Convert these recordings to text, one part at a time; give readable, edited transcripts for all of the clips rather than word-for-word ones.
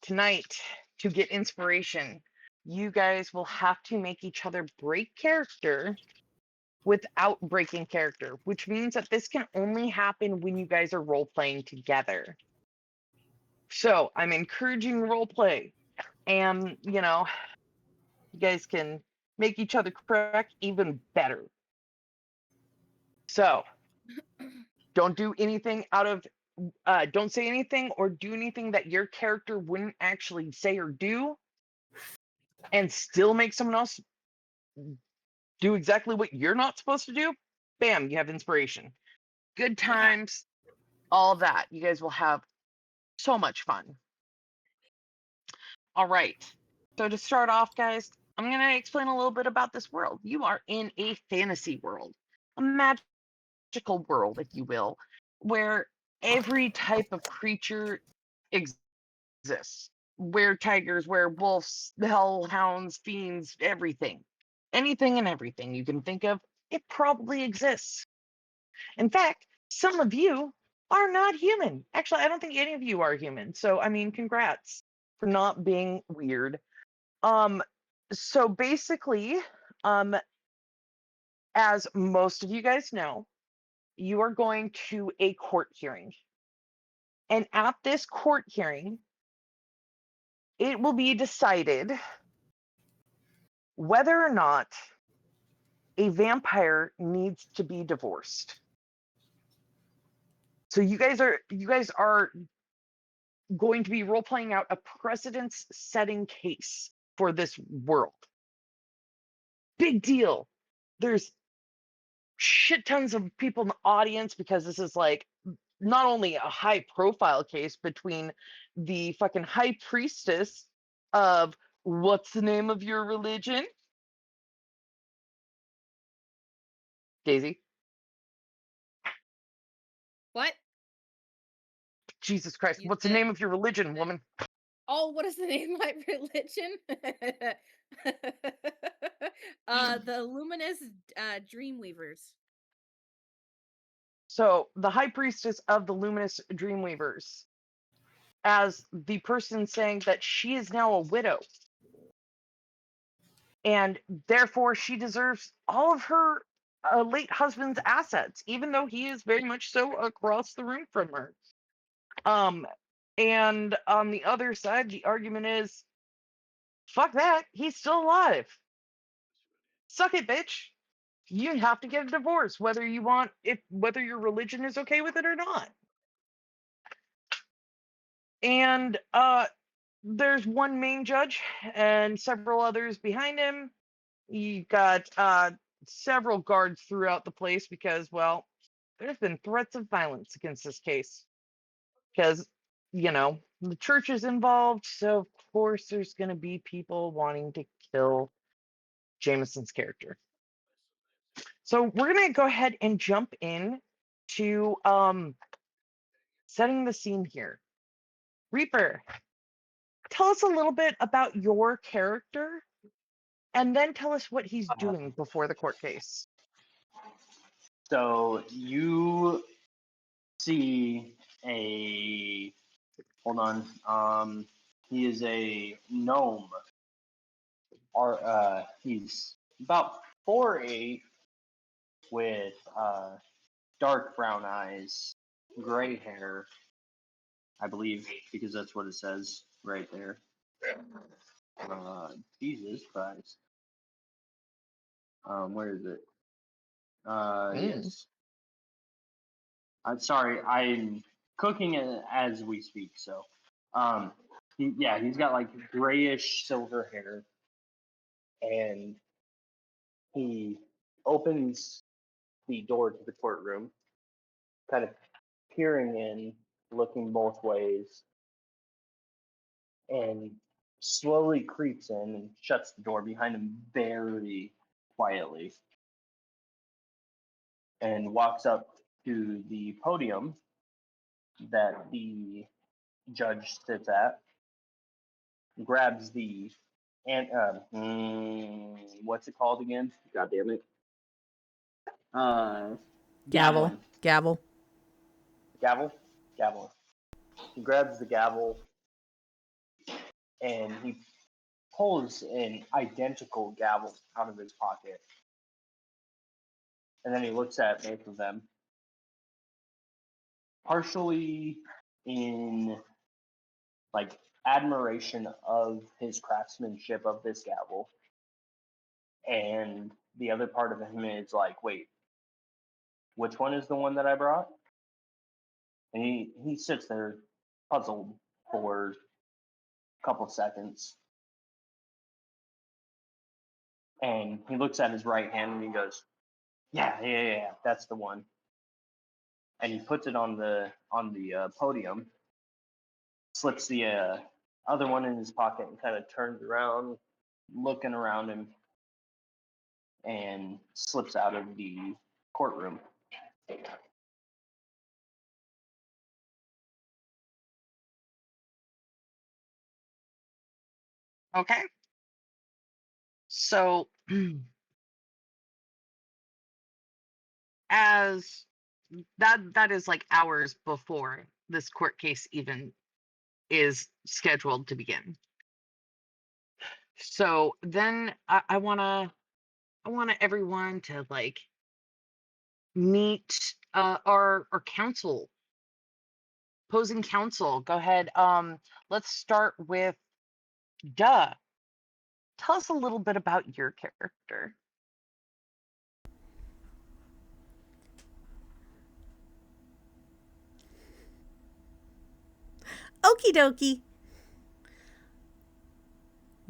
tonight, to get inspiration, you guys will have to make each other break character without breaking character, which means that this can only happen when you guys are role playing together. So I'm encouraging role play, and you guys can make each other correct even better. So don't do anything don't say anything or do anything that your character wouldn't actually say or do, and still make someone else do exactly what you're not supposed to do. Bam, you have inspiration. Good Yeah. times, all that. You guys will have so much fun. All right. So to start off, guys, I'm going to explain a little bit about this world. You are in a fantasy world, a magical world, if you will, where every type of creature exists. Were tigers, werewolves, hellhounds, fiends, everything. Anything and everything you can think of, it probably exists. In fact, some of you are not human. Actually, I don't think any of you are human. So, I mean, congrats for not being weird. Um, so basically, um, as most of you guys know, you are going to a court hearing. And at this court hearing, it will be decided whether or not a vampire needs to be divorced. So you guys are going to be role playing out a precedence setting case for this world. Big deal. There's shit tons of people in the audience because this is like not only a high profile case between the fucking high priestess of what's the name of your religion? Daisy. What? Jesus Christ. You What's the said, name of your religion, woman? oh, what is the name of my religion? The Luminous Dreamweavers. So, the high priestess of the luminous dreamweavers, as the person saying that she is now a widow and therefore she deserves all of her late husband's assets, even though he is very much so across the room from her. Um, and on the other side, the argument is, fuck that, he's still alive. Suck it, bitch. You have to get a divorce, whether your religion is okay with it or not. And there's one main judge and several others behind him. You got several guards throughout the place because, well, there's been threats of violence against this case. Because, the church is involved, so of course there's going to be people wanting to kill Jameson's character. So we're going to go ahead and jump in to setting the scene here. Reaper, tell us a little bit about your character and then tell us what he's doing before the court case. So you see hold on. He is a gnome. He's about 4'8", with dark brown eyes, gray hair, I believe, because that's what it says right there. Jesus Christ. Where is it? Yes. I'm sorry, I'm cooking it as we speak. So, he's got like grayish silver hair, and he opens the door to the courtroom, kind of peering in, looking both ways, and slowly creeps in and shuts the door behind him very quietly, and walks up to the podium that the judge sits at, grabs the and what's it called again? God damn it. Gavel. Javelin. Gavel. Gavel? Gavel. He grabs the gavel and he pulls an identical gavel out of his pocket. And then he looks at both of them, partially in like admiration of his craftsmanship of this gavel. And the other part of him is like, wait, which one is the one that I brought? And he sits there puzzled for a couple seconds. And he looks at his right hand and he goes, yeah, that's the one. And he puts it on the podium, slips the other one in his pocket, and kind of turns around, looking around him, and slips out of the courtroom. Okay. So, as that is like hours before this court case even is scheduled to begin. So then I want everyone to like meet our counsel, opposing counsel. Go ahead. Let's start with Duh. Tell us a little bit about your character. Okie dokie.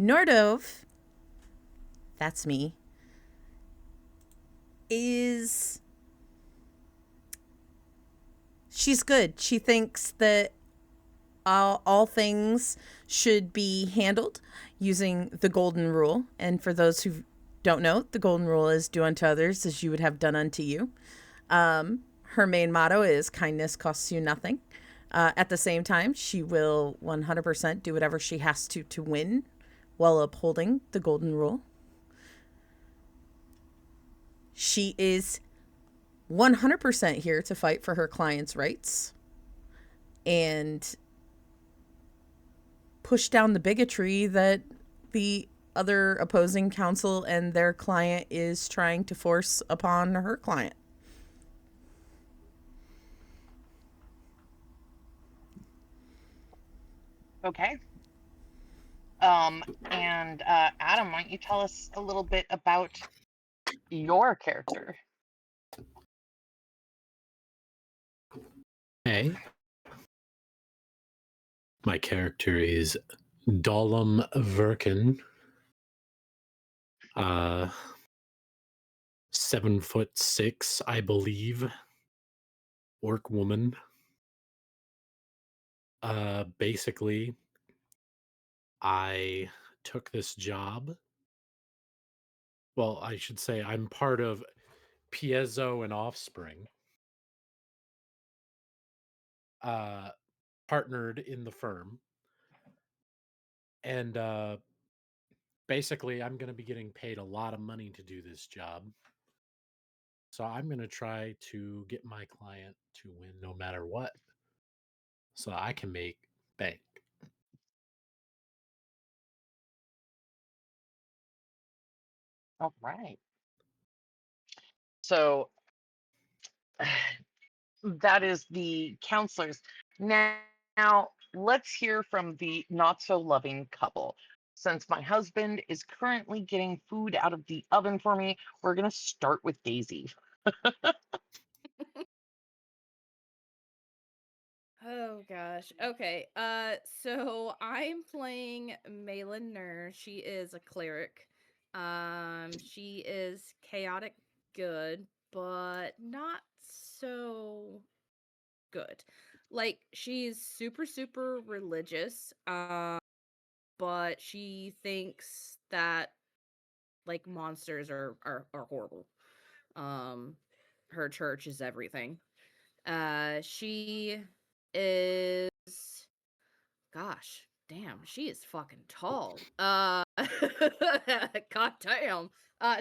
Nordove, that's me, she's good. She thinks that all things should be handled using the golden rule. And for those who don't know, the golden rule is do unto others as you would have done unto you. Her main motto is kindness costs you nothing. At the same time, she will 100% do whatever she has to win while upholding the golden rule. She is 100% here to fight for her client's rights and push down the bigotry that the other opposing counsel and their client is trying to force upon her client. Okay. And Adam, why don't you tell us a little bit about your character? Hey. My character is Dahlum Verkin. 7'6", I believe. Orc woman. Basically, I took this job. Well, I should say I'm part of Piezo and Offspring. Partnered in the firm. And basically, I'm going to be getting paid a lot of money to do this job. So I'm going to try to get my client to win no matter what. So I can make bank. All right. So that is the counselors. Now, let's hear from the not so loving couple. Since my husband is currently getting food out of the oven for me, we're going to start with Daisy. Oh gosh. Okay. So I'm playing Malin Nur. She is a cleric. She is chaotic good, but not so good. Like she's super super religious. But she thinks that like monsters are horrible. Um her church is everything. She is gosh, damn, she is fucking tall. God damn.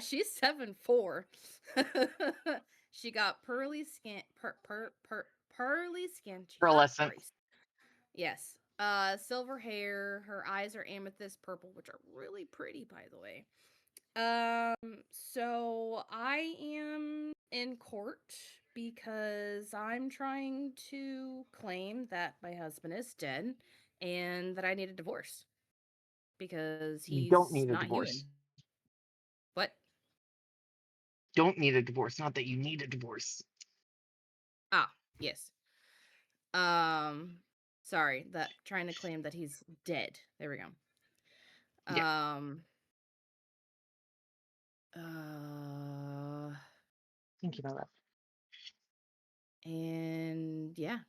She's 7'4". She got pearly skin pearly skin. Jesus Pearlescent. Christ. Yes. Silver hair. Her eyes are amethyst purple, which are really pretty, by the way. So I am in court because I'm trying to claim that my husband is dead and that I need a divorce because You don't he's need a not divorce. human. What? Don't need a divorce. Not that you need a divorce. Ah, yes. Sorry, that trying to claim that he's dead. There we go. Yeah. Thank you, my love. And yeah.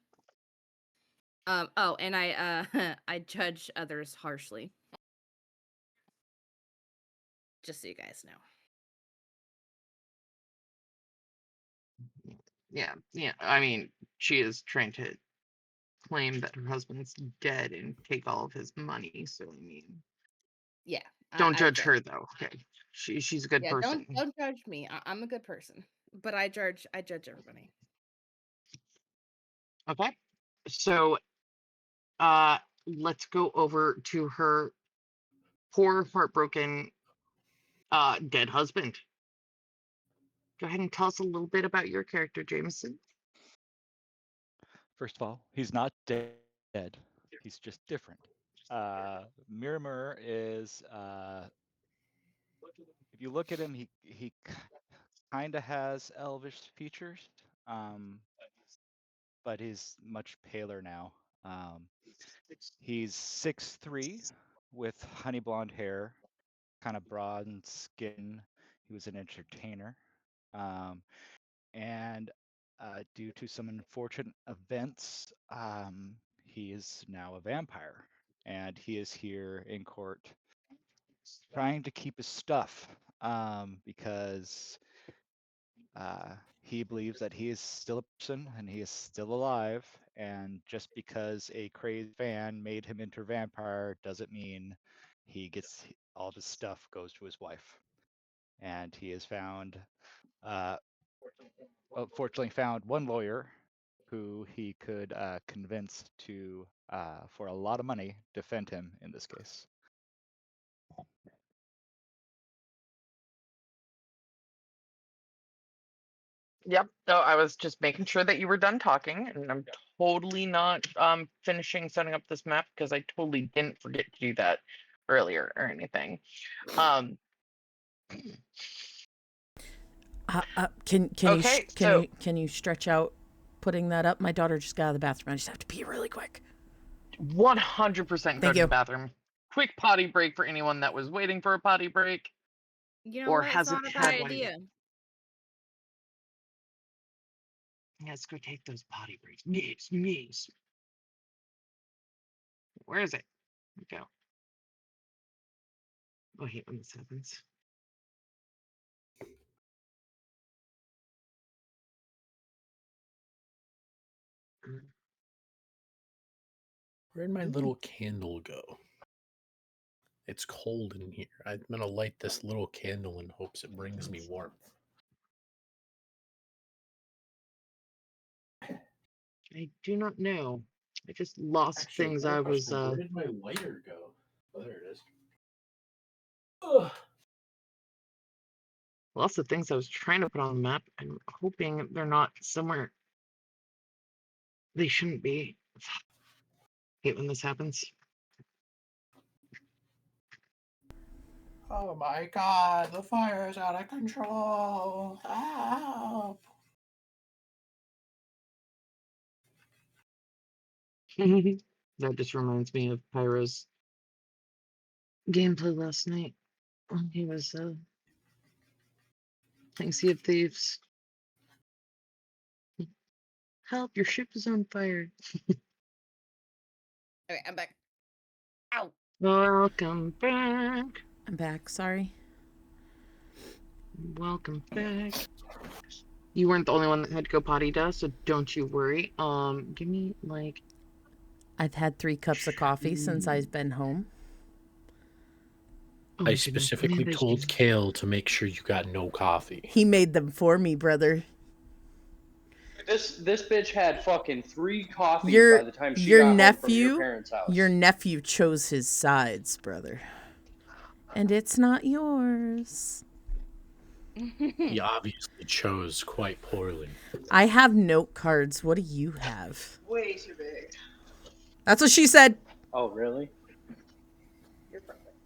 Oh, and I I judge others harshly. Just so you guys know. Yeah. I mean, she is trying to claim that her husband's dead and take all of his money. So I mean, Yeah. don't I judge her though. Okay, she's a good Yeah, person. don't judge me. I'm a good person. But I judge everybody. Okay, so let's go over to her poor, heartbroken, dead husband. Go ahead and tell us a little bit about your character, Jameson. First of all, he's not dead. He's just different. Miramur is, if you look at him, he kind of has elvish features, but he's much paler now. He's 6'3", with honey blonde hair, kind of broad skin. He was an entertainer. And due to some unfortunate events, he is now a vampire, and he is here in court trying to keep his stuff, because he believes that he is still a person and he is still alive, and just because a crazy fan made him into a vampire doesn't mean he gets all of his stuff goes to his wife. And he has found fortunately found one lawyer who he could convince to, for a lot of money, defend him in this case. Yep. So I was just making sure that you were done talking, and I'm totally not finishing setting up this map because I totally didn't forget to do that earlier or anything. Can Okay, so can you stretch out putting that up? My daughter just got out of the bathroom. I just have to pee really quick. 100% go Thank to you. the bathroom. Quick potty break for anyone that was waiting for a potty break You know or what? It's not hasn't a bad had one. idea. Let's go take those potty breaks. Yes. Where is it? Here we go. Oh, I hate when this happens. Where'd my little candle go? It's cold in here. I'm gonna light this little candle in hopes it brings me warmth. I do not know. I just lost Actually, things another I was question, where did my lighter go? Oh, there it is. Ugh. lots of things I was trying to put on the map. I'm hoping they're not somewhere they shouldn't be. Hate when this happens. Oh my god, the fire is out of control. Help. That just reminds me of Pyro's gameplay last night when he was playing Sea of Thieves. Help, your ship is on fire. Okay, I'm back. Ow. Welcome back. I'm back. Sorry. Welcome back. You weren't the only one that had to go potty, Duh, so don't you worry. Give me like I've had 3 cups of coffee since I've been home. oh I my goodness, specifically man, there's told just- Kale to make sure you got no coffee. He made them for me, brother. This bitch had fucking 3 coffees Your by the time she your got home from nephew, your parents' house. your nephew chose his sides, brother, and it's not yours. He obviously chose quite poorly. I have note cards. What do you have? Way too big. That's what she said. Oh, really? You're perfect.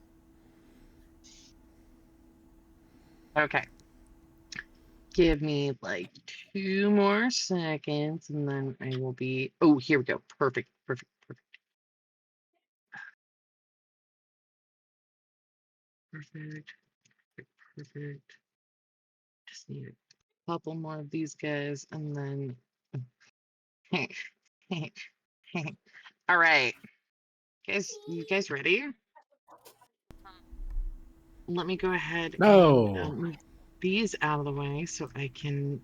Okay. Give me like 2 more seconds and then I will be. Oh, here we go. Perfect. Perfect. Perfect. Perfect. Perfect. Perfect. Just need a couple more of these guys and then. All right. You guys ready? Let me go ahead No. and move these out of the way so I can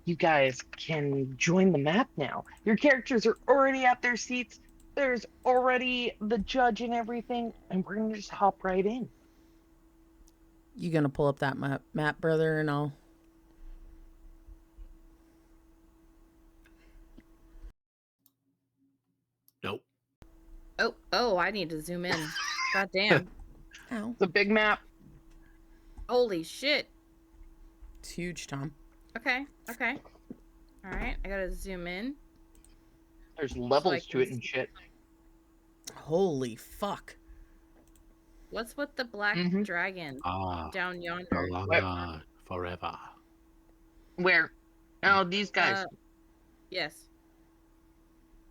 you guys can join the map now. Your characters are already at their seats. There's already the judge and everything, and we're gonna just hop right in. You gonna pull up that map, brother, and I'll. Nope. Oh, I need to zoom in. God damn. Ow. The big map. Holy shit. It's huge, Tom. Okay. All right, I gotta zoom in. There's levels to can it and shit. Holy fuck. What's with the black Mhm. dragon Ah, down yonder? Alana forever. Where? Oh, these guys. Yes.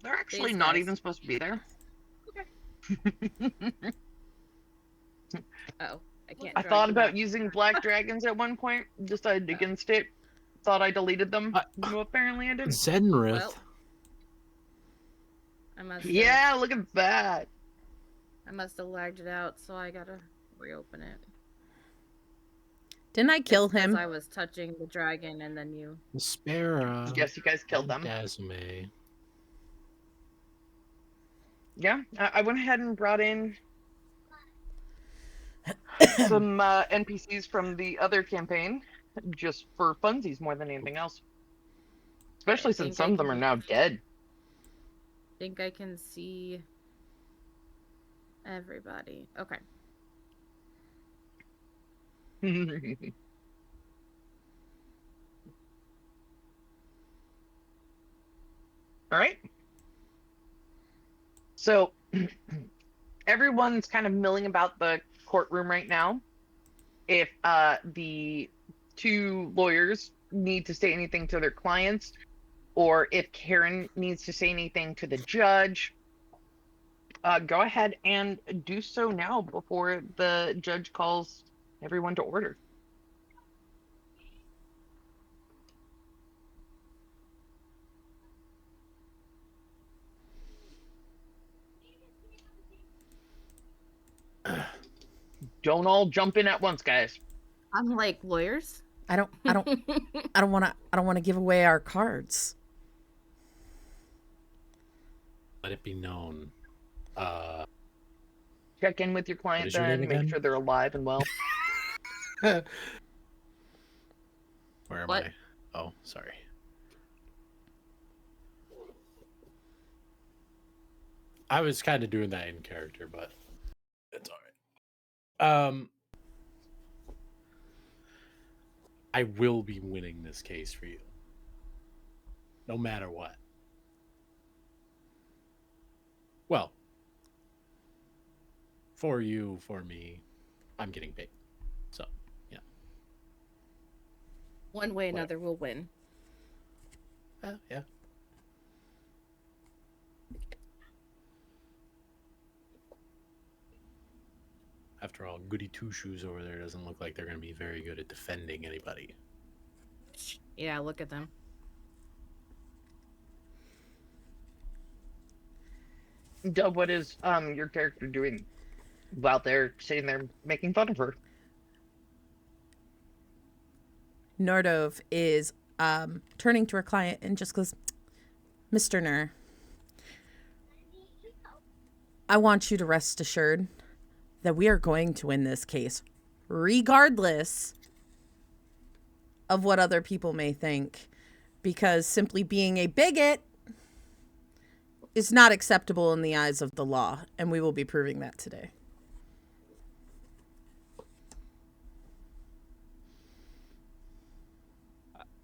They're actually these not guys. even supposed to be there. Oh, I can't. I drag thought them about out. using black dragons at one point. Decided against it. Thought I deleted them. No, apparently I didn't. Zenrith. Well, I must. Yeah, look at that. I must have lagged it out, so I gotta reopen it. Didn't I kill Because him? I was touching the dragon, and then you. Spera. Yes, you guys killed them. Dazume. Yeah, I went ahead and brought in some NPCs from the other campaign, just for funsies more than anything else. Especially since some of them are now dead. Think I can see everybody. Okay. All right. So everyone's kind of milling about the courtroom right now. If the 2 lawyers need to say anything to their clients, or if Karen needs to say anything to the judge, go ahead and do so now before the judge calls everyone to order. Don't all jump in at once, guys. I'm like, lawyers? I don't want to give away our cards. Let it be known. Check in with your client is your name then, make again? sure they're alive and well. Where am What? I? Oh, sorry. I was kind of doing that in character, but it's all right. I will be winning this case for you, no matter what. Well, for you, for me, I'm getting paid. So, yeah. One way or another, we'll win. Yeah. After all, Goody Two Shoes over there doesn't look like they're going to be very good at defending anybody. Yeah, look at them. Dub, what is your character doing while they're sitting there making fun of her? Nordov is turning to her client and just goes, Mr. Nur, I want you to rest assured that we are going to win this case, regardless of what other people may think, because simply being a bigot is not acceptable in the eyes of the law, and we will be proving that today.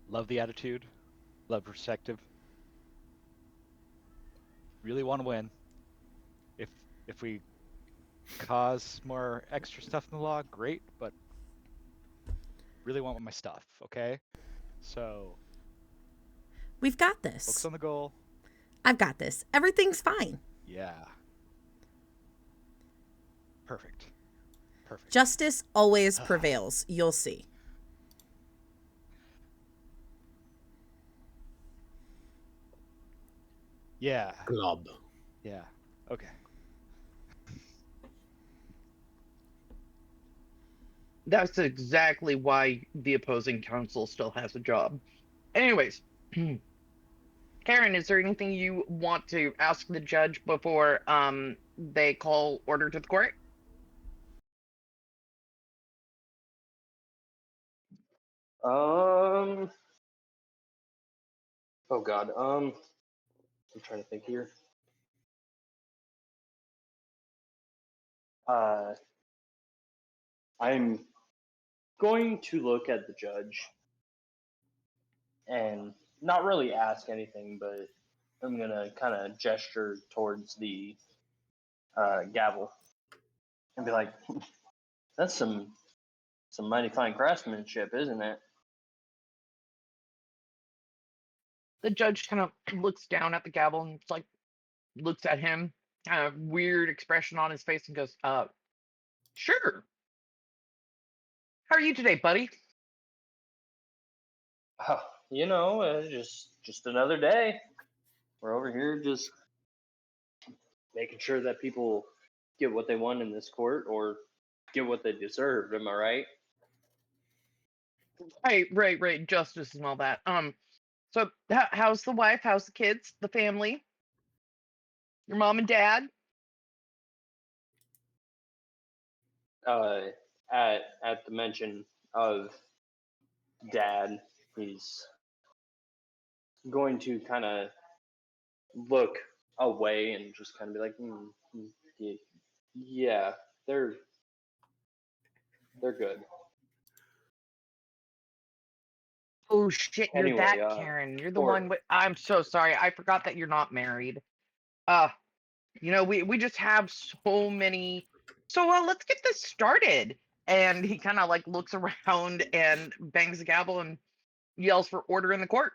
Love the attitude. Love perspective. Really want to win. If we cause more extra stuff in the law, great, but really want my stuff, okay? So We've got focus this. on the goal. I've got this. Everything's fine. Yeah. Perfect. Perfect. Justice always prevails. You'll see. Yeah. Glob. Yeah. Okay. That's exactly why the opposing counsel still has a job. Anyways, Karen, is there anything you want to ask the judge before they call order to the court? Oh God. I'm trying to think here. I'm going to look at the judge and not really ask anything, but I'm gonna kind of gesture towards the gavel and be like, "That's some mighty fine craftsmanship, isn't it?" The judge kind of looks down at the gavel and it's like looks at him, kind of weird expression on his face, and goes, sure. How are you today, buddy? You know, just another day. We're over here just making sure that people get what they want in this court or get what they deserve. Am I right? Right. Justice and all that. So how's the wife? How's the kids? The family? Your mom and dad? At the mention of Dad, he's going to kind of look away and just kind of be like, yeah, they're good. Oh shit, you're Anyway, that Karen. You're the or- one with I'm so sorry. I forgot that you're not married. We just have so many. So let's get this started. And he kind of like looks around and bangs the gavel and yells for order in the court.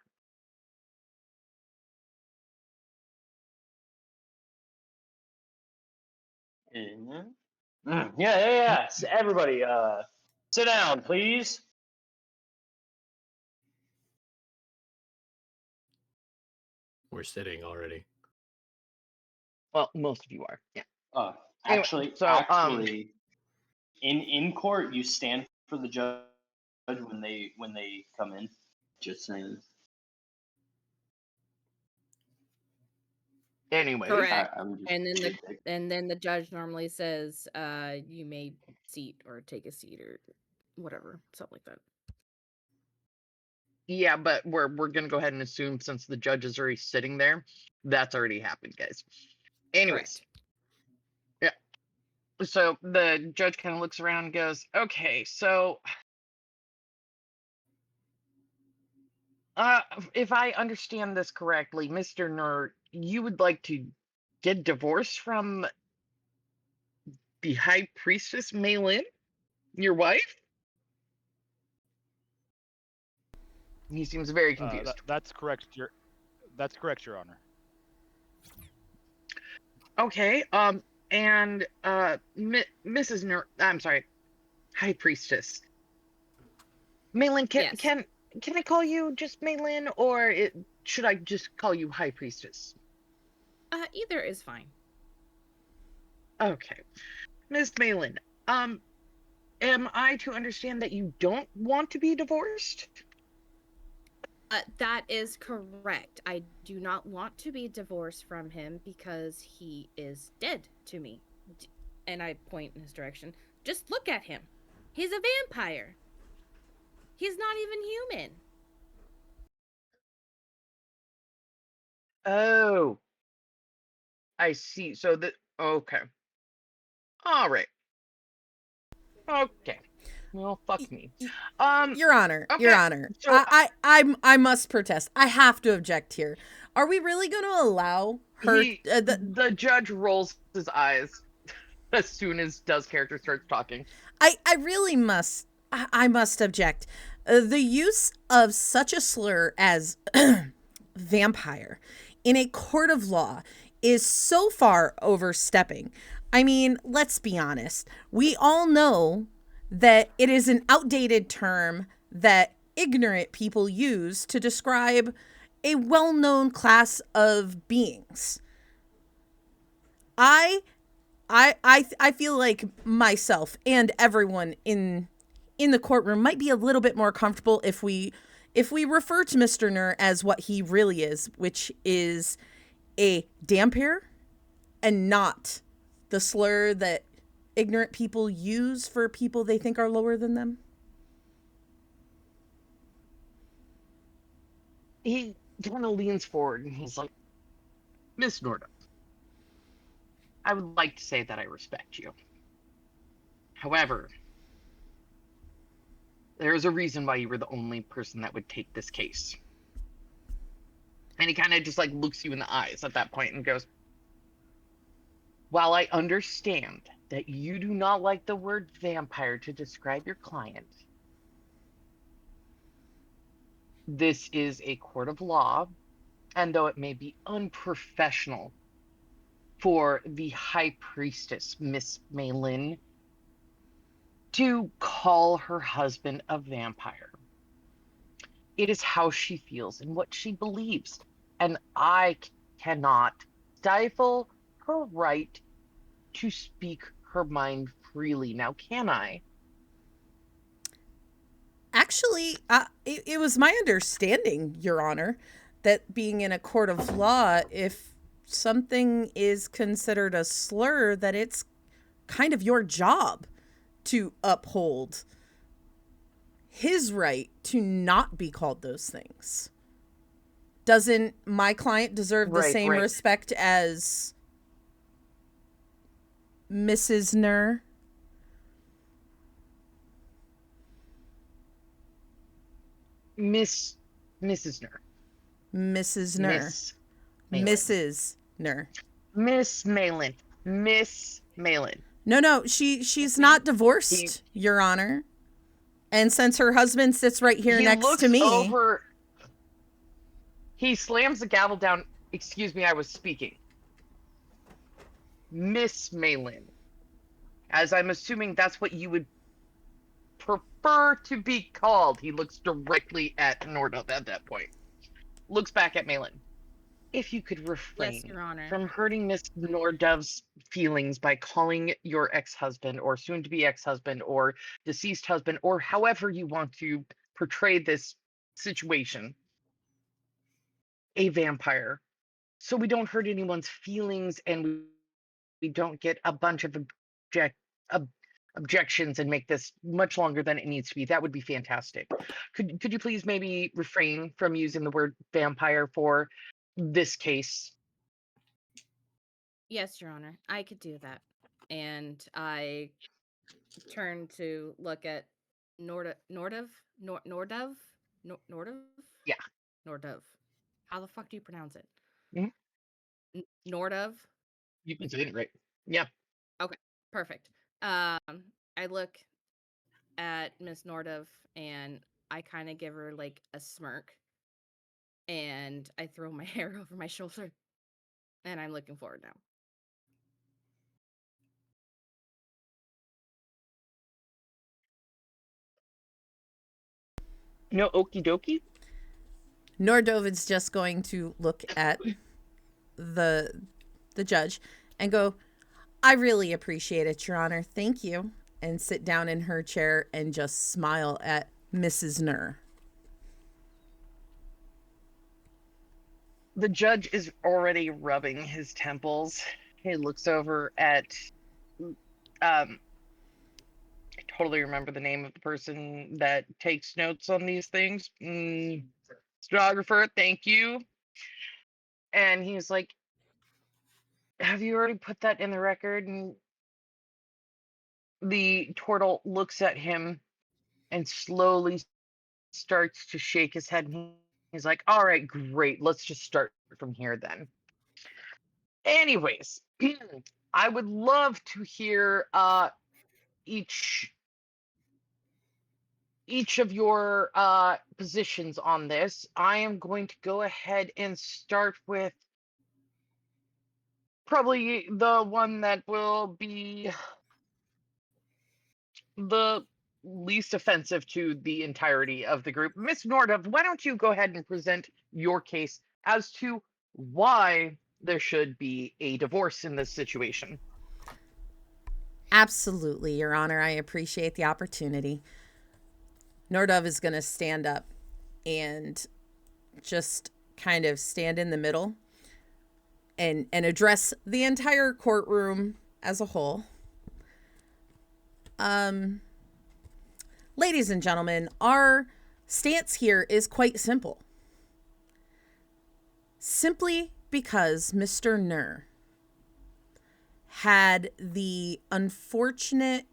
Yeah. Everybody, sit down, please. We're sitting already. Well, most of you are. Yeah. Anyway, Actually, in court, you stand for the judge when they come in. Just saying. Anyway, Correct. I'm just And then the judge normally says, you may seat or take a seat or whatever, something like that. yeah, but we're gonna go ahead and assume since the judge is already sitting there, that's already happened, guys. Anyways, Correct. so the judge kind of looks around and goes, "Okay, so if I understand this correctly, Mr. Nur, you would like to get divorced from the High Priestess Maylin, your wife?" He seems very confused. That's correct, Your Honor. Okay, and Mrs. Nur, I'm sorry, High Priestess Maylin. Yes. Can I call you just Maylin, or should I just call you High Priestess? Either is fine. Okay, Miss Maylin, am I to understand that you don't want to be divorced? That is correct. I do not want to be divorced from him because he is dead to me. And I point in his direction. Just look at him. He's a vampire. He's not even human. Oh, I see. So okay. All right. Okay. Well, fuck me. Your Honor, Okay. Your Honor, So I must protest. I have to object here. Are we really going to allow her? the judge rolls his eyes as soon as Does character starts talking. I really must. I must object. The use of such a slur as vampire in a court of law is so far overstepping. I mean, let's be honest. We all know that it is an outdated term that ignorant people use to describe a well-known class of beings. I feel like myself and everyone in the courtroom might be a little bit more comfortable if we refer to Mr. Nur as what he really is, which is a dampier and not the slur that ignorant people use for people they think are lower than them. He kind of leans forward and he's like, Miss Norda, I would like to say that I respect you. However, there is a reason why you were the only person that would take this case. And he kind of just like looks you in the eyes at that point and goes, while I understand that you do not like the word vampire to describe your client, this is a court of law, and though it may be unprofessional for the high priestess, Miss Maylin, to call her husband a vampire, it is how she feels and what she believes. And I cannot stifle her right to speak her mind freely. Now, can I? Actually, it was my understanding, Your Honor, that being in a court of law, if something is considered a slur, that it's kind of your job to uphold his right to not be called those things. Doesn't my client deserve the same respect as Mrs. Nur? Mrs. Nur. Mrs. Nur. Mrs. Nur. Miss Maylin. Miss Maylin. No, she's not divorced, Your Honor. And since her husband sits right here next to me, he slams the gavel down. Excuse me, I was speaking. Miss Maylin. As I'm assuming that's what you would prefer to be called. He looks directly at Norda at that point. Looks back at Maylin. If you could refrain from hurting Miss Nordov's feelings by calling your ex-husband or soon-to-be ex-husband or deceased husband or however you want to portray this situation, a vampire, so we don't hurt anyone's feelings and we don't get a bunch of objections and make this much longer than it needs to be. That would be fantastic. Could you please maybe refrain from using the word vampire for this case? Yes, Your Honor, I could do that. And I turn to look at Nordov? Yeah. Nordov. How the fuck do you pronounce it? Mm-hmm. Nordov? You can say it right. Yeah. Okay, perfect. I look at Miss Nordov and I kind of give her like a smirk and I throw my hair over my shoulder and I'm looking forward now. No okie dokie. Nordovid's just going to look at the judge and go, I really appreciate it, Your Honor. Thank you. And sit down in her chair and just smile at Mrs. Nur. The judge is already rubbing his temples. He looks over at totally remember the name of the person that takes notes on these things. Stenographer, thank you. And he's like, have you already put that in the record? And the turtle looks at him and slowly starts to shake his head. And he's like, all right, great. Let's just start from here then. Anyways, I would love to hear each of your positions on this. I am going to go ahead and start with probably the one that will be the least offensive to the entirety of the group. Miss Nordov, why don't you go ahead and present your case as to why there should be a divorce in this situation? Absolutely, Your Honor. I appreciate the opportunity. Nordov is going to stand up and just kind of stand in the middle and address the entire courtroom as a whole. Ladies and gentlemen, our stance here is quite simple. Simply because Mr. Nur had the unfortunate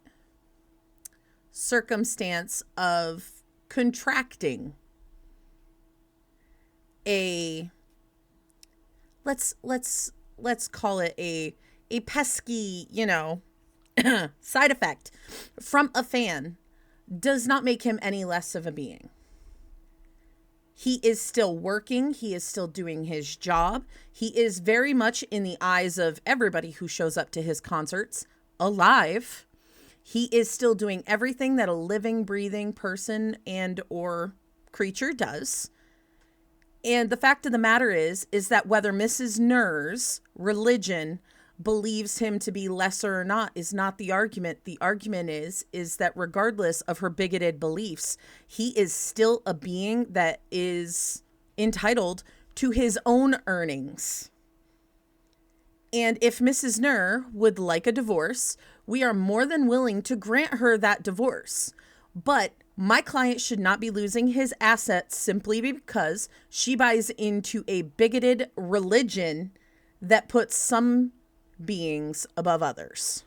circumstance of contracting a let's call it a pesky, side effect from a fan does not make him any less of a being. He is still working. He is still doing his job. He is very much, in the eyes of everybody who shows up to his concerts, alive. He is still doing everything that a living, breathing person and or creature does. And the fact of the matter is that whether Mrs. Nur's religion believes him to be lesser or not is not the argument. The argument is that regardless of her bigoted beliefs, he is still a being that is entitled to his own earnings. And if Mrs. Nur would like a divorce, we are more than willing to grant her that divorce. But my client should not be losing his assets simply because she buys into a bigoted religion that puts some beings above others.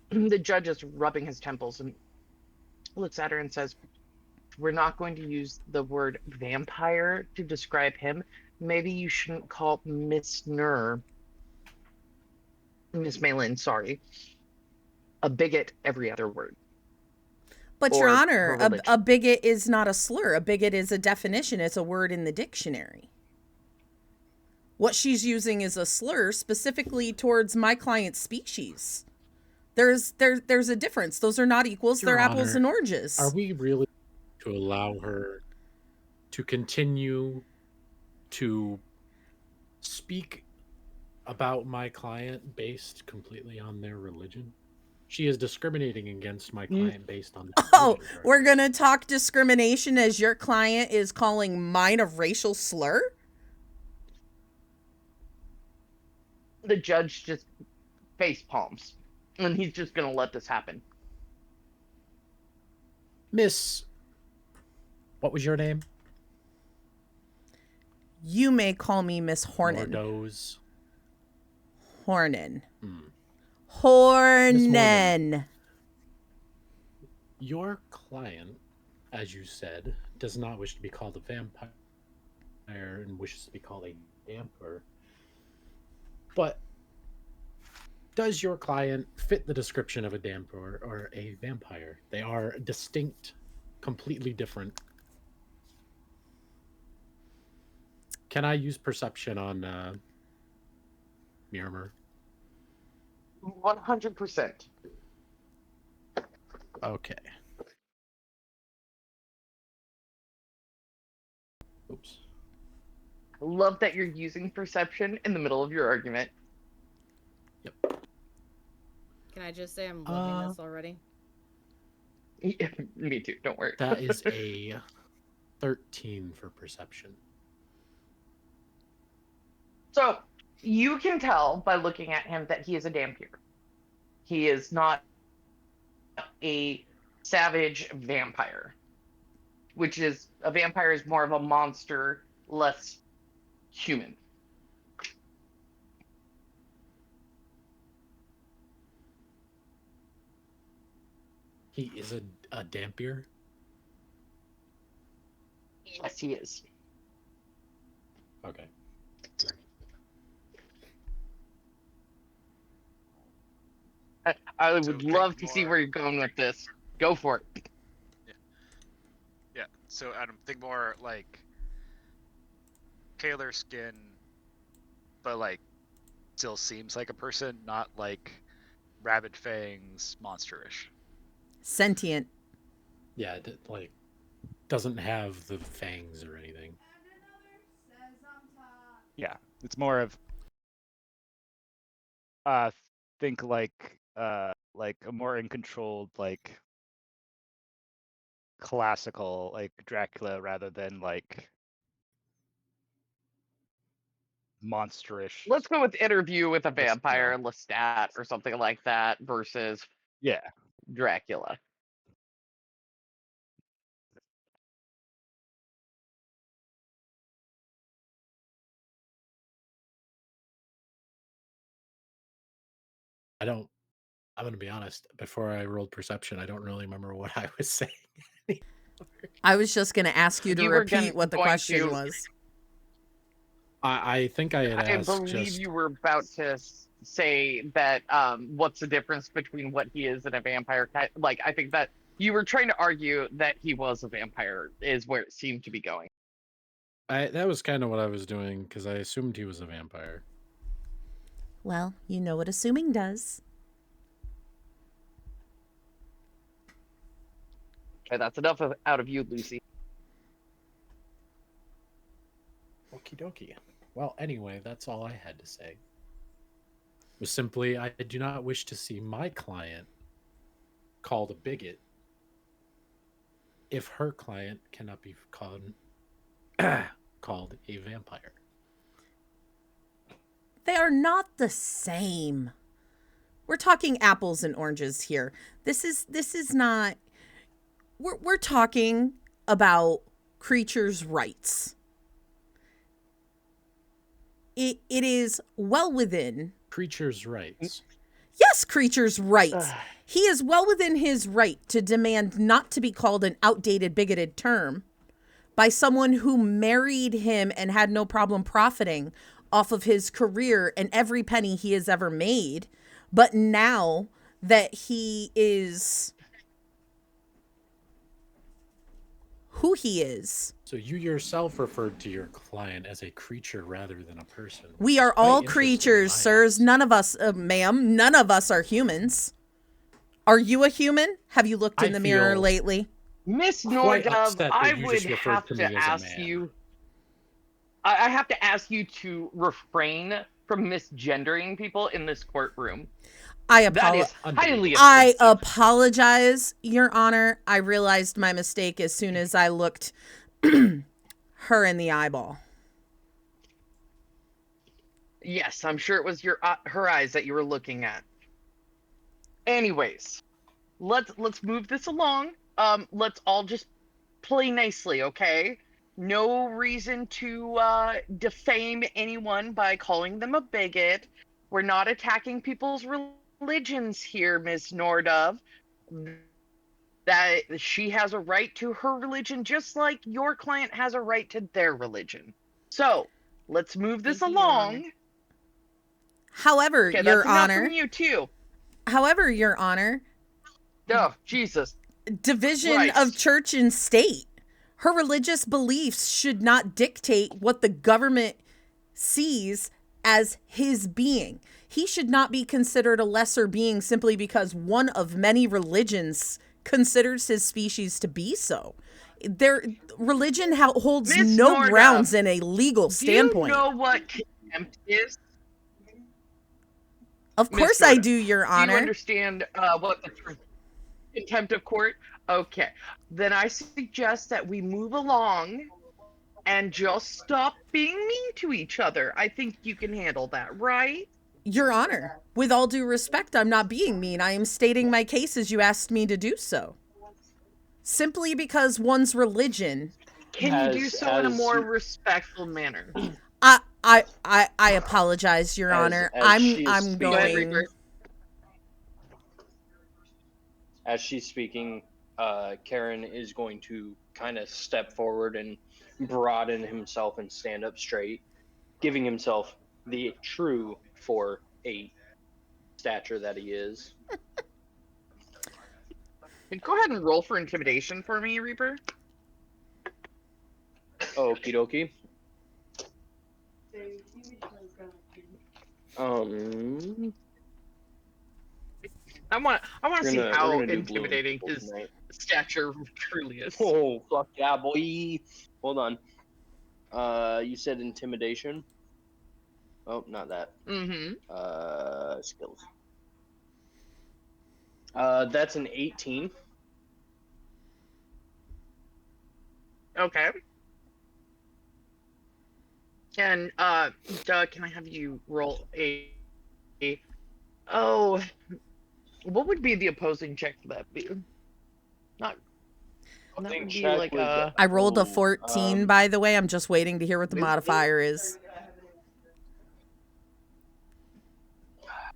The judge is rubbing his temples and looks at her and says, we're not going to use the word vampire to describe him. Maybe you shouldn't call Miss Nur, Miss Malin, sorry, a bigot every other word. But Your Or Honor, her religion. a bigot is not a slur. A bigot is a definition. It's a word in the dictionary. What she's using is a slur specifically towards my client's species. There's a difference. Those are not equals. Your They're apples Honor, and oranges. Are we really to allow her to continue to speak about my client based completely on their religion? She is discriminating against my client based on their Oh, religion right we're now. going to talk discrimination as your client is calling mine a racial slur? The judge just face palms, and he's just going to let this happen. Miss, what was your name? You may call me Miss Hornan. Nordoz. Hornan. Hmm. Hornan. Your client, as you said, does not wish to be called a vampire and wishes to be called a damper. But does your client fit the description of a damper or a vampire? They are distinct, completely different. Can I use perception on Miramur? 100%. Okay. Oops. Love that you're using perception in the middle of your argument. Can I just say I'm loving this already? Yeah, me too, don't worry. That is a 13 for perception. So, You can tell by looking at him that he is a Dhampir. He is not a savage vampire, which is a vampire is more of a monster, less human. He is a Dhampir? Yes, he is. Okay. I So would think love to see more- where you're going with this. Go for it. Yeah. So Adam, think more like paler skin, but like still seems like a person, not like rabid fangs, monsterish. Sentient. Yeah, like doesn't have the fangs or anything. Yeah, it's more of think like a more uncontrolled like classical like Dracula rather than like monsterish. Let's go with Interview with a Let's Vampire, Lestat, or something like that versus Yeah. Dracula. I'm going to be honest. Before I rolled perception, I don't really remember what I was saying. I was just going to ask you to You were repeat what the going question to- was. I think I had I asked believe just. you were about to say that what's the difference between what he is and a vampire. Like, I think that you were trying to argue that he was a vampire is where it seemed to be going. That was kind of what I was doing because I assumed he was a vampire. Well, you know what assuming does. Okay, that's enough out of you, Lucy. Okie dokie. Well, anyway, that's all I had to say. It was simply, I do not wish to see my client called a bigot if her client cannot be called called a vampire. They are not the same. We're talking apples and oranges here. This is not. We're talking about creatures' rights. It is well within. Creatures' rights. Yes, creatures' rights. He is well within his right to demand not to be called an outdated, bigoted term by someone who married him and had no problem profiting off of his career and every penny he has ever made. But now that he is who he is, So you yourself referred to your client as a creature rather than a person. we which are is quite all interesting in creatures, my sirs. eyes. None of us, ma'am, none of us are humans. Are you a human? Have you looked in I the mirror feel- lately? Miss Quite Nordov, upset that I you would just referred have to to me as a ask man. you. I have to ask you to refrain from misgendering people in this courtroom. I That apologize. is highly I offensive. apologize, Your Honor. I realized my mistake as soon as I looked her in the eyeball. Yes, I'm sure it was her eyes that you were looking at. Anyways, let's move this along. Let's all just play nicely, okay? No reason to defame anyone by calling them a bigot. We're not attacking people's religions here, Miss Nordov. That she has a right to her religion just like your client has a right to their religion. So, let's move this Thank you, Your along. Honor. However, Okay, Your that's enough Honor. from you too. However, Your Honor, Oh, Jesus. division Christ. of church and state. Her religious beliefs should not dictate what the government sees as his being. He should not be considered a lesser being simply because one of many religions considers his species to be so. Their religion holds Miss no Nordov, grounds in a legal standpoint. Do you know what contempt is? Of Miss course I Nordov, do, Your Do you Honor. understand what the term contempt of court? Okay. Then I suggest that we move along and just stop being mean to each other. I think you can handle that, right? Your Honor, with all due respect, I'm not being mean. I am stating my case as you asked me to do so. Simply because one's religion. Can you do so in a more As respectful manner? I apologize, Your Honor. as she is I'm Go ahead, speaking, Reaper. going. as she's speaking, Karen is going to kind of step forward and broaden himself and stand up straight, giving himself the true 4'8" stature that he is. Go ahead and roll for intimidation for me, Reaper. Okie dokie. Um, I want to see we're how gonna do blue and intimidating purple his tonight. stature truly is. Oh fuck yeah, boy! Hold on. You said intimidation. Oh, not that. Mm-hmm. Skills. That's an 18. Okay. And Doug, can I have you roll oh, what would be the opposing check for that be? Not that Opposing would be check like would- a I rolled a Oh, 14, by the way. I'm just waiting to hear what the Wisdom? modifier is.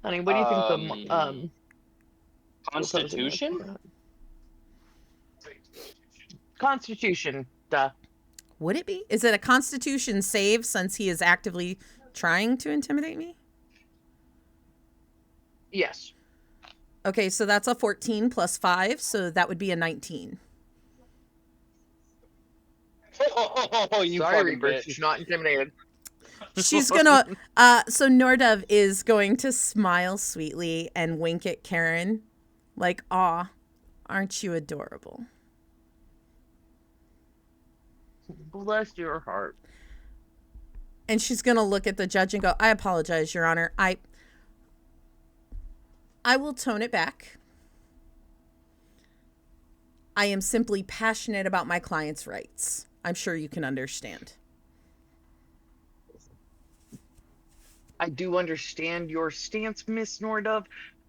honey, what do you think the Constitution? Constitution, duh. Would it be? Is it a Constitution save since he is actively trying to intimidate me? Yes. Okay, so that's a 14 plus 5, so that would be a 19. Oh, you Sorry, fucking Reaper, bitch. she's not intimidated. She's gonna, so Nordov is going to smile sweetly and wink at Karen, like, aw, aren't you adorable? Bless your heart. And she's gonna look at the judge and go, I apologize, Your Honor. I will tone it back. I am simply passionate about my client's rights. I'm sure you can understand. I do understand your stance, Miss Nordov,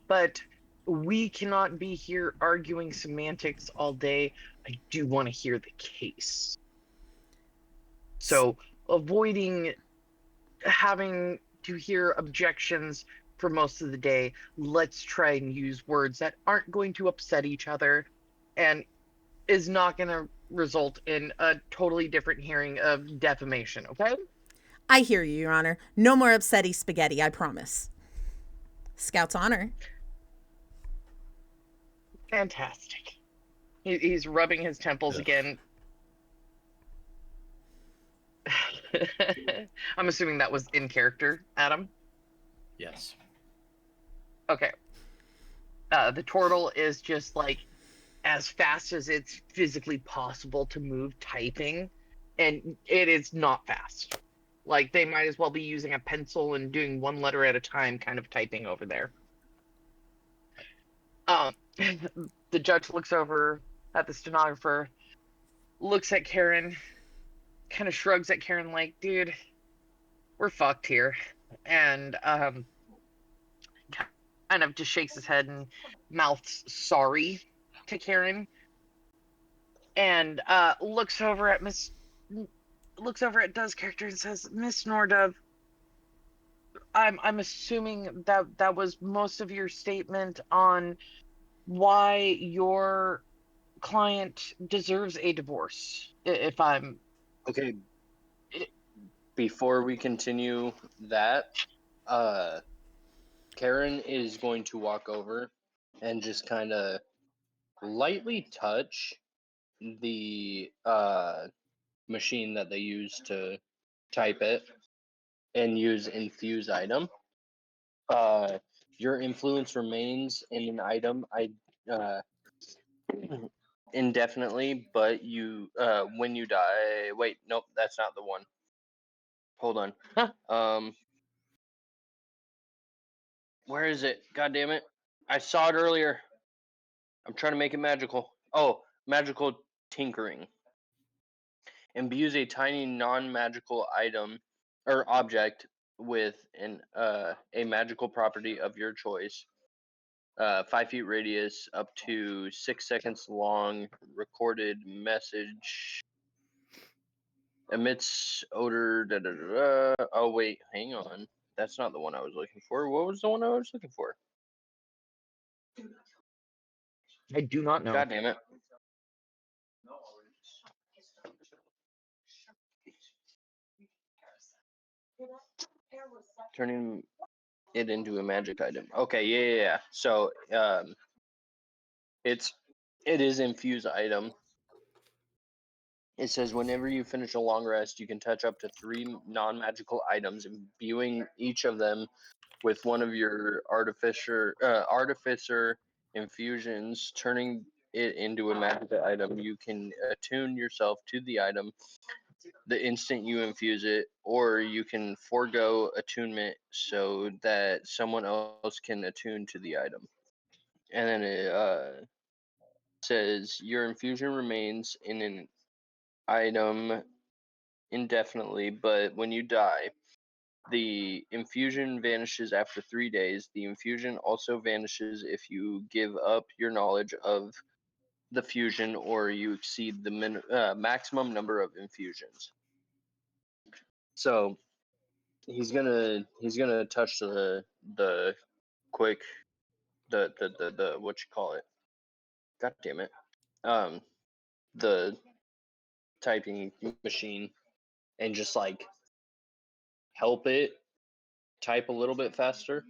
but we cannot be here arguing semantics all day. I do want to hear the case. So, avoiding having to hear objections for most of the day, let's try and use words that aren't going to upset each other and is not going to result in a totally different hearing of defamation, okay? I hear you, Your Honor. No more upsetty spaghetti, I promise. Scout's honor. Fantastic. He's rubbing his temples Ugh. again. I'm assuming that was in character, Adam. Yes. Okay. The turtle is just like as fast as it's physically possible to move typing, and it is not fast. Like they might as well be using a pencil and doing one letter at a time kind of typing over there. The judge looks over at the stenographer, looks at Karen, kind of shrugs at Karen like, dude, we're fucked here. And kind of just shakes his head and mouths sorry to Karen. And looks over at Dove's character and says, Miss Nordov, I'm assuming that was most of your statement on why your client deserves a divorce. If I'm Okay. Before we continue that, Karen is going to walk over and just kind of lightly touch the machine that they use to type it and use infuse item. Your influence remains in an item indefinitely, but you when you die. Wait, nope, that's not the one. Hold on. Huh? Where is it? God damn it! I saw it earlier. I'm trying to make it magical. Oh, magical tinkering. imbues a tiny non-magical item or object with a magical property of your choice. 5 feet radius, up to 6 seconds long, recorded message, emits odor. Da, da, da, da. Oh wait, hang on. That's not the one I was looking for. What was the one I was looking for? I do not know. God damn it. Turning it into a magic item. Okay, yeah. So it is infuse item. It says whenever you finish a long rest, you can touch up to 3 non-magical items, imbuing each of them with one of your artificer infusions, turning it into a magical item. You can attune yourself to the item the instant you infuse it, or you can forego attunement so that someone else can attune to the item. And then it says your infusion remains in an item indefinitely, but when you die, the infusion vanishes after 3 days. The infusion also vanishes if you give up your knowledge of the fusion or you exceed the maximum number of infusions. So he's gonna touch the quick the what you call it? God damn it! The typing machine and just like help it type a little bit faster.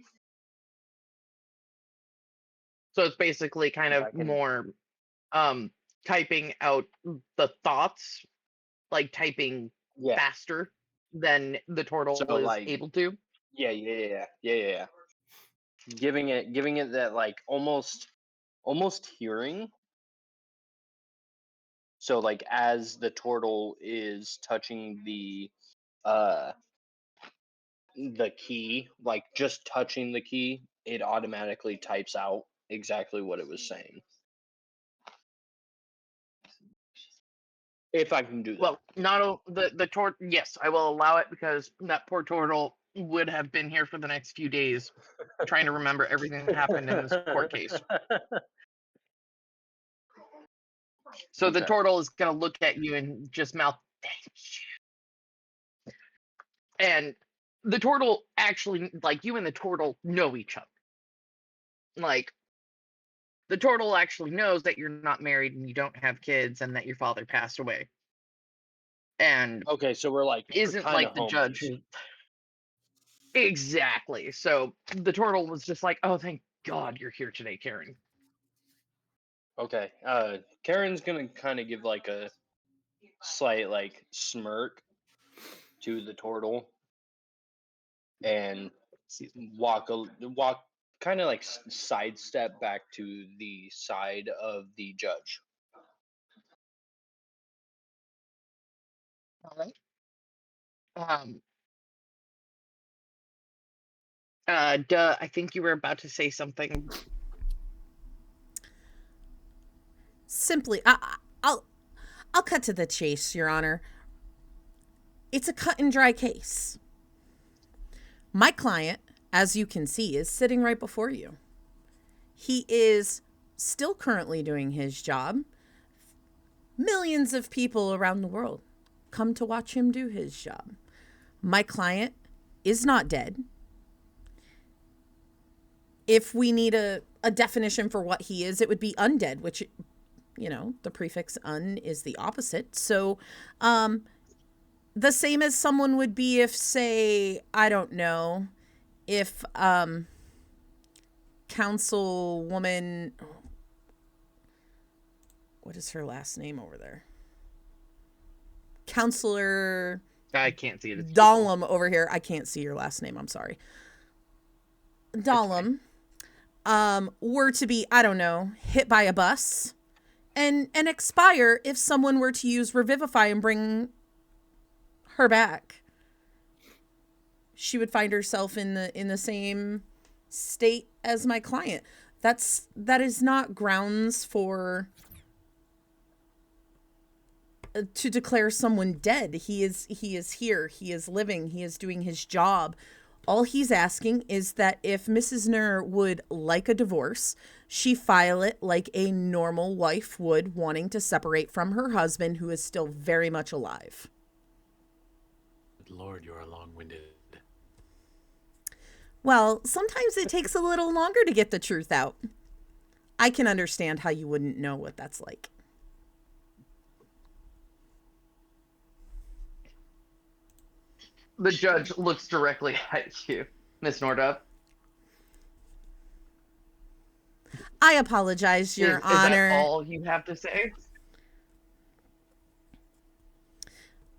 So it's basically kind If of I can- more typing out the thoughts, like typing Yeah. faster than the turtle So, is like- able to. Yeah. Giving it that like almost hearing. So like as the turtle is touching the key, like just touching the key, it automatically types out exactly what it was saying. If I can do that. Well, the turtle. Yes, I will allow it because that poor turtle would have been here for the next few days trying to remember everything that happened in this court case. So the Okay. turtle is gonna look at you and just mouth, "Thank you." And the turtle actually, like, you and the turtle know each other. Like, the turtle actually knows that you're not married and you don't have kids and that your father passed away. And Okay, so we're like isn't kinda like the judge homies. who. Exactly. So the turtle was just like, "Oh, thank God you're here today, Karen." Okay. Karen's gonna kind of give like a slight like smirk to the turtle and walk kind of like sidestep back to the side of the judge. All right. I think you were about to say something. Simply, I'll cut to the chase, Your Honor. It's a cut and dry case. My client, as you can see, is sitting right before you. He is still currently doing his job. Millions of people around the world come to watch him do his job. My client is not dead. If we need a definition for what he is, it would be undead, which, you know, the prefix un is the opposite. So, the same as someone would be if, say, I don't know, if Councilwoman, what is her last name over there? Counselor I can't see it. It's Dahlem over here. I can't see your last name. I'm sorry. Dahlem were to be, I don't know, hit by a bus and expire if someone were to use Revivify and bring her back. She would find herself in the same state as my client. That is not grounds for to declare someone dead. He is here. He is living. He is doing his job. All he's asking is that if Mrs. Nur would like a divorce, she file it like a normal wife would, wanting to separate from her husband, who is still very much alive. Good Lord, you are long-winded. Well, sometimes it takes a little longer to get the truth out. I can understand how you wouldn't know what that's like. The judge looks directly at you, Miss Nordup. I apologize, Your Is Honor. that all you have to say?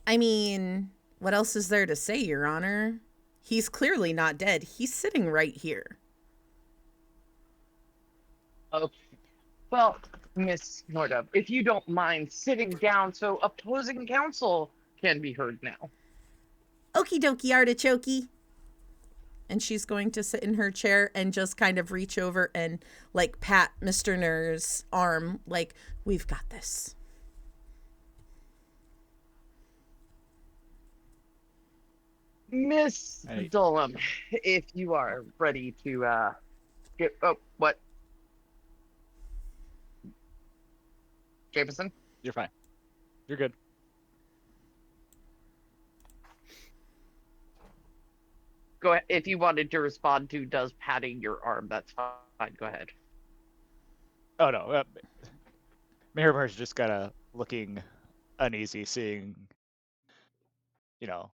I mean, what else is there to say, Your Honor? He's clearly not dead. He's sitting right here. Okay. Well, Miss Nordup, if you don't mind sitting down so opposing counsel can be heard now. Okie dokie, artichoke. And she's going to sit in her chair and just kind of reach over and like pat Mr. Nur's arm, like, we've got this. Miss Hey. Dullum, if you are ready to get what? Jameson? You're fine. You're good. Go ahead. If you wanted to respond to does patting your arm, that's fine. Go ahead. Oh no, Mirabar's just kind of looking uneasy, seeing, you know,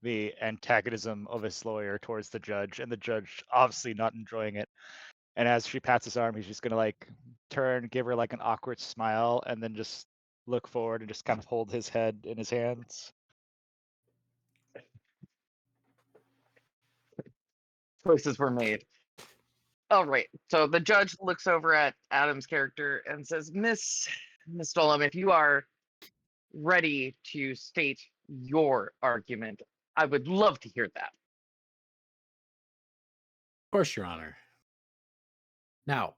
the antagonism of his lawyer towards the judge, and the judge obviously not enjoying it. And as she pats his arm, he's just gonna like turn, give her like an awkward smile, and then just look forward and just kind of hold his head in his hands. Choices were made. All right. So the judge looks over at Adam's character and says, Miss Dullum, if you are ready to state your argument, I would love to hear that. Of course, Your Honor. Now,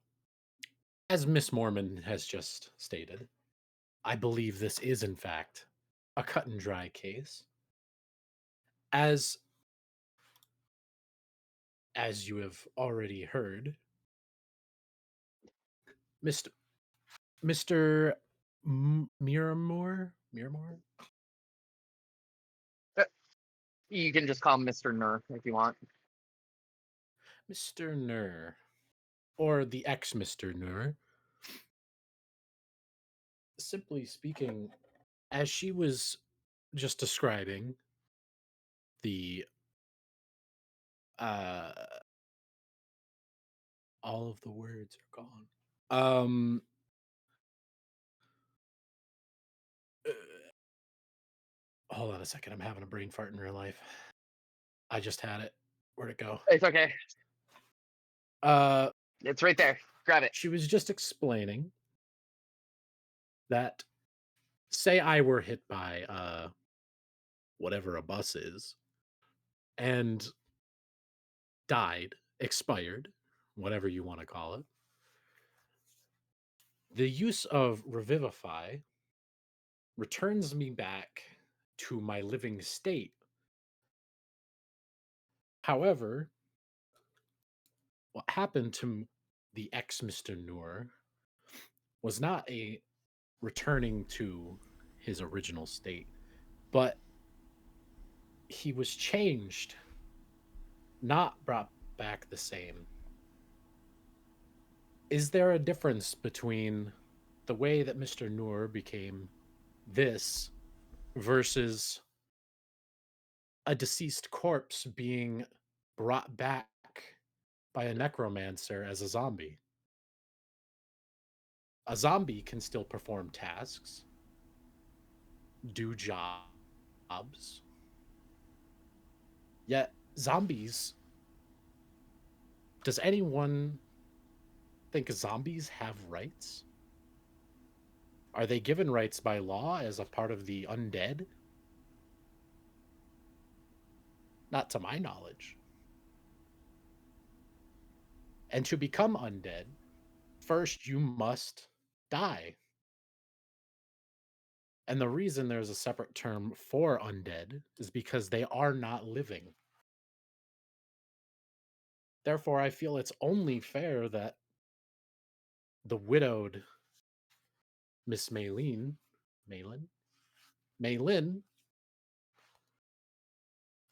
as Miss Mormon has just stated, I believe this is, in fact, a cut and dry case. As you have already heard, Mr. Miramore? You can just call him Mr. Nur if you want. Mr. Nur, or the ex-Mr. Nur. Simply speaking, as she was just describing the all of the words are gone. Hold on a second. I'm having a brain fart in real life. I just had it. Where'd it go? It's okay. It's right there. Grab it. She was just explaining that, say I were hit by whatever a bus is and died, expired, whatever you want to call it. The use of Revivify returns me back to my living state. However, what happened to the ex Mr. Nur was not a returning to his original state, but he was changed, not brought back the same. Is there a difference between the way that Mr. Nur became this versus a deceased corpse being brought back by a necromancer as a zombie? A zombie can still perform tasks, do jobs, yet zombies, does anyone think zombies have rights? Are they given rights by law as a part of the undead? Not to my knowledge. And to become undead, first you must die. And the reason there's a separate term for undead is because they are not living. Therefore, I feel it's only fair that the widowed Miss Maylin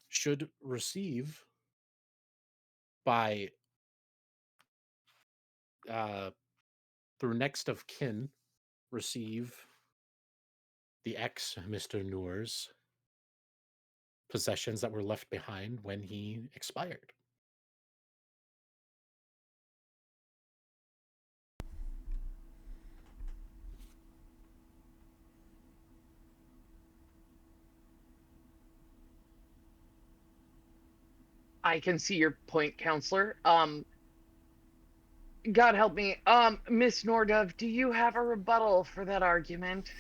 should receive by through next of kin receive the ex Mr. Noor's possessions that were left behind when he expired. I can see your point, counselor. God help me. Miss Nordov, do you have a rebuttal for that argument?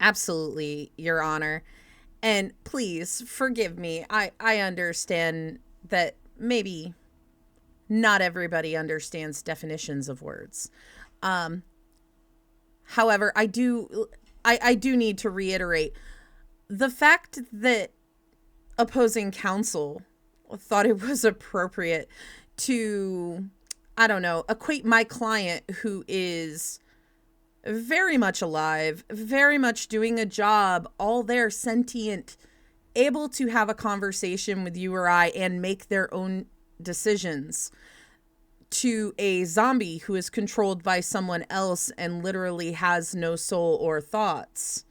Absolutely, Your Honor. And please forgive me. I understand that maybe not everybody understands definitions of words. However, I do need to reiterate the fact that opposing counsel thought it was appropriate to, I don't know, equate my client, who is very much alive, very much doing a job, all there, sentient, able to have a conversation with you or I and make their own decisions, to a zombie who is controlled by someone else and literally has no soul or thoughts.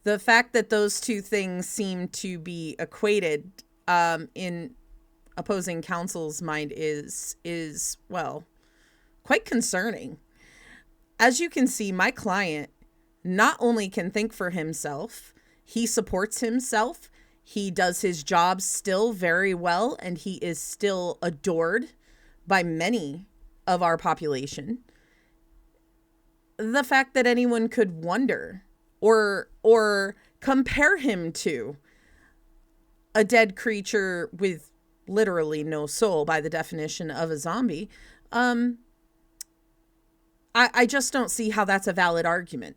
The fact that those two things seem to be equated in opposing counsel's mind is well, quite concerning. As you can see, my client not only can think for himself, he supports himself, he does his job still very well, and he is still adored by many of our population. The fact that anyone could wonder or compare him to a dead creature with literally no soul by the definition of a zombie, I just don't see how that's a valid argument.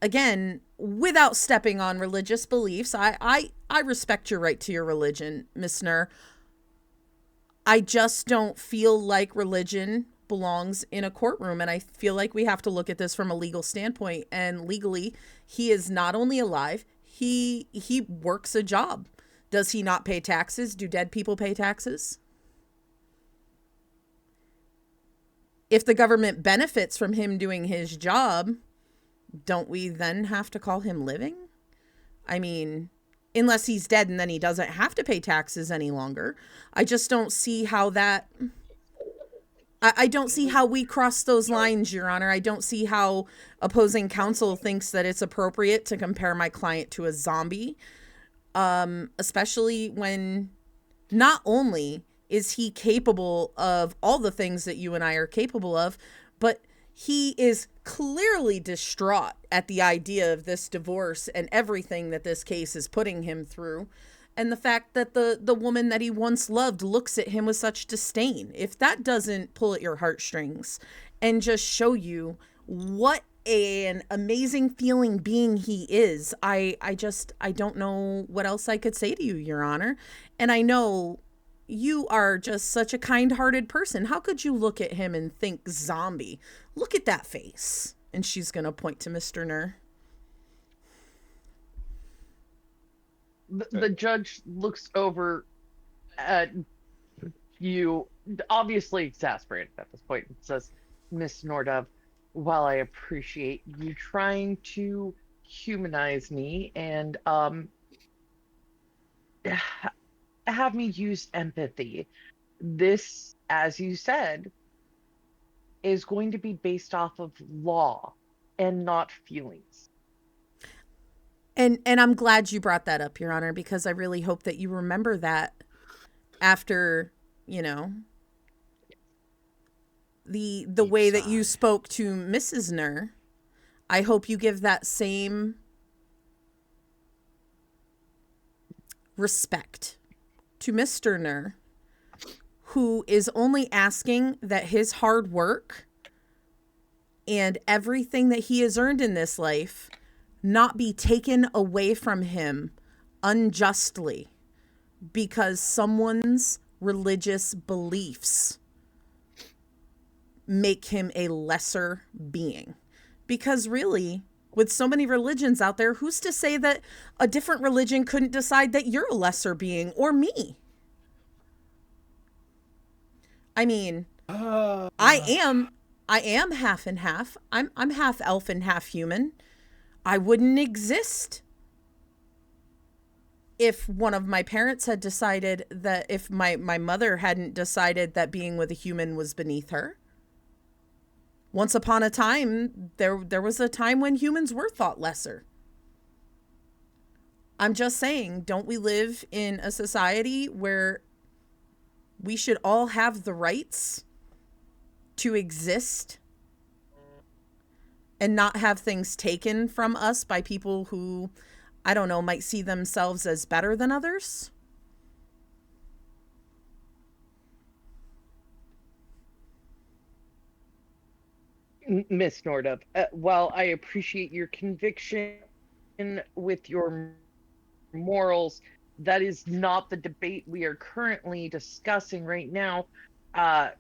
Again, without stepping on religious beliefs, I respect your right to your religion, Miss Nur. I just don't feel like religion belongs in a courtroom, and I feel like we have to look at this from a legal standpoint. And legally, he is not only alive, he works a job. Does he not pay taxes? Do dead people pay taxes? If the government benefits from him doing his job, don't we then have to call him living? I mean, unless he's dead and then he doesn't have to pay taxes any longer. I just don't see how that... I don't see how we cross those lines, Your Honor. I don't see how opposing counsel thinks that it's appropriate to compare my client to a zombie, especially when not only is he capable of all the things that you and I are capable of, but he is clearly distraught at the idea of this divorce and everything that this case is putting him through. And the fact that the woman that he once loved looks at him with such disdain. If that doesn't pull at your heartstrings and just show you what an amazing feeling being he is, I don't know what else I could say to you, Your Honor. And I know you are just such a kind-hearted person. How could you look at him and think zombie? Look at that face. And she's going to point to Mr. Nur. The judge looks over at you, obviously exasperated at this point, and says, Miss Nordov, while I appreciate you trying to humanize me and have me use empathy, this, as you said, is going to be based off of law and not feelings. And I'm glad you brought that up, Your Honor, because I really hope that you remember that after, you know, the way that you spoke to Mrs. Nur. I hope you give that same respect to Mr. Nur, who is only asking that his hard work and everything that he has earned in this life not be taken away from him unjustly because someone's religious beliefs make him a lesser being. Because really, with so many religions out there, who's to say that a different religion couldn't decide that you're a lesser being or me? I mean, I am half and half. I'm half elf and half human. I wouldn't exist if one of my parents had decided that, if my mother hadn't decided that being with a human was beneath her. Once upon a time, there was a time when humans were thought lesser. I'm just saying, don't we live in a society where we should all have the rights to exist and not have things taken from us by people who, I don't know, might see themselves as better than others? Miss Nordup, while I appreciate your conviction with your morals, that is not the debate we are currently discussing right now.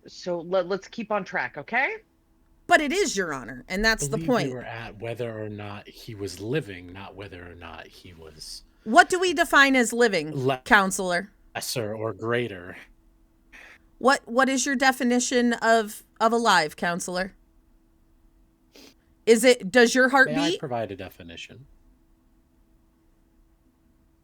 So let's keep on track, okay? But it is, Your Honor, and that's the We point. were at whether or not he was living, not whether or not he was What do we define as living, counselor? lesser or greater. What is your definition of alive, counselor? Does your heart May I beat? provide a definition?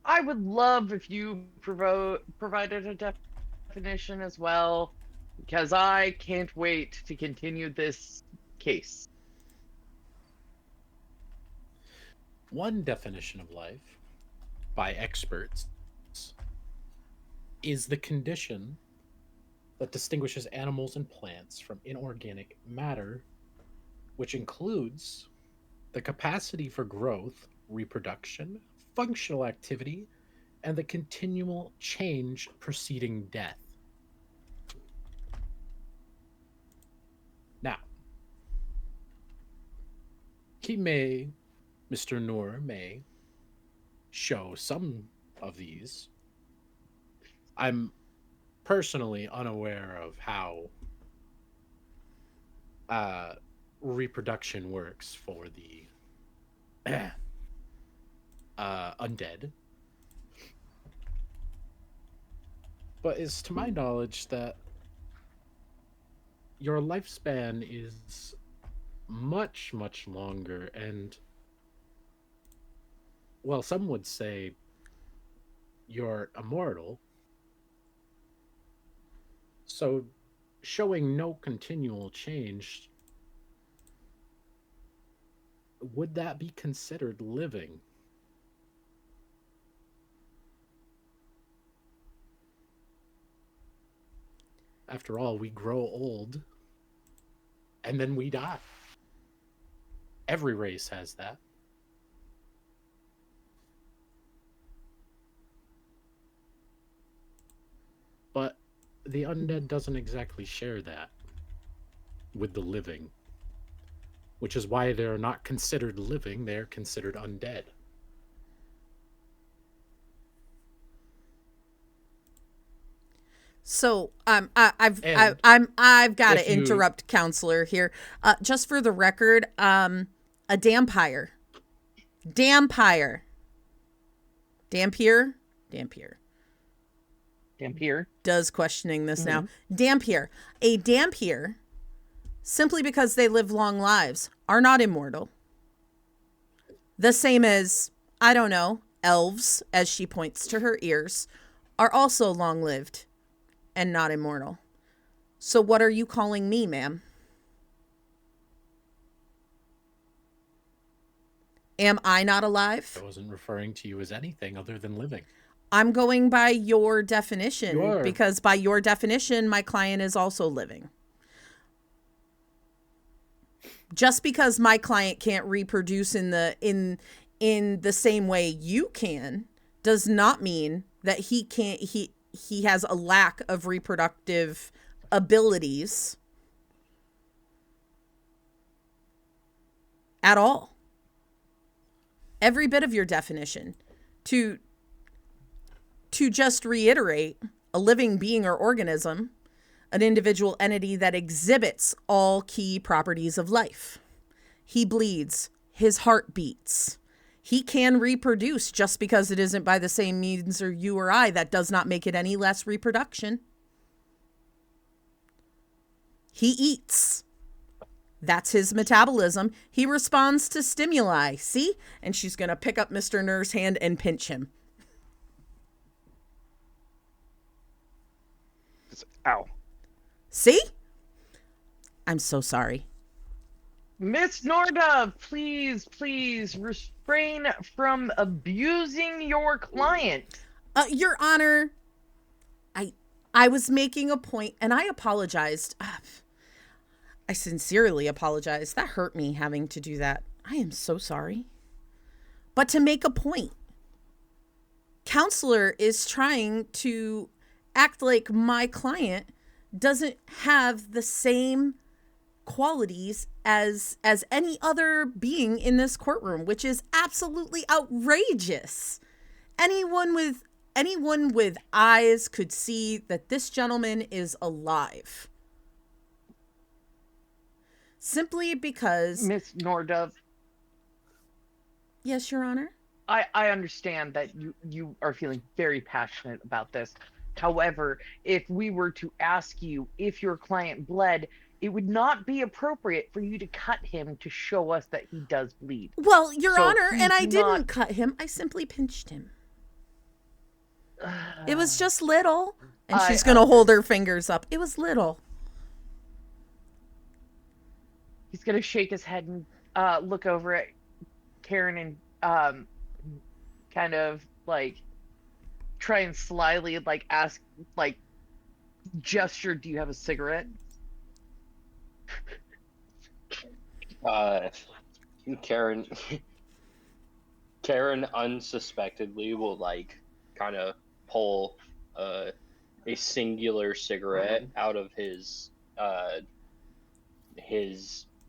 I would love if you provided a definition as well, because I can't wait to continue this case. One definition of life, by experts, is the condition that distinguishes animals and plants from inorganic matter, which includes the capacity for growth, reproduction, functional activity, and the continual change preceding death. Now, Mr. Noor may show some of these. I'm personally unaware of how reproduction works for the undead. But it's to my knowledge that your lifespan is much, much longer, and, well, some would say you're immortal. So showing no continual change, would that be considered living? After all, we grow old and then we die. Every race has that. But the undead doesn't exactly share that with the living, which is why they're not considered living, they're considered undead. So I've got to interrupt, counselor here. Just for the record, a Dampire. Dampier. Does questioning this now. Dampier. A Dampier, simply because they live long lives, are not immortal. The same as, I don't know, elves, as she points to her ears, are also long-lived and not immortal. So what are you calling me, ma'am? Am I not alive? I wasn't referring to you as anything other than living. I'm going by your definition, because by your definition, my client is also living. Just because my client can't reproduce in the same way you can, does not mean that he has a lack of reproductive abilities at all. every bit of your definition. To just reiterate, a living being or organism, an individual entity that exhibits all key properties of life. He bleeds, his heart beats. He can reproduce. Just because it isn't by the same means or you or I, that does not make it any less reproduction. He eats. That's his metabolism. He responds to stimuli. See? And she's going to pick up Mr. Nur's hand and pinch him. Ow. See? I'm so sorry. Miss Norda, please refrain from abusing your client. Your Honor, I was making a point and I apologized. I sincerely apologize. That hurt me having to do that. I am so sorry. But to make a point, Counselor is trying to act like my client doesn't have the same qualities as any other being in this courtroom, which is absolutely outrageous. Anyone with eyes could see that this gentleman is alive. Simply because... Miss Nordove. Yes, Your Honor? I understand that you are feeling very passionate about this. However, if we were to ask you if your client bled, it would not be appropriate for you to cut him to show us that he does bleed. Well, Your So Honor, and I he's didn't not- cut him. I simply pinched him. It was just little. And she's going to hold her fingers up. It was little. He's gonna shake his head and look over at Karen and kind of like try and slyly like ask, like gesture, "Do you have a cigarette?" Karen unsuspectedly will like kind of pull a singular cigarette out of his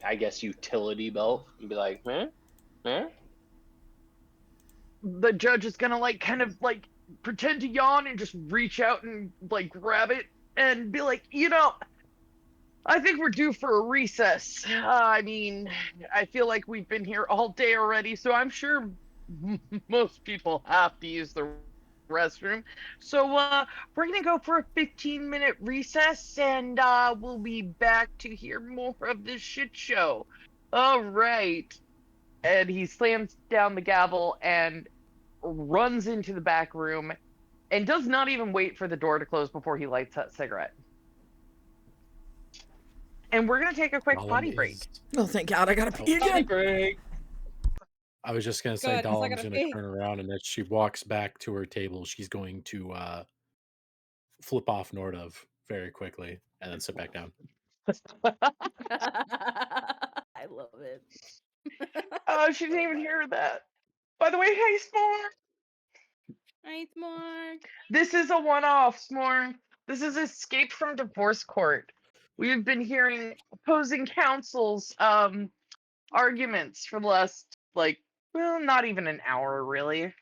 I guess utility belt and be like, "Huh? The judge is gonna like kind of like pretend to yawn and just reach out and like grab it and be like, I think we're due for a recess. I mean, I feel like we've been here all day already, so I'm sure most people have to use the restroom. So we're gonna go for a 15-minute recess, and we'll be back to hear more of this shit show. All right." And he slams down the gavel and runs into the back room and does not even wait for the door to close before he lights that cigarette. And we're going to take a quick Gollum potty break. is- Oh, thank God. I got to pee Potty again. break." I was just gonna say Good, 'cause I Dahlum's gotta gonna pee. turn around, and as she walks back to her table, she's going to flip off Nordov very quickly and then sit back down. I love it. Oh, she didn't even hear that. By the way, hey, S'more. Hi, Mark. This is a one-off, S'more. This is Escape from Divorce Court. We've been hearing opposing counsel's arguments for the last, like, well, not even an hour, really.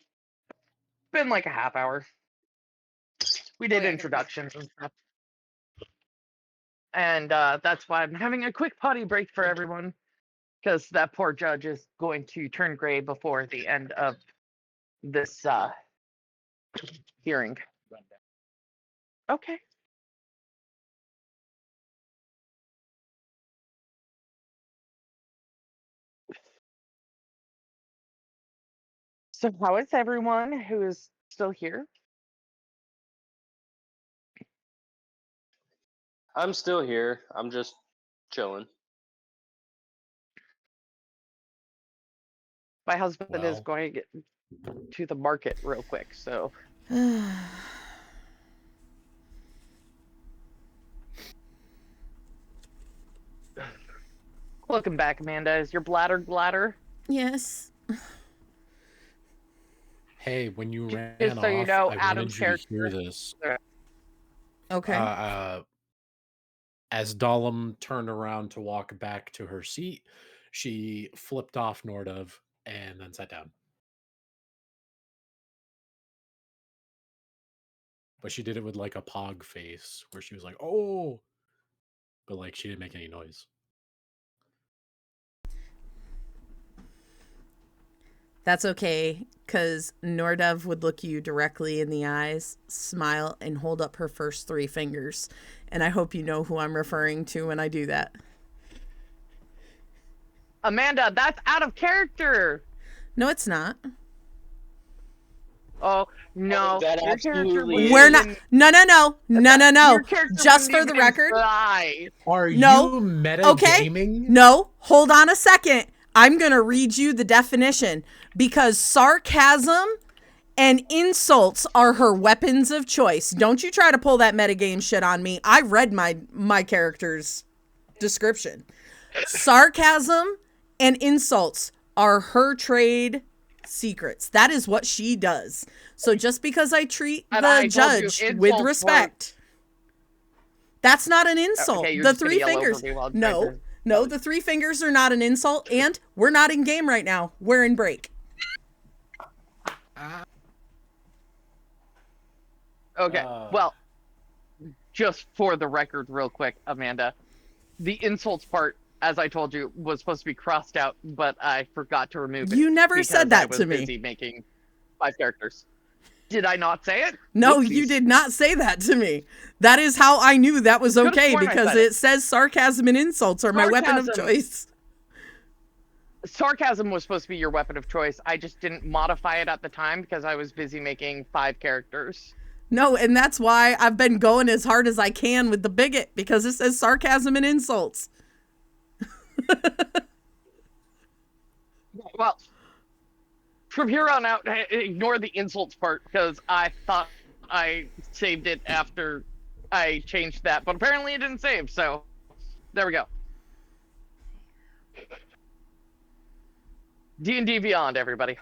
Been like a half hour. We did yeah, introductions and stuff. And that's why I'm having a quick potty break for everyone. Because that poor judge is going to turn gray before the end of this hearing. Okay. So how is everyone who is still here? I'm still here. I'm just chilling. My husband is Well. going to get to the market real quick, so welcome back, Amanda. Is your bladder? Yes. Hey, when you ran Just so off, you know, I Adam's wanted you to hear character- this. Okay. As Dahlum turned around to walk back to her seat, she flipped off Nordov and then sat down. But she did it with like a pog face where she was like, "Oh," but like she didn't make any noise. That's okay, because Nordev would look you directly in the eyes, smile, and hold up her first 3 fingers. And I hope you know who I'm referring to when I do that. Amanda, that's out of character. No, it's not. Oh no, that your character absolutely wouldn't is. We're not. even- No, no, no. No, no, no. Your character Just wouldn't for the even record. try. Are No. you meta Okay. gaming? No, hold on a second. I'm going to read you the definition because sarcasm and insults are her weapons of choice. Don't you try to pull that metagame shit on me. I read my character's description. Sarcasm and insults are her trade secrets. That is what she does. So just because I treat And the I told you judge insults with were- respect, that's not an insult. Okay, you're The just gonna 3 yell over fingers. me while I'm No, trying to- no, the 3 fingers are not an insult, and we're not in game right now. We're in break. Okay, well, just for the record, real quick, Amanda, the insults part, as I told you, was supposed to be crossed out, but I forgot to remove it. You never because said I that was to me. busy making 5 characters. Did I not say it? No, you Whoopsies. did not say that to me. That is how I knew that was Could've okay sworn I because said it. it says sarcasm and insults are my weapon of Sarcasm. choice. Sarcasm was supposed to be your weapon of choice. I just didn't modify it at the time because I was busy making 5 characters. No, and that's why I've been going as hard as I can with the bigot because it says sarcasm and insults. Well, from here on out, ignore the insults part because I thought I saved it after I changed that, but apparently it didn't save, so there we go. D&D Beyond, everybody.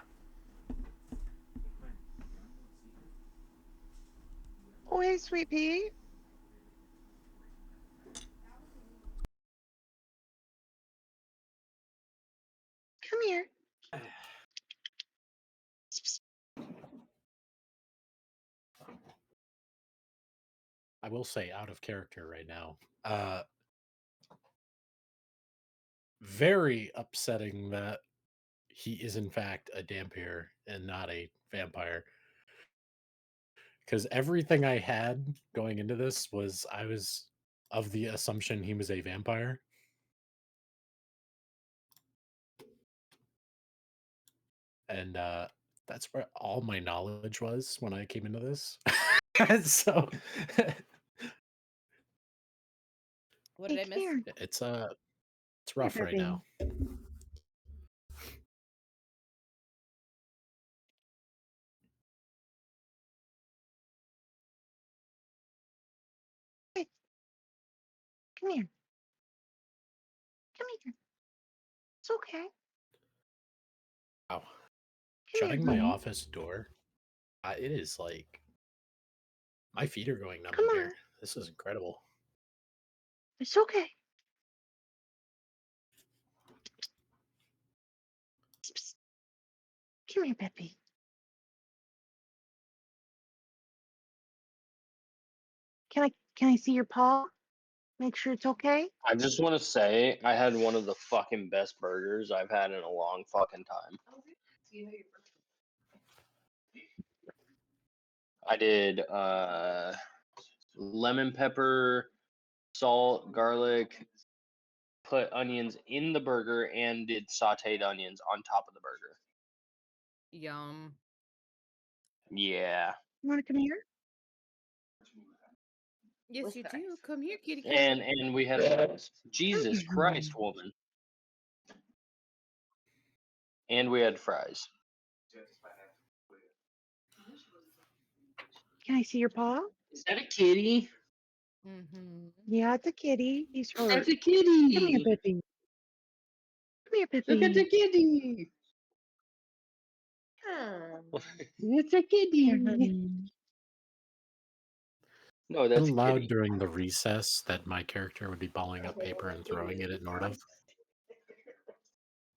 Oh, hey, sweet pea. Come here. I will say, out of character right now. Very upsetting that he is in fact a Dhampir and not a vampire. Because everything I had going into this was I was of the assumption he was a vampire. And that's where all my knowledge was when I came into this. So What did I miss? it's rough right now. Come here. Come here. It's okay. Wow. Come here, Shutting my honey. office door. It is like my feet are going numb Come in on. here. This is incredible. It's okay. Psst. Come here, Peppy. Can I see your paw? Make sure it's okay. I just want to say I had one of the fucking best burgers I've had in a long fucking time. I did lemon pepper, salt, garlic, put onions in the burger, and did sauteed onions on top of the burger. Yum. Yeah. You want to come here? Yes, With you fries. do. Come here, kitty cat. And we had fries. Jesus Christ, woman. And we had fries. Can I see your paw? Is that a kitty? Mm-hmm. Yeah, it's a kitty. He's fur. That's a kitty. Come here, Peppy. Come here, Peppy. Look at the kitty. It's a kitty. No, that's a Allowed kitty. during the recess that my character would be balling up paper and throwing it at Nordev.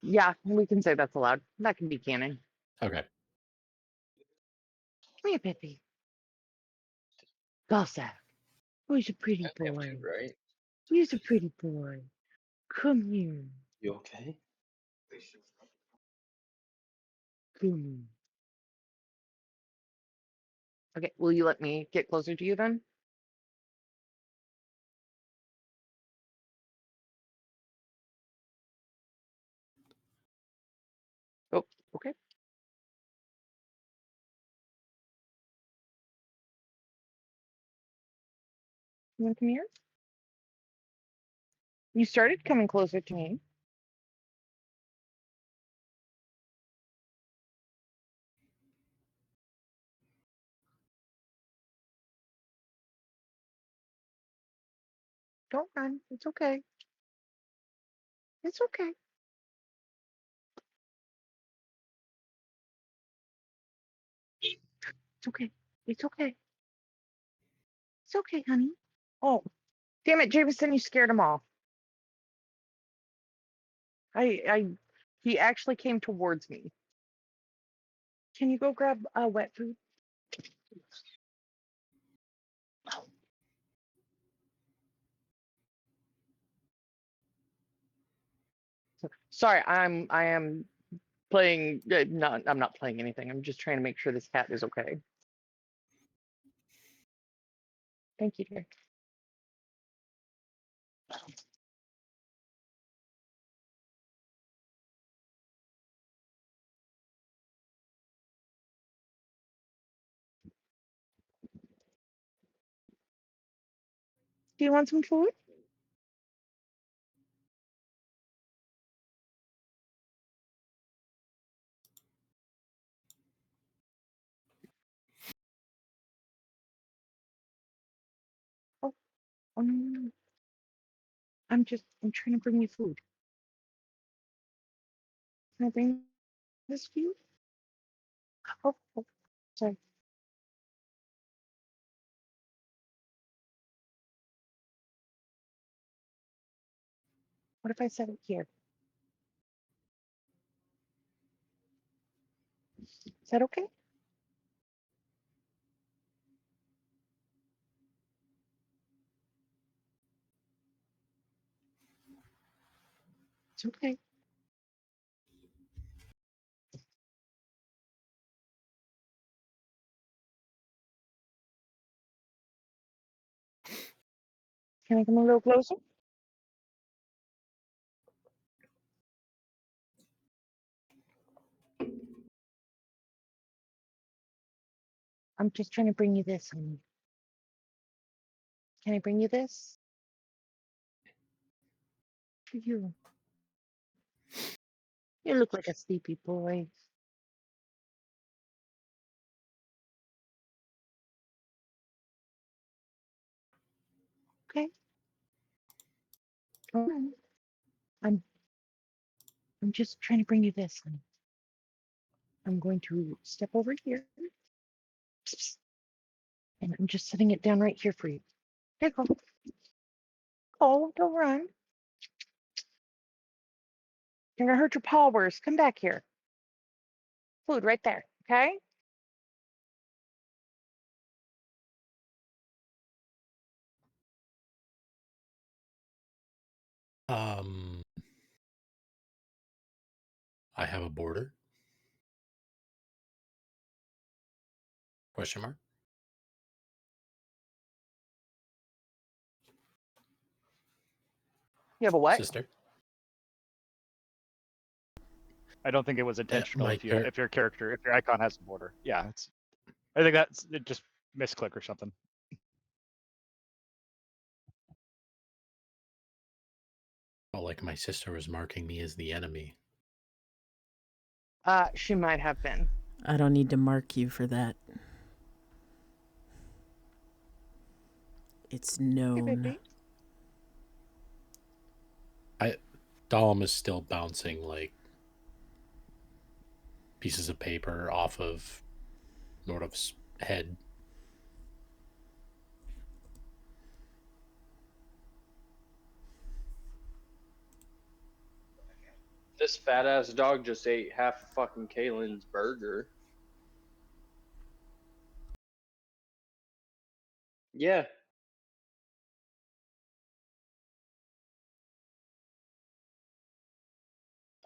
Yeah, we can say that's allowed. That can be canon. Okay. Come here, Peppy. Balzac. Oh, he's a pretty I am boy. too, right? He's a pretty boy. Come here. You okay? Come. Okay, will you let me get closer to you then? Oh, okay. You want to come here? You started coming closer to me. Don't run. It's okay. It's okay. It's okay. It's okay. It's okay, honey. Oh, damn it, Jameson, you scared him off. He actually came towards me. Can you go grab wet food? Sorry, I am playing. Not I'm not playing anything. I'm just trying to make sure this cat is okay. Thank you, dear. Do you want some food? Oh, oh no, no, no. I'm trying to bring you food. Can I bring this for you? Oh, sorry. What if I set it here? Is that okay? It's okay. Can I come a little closer? I'm just trying to bring you this, honey. Can I bring you this? For you. You look like a sleepy boy. Okay. All right. I'm I'm just trying to bring you this, honey. I'm going to step over here. Psst, psst, and I'm just setting it down right here for you. There you go. Oh, don't run. You're gonna hurt your paw worse. Come back here. Food right there. Okay. Um, I have a border? Question mark. You have a what? Sister. I don't think it was intentional. my If your character, if your icon has a border, yeah, it's. I think that's it. Just misclick or something. Oh, like my sister was marking me as the enemy. She might have been. I don't need to mark you for that. It's Hey, known. baby. Dahlem is still bouncing like pieces of paper off of Nordov's head. This fat ass dog just ate half of fucking Kaylin's burger. Yeah.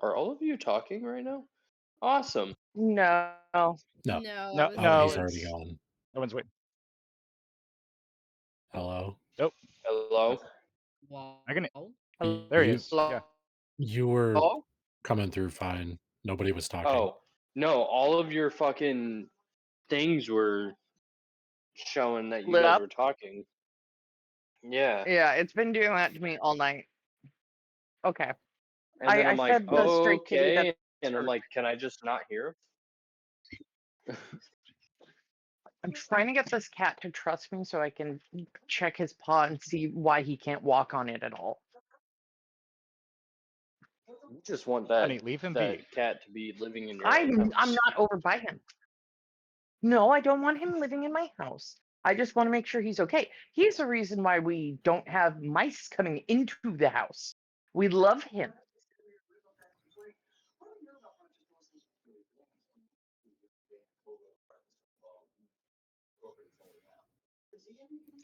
Are all of you talking right now? Awesome. No. No. No, No, I was Oh, no, he's waiting. already it's gone. no one's waiting. Hello. Nope. Hello? I can. Y- There he You is. Yeah. you were Hello? coming through fine. Nobody was talking. Oh, no, all of your fucking things were showing that you Lit guys up? were talking. Yeah. Yeah, it's been doing that to me all night. Okay. And then I I'm like, fed the oh, stray kitty okay. that's And I'm hurt. like, can I just not hear? I'm trying to get this cat to trust me so I can check his paw and see why he can't walk on it at all. You just want that Honey, leave him be. cat to be living in your I'm house. not over by him. No, I don't want him living in my house. I just want to make sure he's okay. He's the reason why we don't have mice coming into the house. We love him.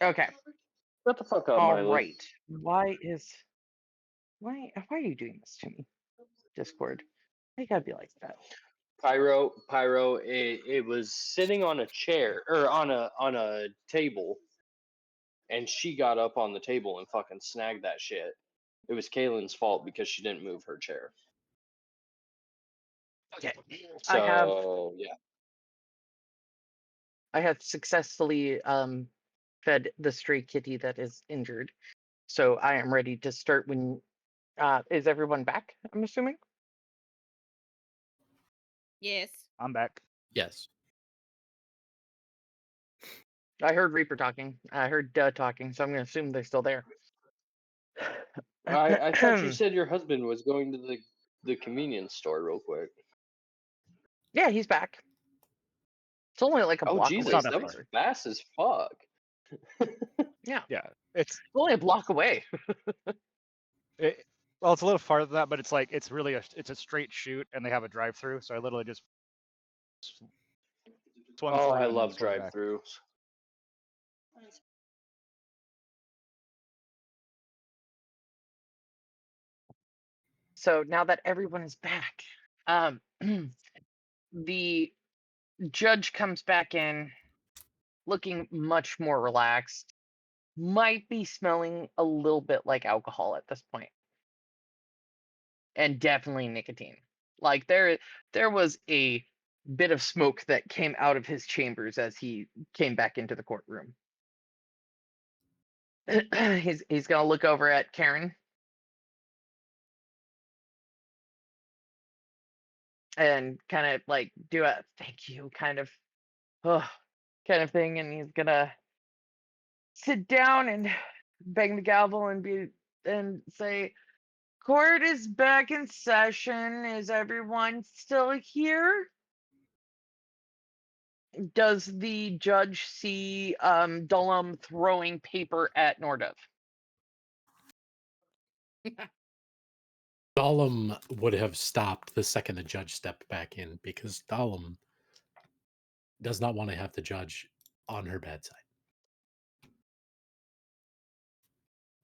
Okay. Shut the fuck up, All Miley. right. Why are you doing this to me? Discord. I gotta be like that. Pyro, it was sitting on a chair or on a table, and she got up on the table and fucking snagged that shit. It was Kaylin's fault because she didn't move her chair. Okay. So yeah. I have successfully fed the stray kitty that is injured. So I am ready to start when is everyone back, I'm assuming? Yes. I'm back. Yes. I heard Reaper talking. I heard talking, so I'm gonna assume they're still there. I thought you said your husband was going to the convenience store real quick. Yeah, he's back. It's only like a Oh block Jesus, away. that that was far. fast as fuck. Yeah, Yeah. It's only a block away. well, it's a little farther than that, but it's like it's really it's a straight shoot, and they have a drive-through. So I literally just swung Oh, through I and love swung back. drive-throughs. So now that everyone is back, the judge comes back in looking much more relaxed. Might be smelling a little bit like alcohol at this point. And definitely nicotine. Like there was a bit of smoke that came out of his chambers as he came back into the courtroom. he's gonna look over at Karen and kind of like do a thank you kind of thing, and he's gonna sit down and bang the gavel and say, court is back in session. Is everyone still here? Does the judge see Dullum throwing paper at Nordov? Gollum would have stopped the second the judge stepped back in because Gollum does not want to have the judge on her bad side.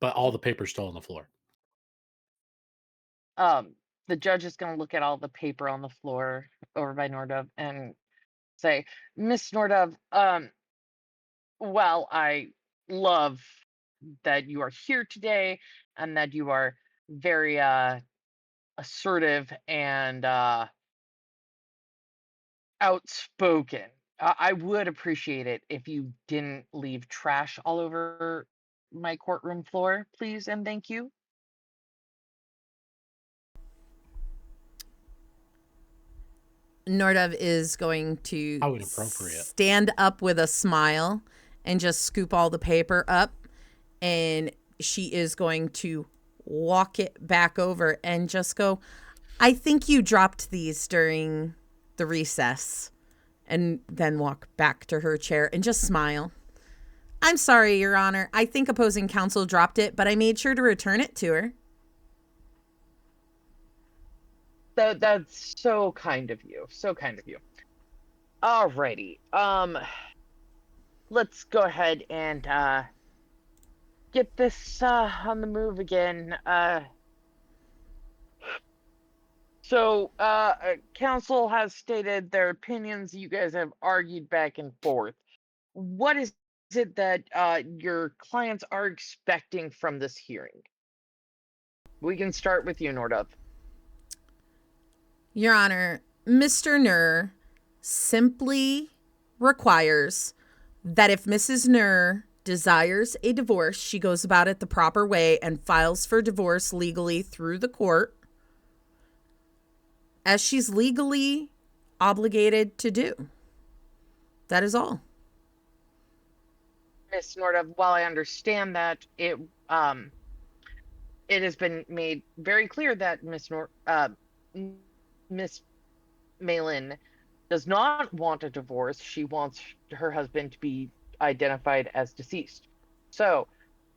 But all the paper's still on the floor. The judge is going to look at all the paper on the floor over by Nordov and say, Miss Nordov, well, I love that you are here today and that you are very assertive and outspoken. I would appreciate it if you didn't leave trash all over my courtroom floor, please and thank you. Nordov is going to How inappropriate. stand up with a smile and just scoop all the paper up, and she is going to walk it back over and just go, I think you dropped these during the recess, and then walk back to her chair and just smile. I'm sorry, Your Honor. I think opposing counsel dropped it, but I made sure to return it to her. That's so kind of you. So kind of you. Alrighty. let's go ahead and get this on the move again. Council has stated their opinions. You guys have argued back and forth. What is it that your clients are expecting from this hearing? We can start with you, Nordov. Your Honor, Mr. Nur simply requires that if Mrs. Nur desires a divorce, she goes about it the proper way and files for divorce legally through the court, as she's legally obligated to do. That is all. Miss Nordov, while I understand that, it has been made very clear that Miss Malin does not want a divorce. She wants her husband to be identified as deceased. So,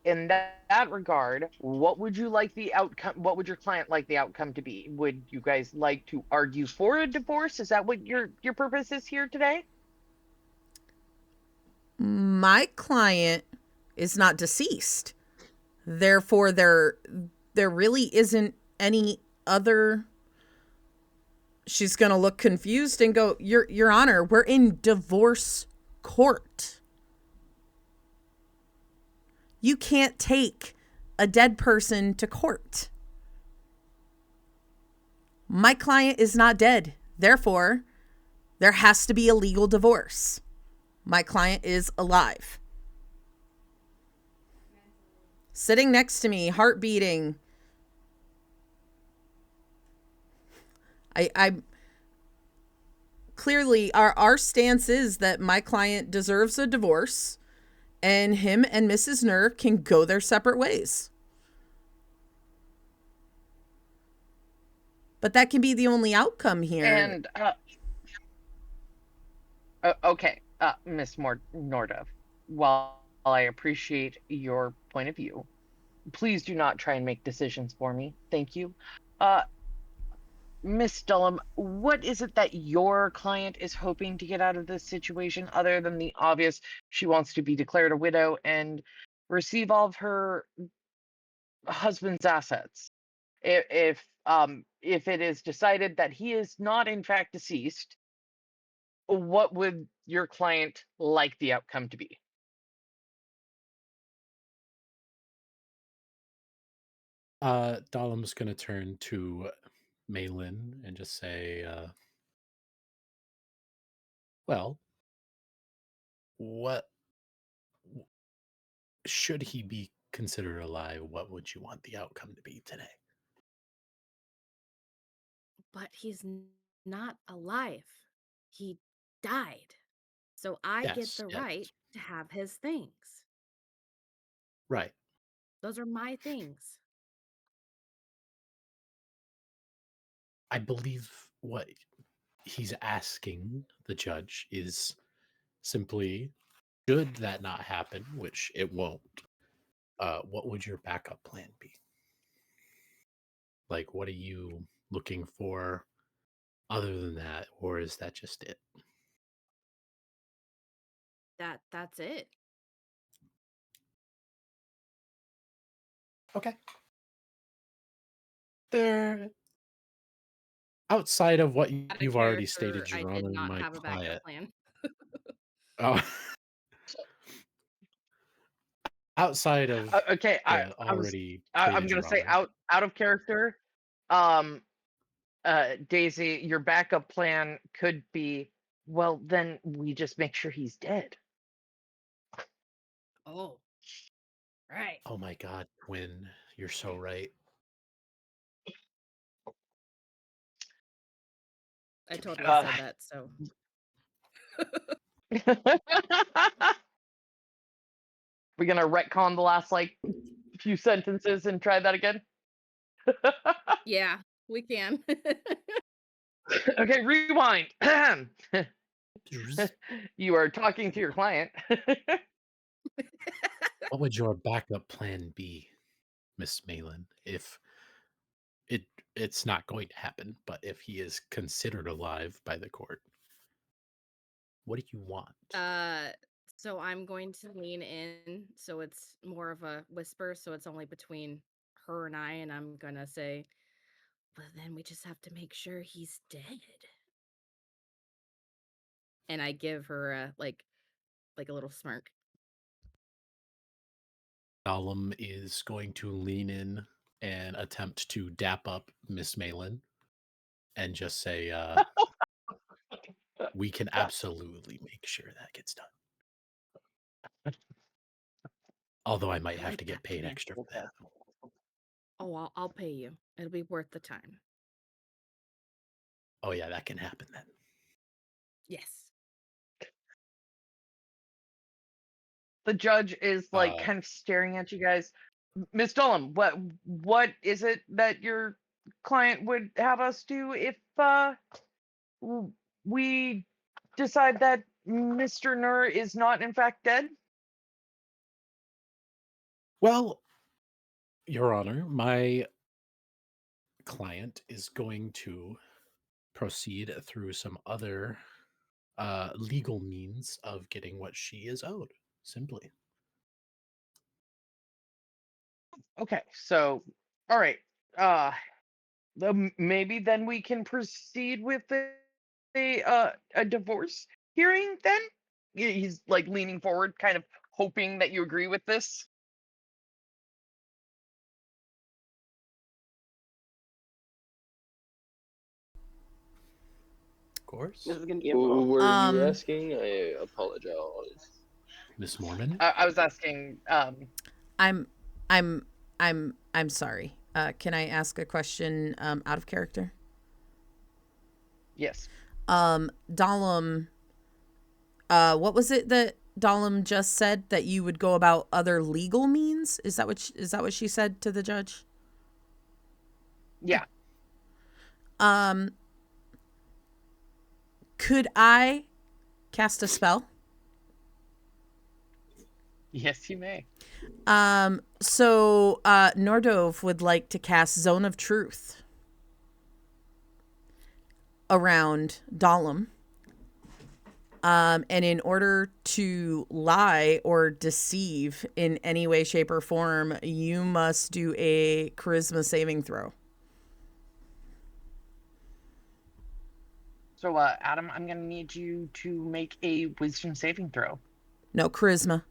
in that regard, what would you like the outcome? What would your client like the outcome to be? Would you guys like to argue for a divorce? Is that what your purpose is here today? My client is not deceased. Therefore, there really isn't any other. She's going to look confused and go, Your Honor, we're in divorce court. You can't take a dead person to court. My client is not dead. Therefore, there has to be a legal divorce. My client is alive. Sitting next to me, heart beating. I clearly our stance is that my client deserves a divorce and him and Mrs. Nur can go their separate ways. But that can be the only outcome here. And okay, Miss Nordov, while I appreciate your point of view, please do not try and make decisions for me. Thank you. Miss Dullum, what is it that your client is hoping to get out of this situation other than the obvious? She wants to be declared a widow and receive all of her husband's assets. If it is decided that he is not in fact deceased, what would your client like the outcome to be? Dahlum's going to turn to Malin and just say, well, what should he be considered alive? What would you want the outcome to be today? But he's not alive. He died. So I get Yes, the yes. right to have his things. Right. Those are my things. I believe what he's asking the judge is simply, should that not happen, which it won't, what would your backup plan be? Like, what are you looking for other than that, or is that just it? That's it. Okay. There, outside of what Out of you've already character, stated, I Your did Honor, not my have a backup client. plan. Oh, outside of Okay, the already I'm stated, gonna Your say Honor. out of character. Daisy, your backup plan could be, well, then we just make sure he's dead. Oh, right. Oh my God, Quinn, you're so right. I totally Uh, said that, so. We're gonna retcon the last few sentences and try that again. Yeah, we can. Okay, rewind. You are talking to your client. What would your backup plan be, Miss Malin, if it's not going to happen, but if he is considered alive by the court? What do you want? So I'm going to lean in so it's more of a whisper, so it's only between her and I'm gonna say, well, then we just have to make sure he's dead. And I give her a like a little smirk. Gollum is going to lean in and attempt to dap up Miss Malin and just say, we can absolutely make sure that gets done. Although I might I have like to get that paid plan. extra for that. Oh, I'll pay you. It'll be worth the time. Oh yeah, that can happen then. Yes. The judge is like Uh, kind of staring at you guys. Miss Dolan, what is it that your client would have us do if we decide that Mr. Nur is not in fact dead? Well, Your Honor, my client is going to proceed through some other legal means of getting what she is owed. Simply. Okay, so all right. Uh maybe then we can proceed with a divorce hearing then? He's like leaning forward, kind of hoping that you agree with this. Of course. This is gonna be Who were you Um, asking? I apologize. Miss Mormon? I was asking I'm sorry. Can I ask a question out of character? yes. Dahlum, what was it that Dahlum just said, that you would go about other legal means? Is that what she said to the judge? Yeah. Could I cast a spell? Yes, you may. So Nordov would like to cast Zone of Truth around Dahlum. And in order to lie or deceive in any way, shape, or form, you must do a charisma saving throw. So Adam, I'm gonna need you to make a wisdom saving throw. No, charisma.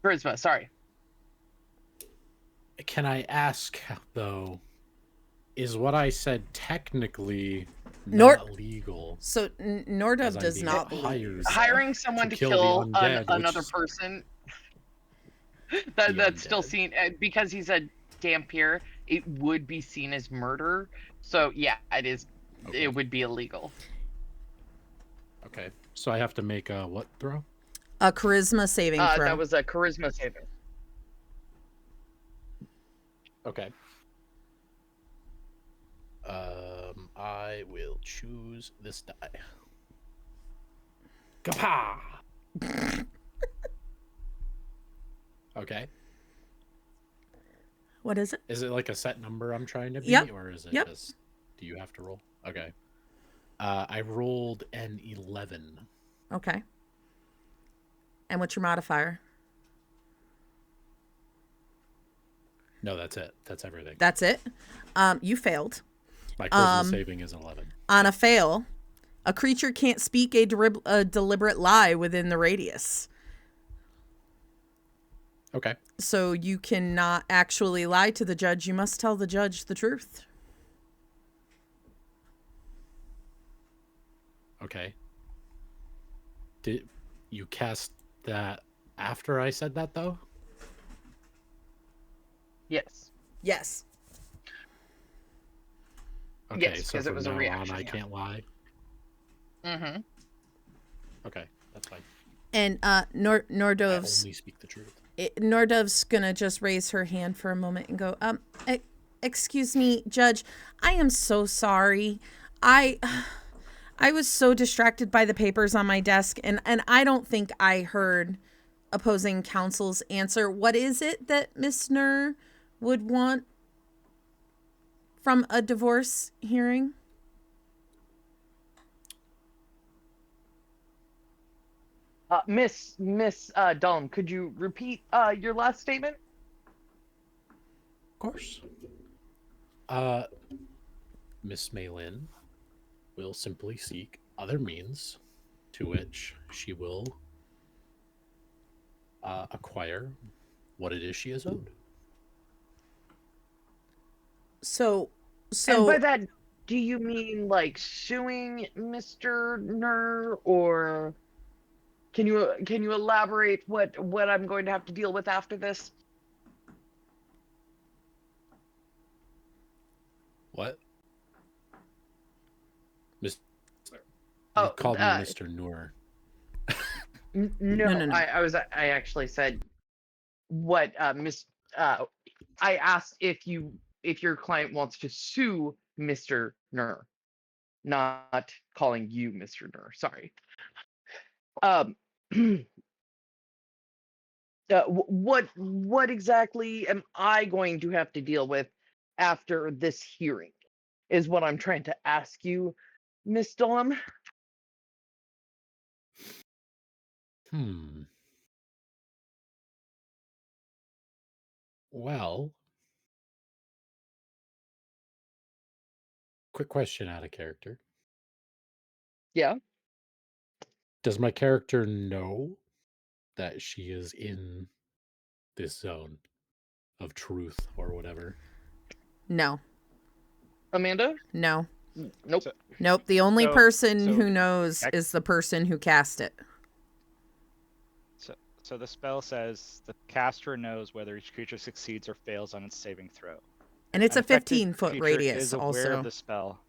Charisma, sorry. Can I ask, though, is what I said technically not legal? So Nordov does not believe. hired Hiring someone to kill kill the undead, which another is person the that's still undead. seen because he's a Dampier, it would be seen as murder. So yeah, it is. Okay. It would be illegal. Okay, so I have to make a what throw? A charisma saving throw. That was a charisma saving. Okay. I will choose this die. Kapah! Okay. What is it? Is it like a set number I'm trying to be, Yep. or is it Yep. just? Do you have to roll? Okay. I rolled an 11. Okay. And what's your modifier? No, that's it. That's everything. That's it. You failed. My charisma saving is 11. On a fail, a creature can't speak a deliberate lie within the radius. Okay. So you cannot actually lie to the judge. You must tell the judge the truth. Okay. Did you cast that after I said that, though? Yes. Yes. Okay, Yes, so 'cause it from was a now reaction, on, I yeah. can't lie. Mm-hmm. Okay, that's fine. And I Nordov's only speak the truth. Nordov's gonna just raise her hand for a moment and go, excuse me, Judge, I am so sorry. I was so distracted by the papers on my desk, and I don't think I heard opposing counsel's answer. What is it that Miss Nur would want from a divorce hearing? Miss Dawn, could you repeat your last statement? Of course. Miss Maylin will simply seek other means to which she will acquire what it is she is owed. So, And by so that, do you mean like suing Mr. Ner, or can you elaborate what I'm going to have to deal with after this? What? Miss, you Oh, called me Mr. Noor. no, no, no, no. I actually said what Miss I asked if your client wants to sue Mr. Ner, not calling you Mr. Ner. Sorry. Um, what exactly am I going to have to deal with after this hearing? Is what I'm trying to ask you, Miss Dawn. Well, quick question out of character. Yeah. Does my character know that she is in this zone of truth or whatever? No, Amanda? no, Nope. So, nope. The only So- person so who knows ex- is the person who cast it. so the spell says the caster knows whether each creature succeeds or fails on its saving throw. And it's An a affected 15-foot creature radius is aware also. of the spell.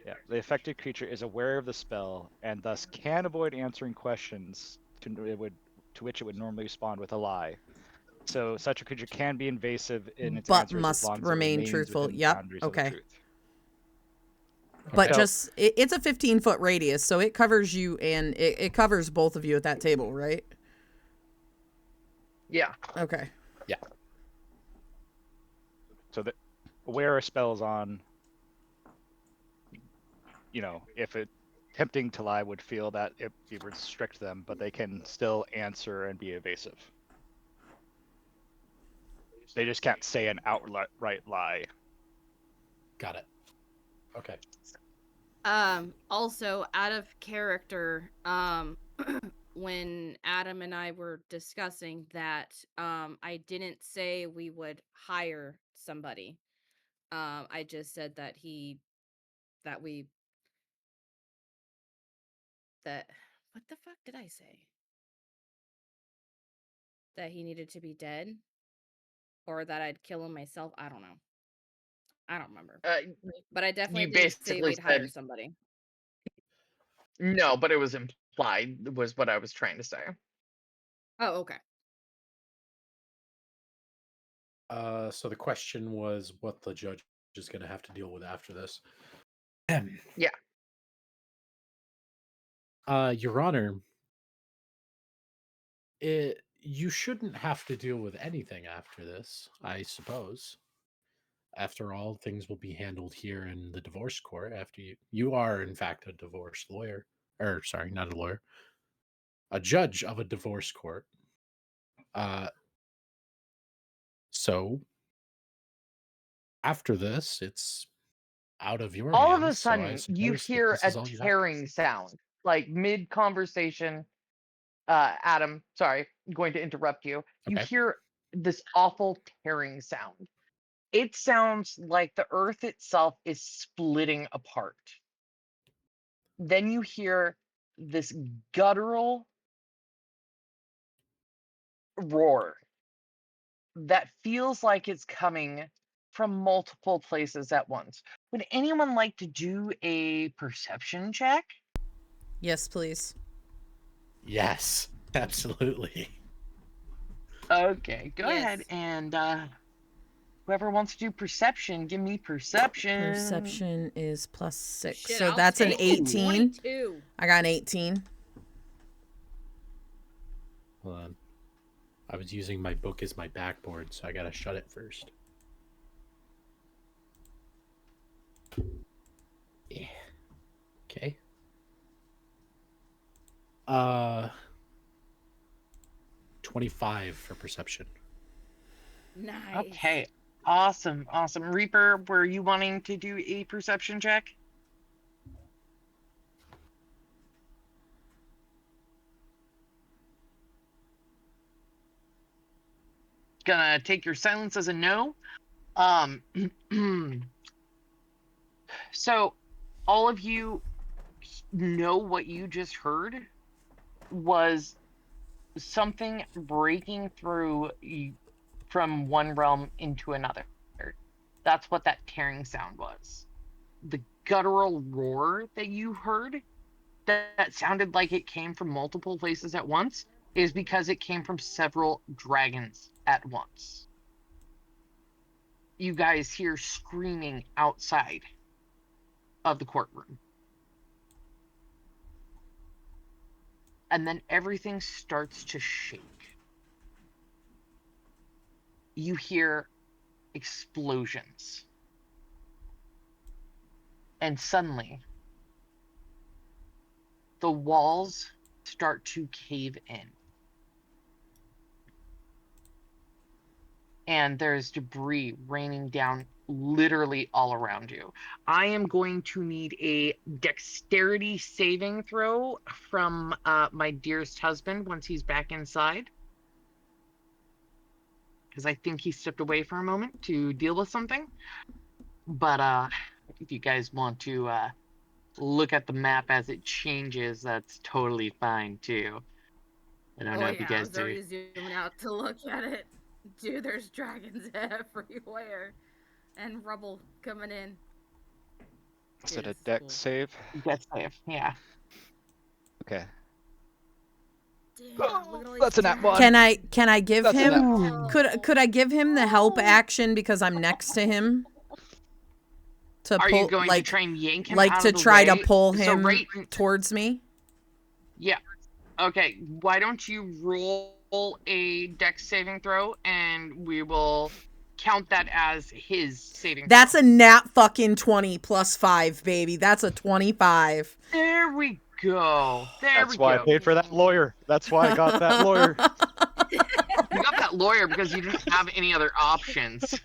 Yeah, the affected creature is aware of the spell and thus can avoid answering questions to which it would normally respond with a lie. So such a creature can be invasive in its But answers as must long as remain it remains truthful. within the Yep, boundaries of the okay. truth. But So- just it's a 15-foot radius, so it covers you and it covers both of you at that table, right? Yeah. Okay. So that aware a spell is on, if it tempting to lie would feel that it would restrict them, but they can still answer and be evasive. They just can't say an outright lie. Got it. Okay. Also out of character, when Adam and I were discussing that, I didn't say we would hire somebody. I just said that what the fuck did I say? That he needed to be dead? Or that I'd kill him myself? I don't know. I don't remember. But I definitely You did say basically we'd hire said somebody. no, but it was implied. Was what I was trying to say. Oh, okay. So the question was what the judge is going to have to deal with after this. Yeah. Your Honor, you shouldn't have to deal with anything after this, I suppose. After all, things will be handled here in the divorce court after you are in fact a divorce lawyer. Or sorry, not a lawyer. A judge of a divorce court. So after this, it's out of your All hands. of a So I sudden, you suppose that hear this a is all you have. tearing sound, like mid conversation. Adam, sorry, I'm going to interrupt you. You Okay. hear this awful tearing sound. It sounds like the earth itself is splitting apart. Then you hear this guttural roar that feels like it's coming from multiple places at once. Would anyone like to do a perception check? Yes, please. Yes, absolutely. Okay, go Yes. ahead and whoever wants to do perception, give me perception. Perception is +6. Shit, So I'll that's an take it. 18. 22. I got an 18. Hold on. I was using my book as my backboard, so I gotta shut it first. Yeah. Okay. Uh, 25 for perception. Nice. Okay. Awesome. Awesome. Reaper, were you wanting to do a perception check? Gonna take your silence as a no. So all of you know what you just heard was something breaking through from one realm into another. That's what that tearing sound was. The guttural roar that you heard that sounded like it came from multiple places at once is because it came from several dragons at once. You guys hear screaming outside of the courtroom. And then everything starts to shake. You hear explosions. And suddenly, the walls start to cave in. And there's debris raining down literally all around you. I am going to need a dexterity saving throw from my dearest husband once he's back inside. Because I think he stepped away for a moment to deal with something. But if you guys want to look at the map as it changes, that's totally fine too. I don't know if you I guys was do. already zooming out to look at it. Dude, there's dragons everywhere. And rubble coming in. Is it a It's dex cool. save? Dex save, yeah. Okay. Damn, look at all these That's a nat one. Can I give That's a him nat- could I give him the help action because I'm next to him? To Are pull you going to like try and yank him like out to of the try to way? pull So him right, towards me? yeah. Okay, why don't you roll a dex saving throw and we will count that as his saving That's throw. a nat fucking 20 plus 5, baby. That's a 25. There we go. That's why I go. paid for that lawyer. That's why I got that lawyer. You got that lawyer because you didn't have any other options.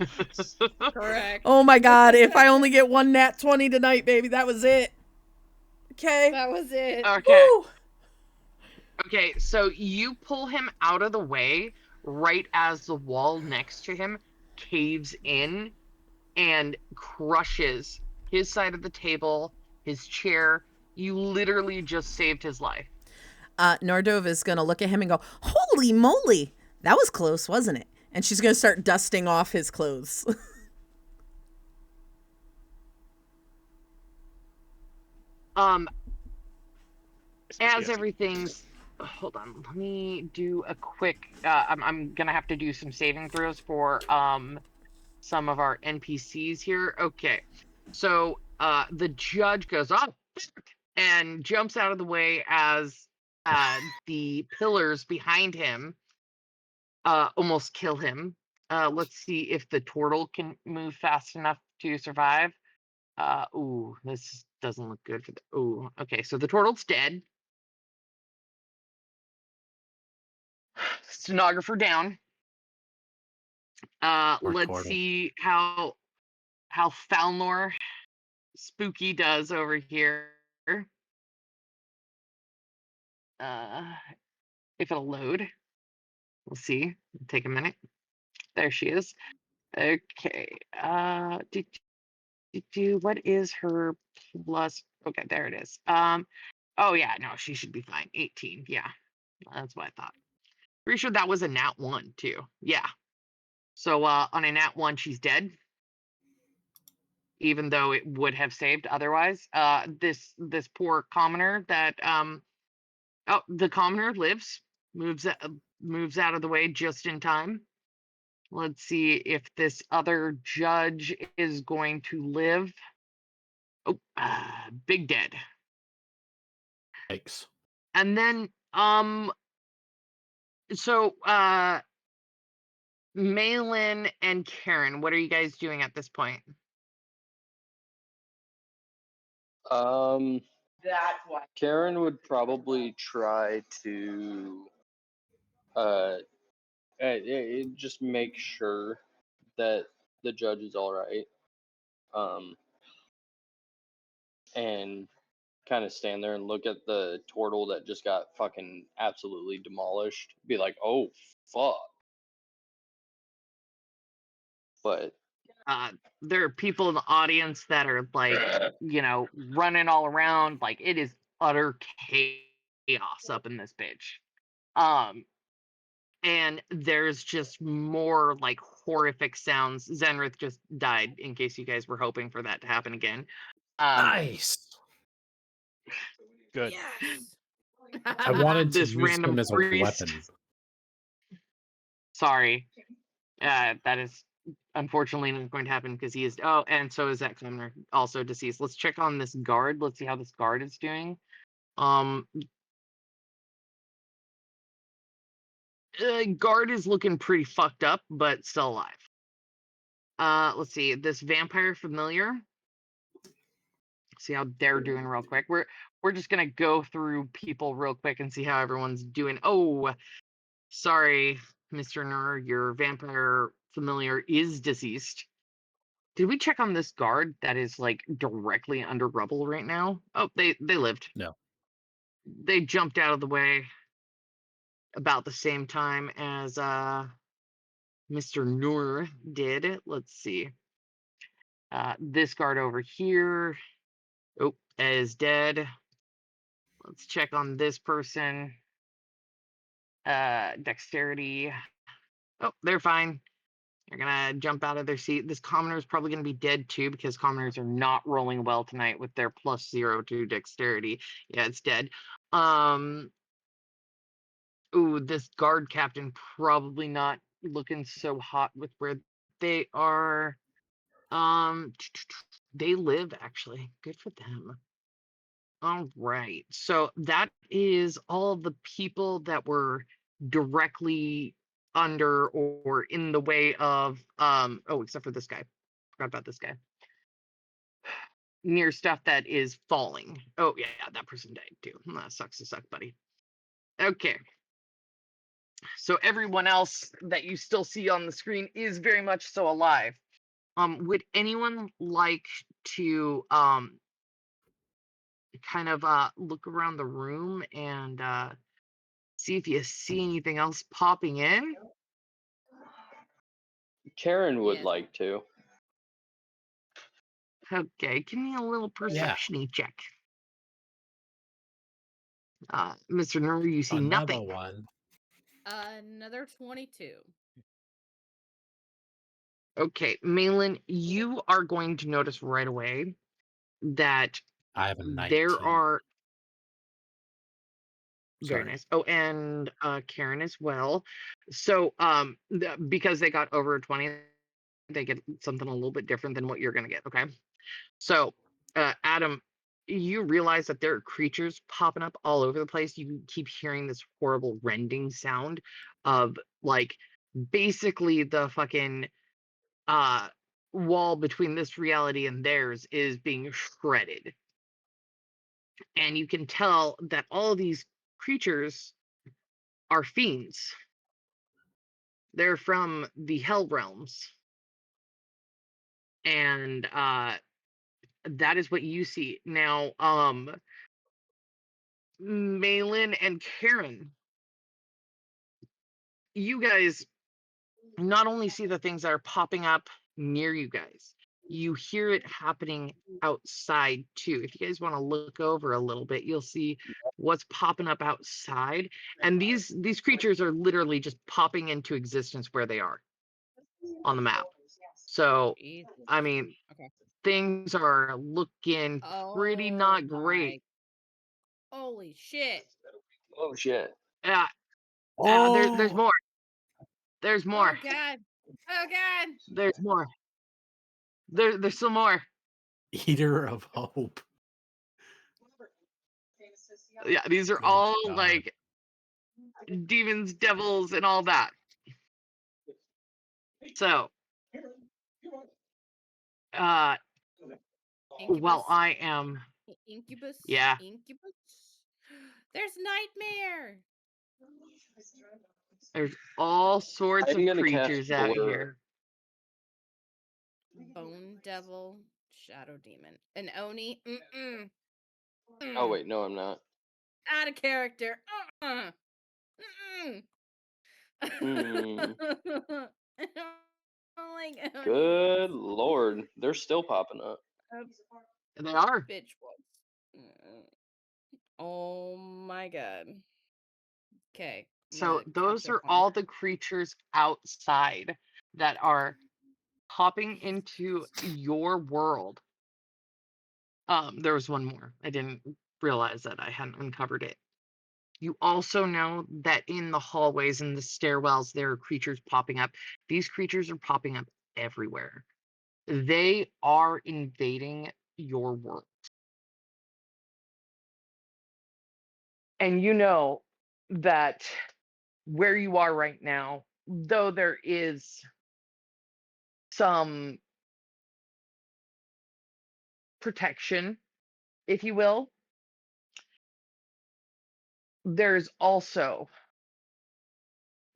Correct. Oh my god, if I only get one nat 20 tonight, baby, that was it. Okay. That was it. Okay. Woo. Okay, so you pull him out of the way right as the wall next to him caves in and crushes his side of the table, his chair. You literally just saved his life. Nordova is going to look at him and go, "Holy moly. That was close, wasn't it?" And she's going to start dusting off his clothes. As everything's hold on, let me do a quick I'm gonna have to do some saving throws for some of our NPCs here. Okay, so the judge goes off and jumps out of the way as the pillars behind him almost kill him. Let's see if the turtle can move fast enough to survive. Ooh, this doesn't look good for the ooh. Okay, so the turtle's dead. Stenographer down. Let's turtle. see how Falnor Spooky does over here. If it'll load. We'll see. Take a minute. There she is. Okay. What is her plus? Okay, there it is. Oh yeah, no, she should be fine. 18. Yeah. That's what I thought. Pretty sure that was a nat 1 too. Yeah. So on a nat 1, she's dead. Even though it would have saved otherwise. This poor commoner that oh, the commoner lives, moves out of the way just in time. Let's see if this other judge is going to live. Oh, big dead. Yikes. And then so Malin and Karen, what are you guys doing at this point? Karen would probably try to just make sure that the judge is all right, and kind of stand there and look at the turtle that just got fucking absolutely demolished. Be like, oh fuck. But there are people in the audience that are like, running all around. Like, it is utter chaos up in this bitch. And there's just more like horrific sounds. Zenrith just died, in case you guys were hoping for that to happen again. Nice. Good. Yes. I wanted to This use random him as a priest. weapon. Sorry. That is unfortunately not going to happen because he is. Oh, and so is that commoner, also deceased. Let's check on this guard. Let's see how this guard is doing. Guard is looking pretty fucked up, but still alive. Let's see. This vampire familiar. See how they're doing real quick. We're just gonna go through people real quick and see how everyone's doing. Oh, sorry, Mr. Nur, your vampire familiar is deceased. Did we check on this guard that is like directly under rubble right now? Oh, they lived. No. They jumped out of the way about the same time as Mr. Nur did. Let's see. This guard over here, oh, is dead. Let's check on this person. Dexterity. Oh, they're fine. They're gonna jump out of their seat. This commoner is probably gonna be dead too, because commoners are not rolling well tonight with their +0 to dexterity. Yeah, it's dead. Ooh, this guard captain probably not looking so hot with where they are. They live, actually. Good for them. All right. So that is all the people that were directly under or in the way of oh, except for this guy. Forgot about this guy. Near stuff that is falling. Oh yeah, that person died too. That sucks to suck, buddy. Okay. So everyone else that you still see on the screen is very much so alive. Would anyone like to kind of look around the room and see if you see anything else popping in? Karen would Yes. like to. Okay, give me a little perception check. Mr. Nur, you see Another nothing. one. Another 22. Okay, Malin, you are going to notice right away that I have a 19. there are very Sorry. nice. Oh, and Karen as well. So because they got over a 20, they get something a little bit different than what you're gonna get. Okay, so Adam, you realize that there are creatures popping up all over the place. You keep hearing this horrible rending sound of like basically the fucking wall between this reality and theirs is being shredded. And you can tell that all of these creatures are fiends. They're from the Hell Realms. And that is what you see. Now, Malin and Karen, you guys not only see the things that are popping up near you guys, you hear it happening outside too. If you guys want to look over a little bit, you'll see what's popping up outside. And these creatures are literally just popping into existence where they are on the map. So, Jesus. I mean, Okay. things are looking pretty not great. Holy shit. Oh shit. Yeah, there's Oh, more. There's more. Oh god. Oh god. There's more. There's still more. Eater of Hope. Yeah, these are Good all God. like demons, devils, and all that. So, Incubus. while I am Incubus. Yeah. Incubus. There's Nightmare. There's all sorts I'm of gonna cast creatures out Blur. here. Bone Devil. Shadow Demon. An Oni. Mm-mm. Oh wait, no, I'm not. Out of character. Mm-mm. Hmm. I don't like Onis. Good lord, they're still popping up. They are. Bitch was. Oh my god. Okay. So those are all the creatures outside that are hopping into your world. There was one more. I didn't realize that I hadn't uncovered it. You also know that in the hallways and the stairwells, there are creatures popping up. These creatures are popping up everywhere. They are invading your world. And you know that where you are right now, though there is some protection, if you will, there's also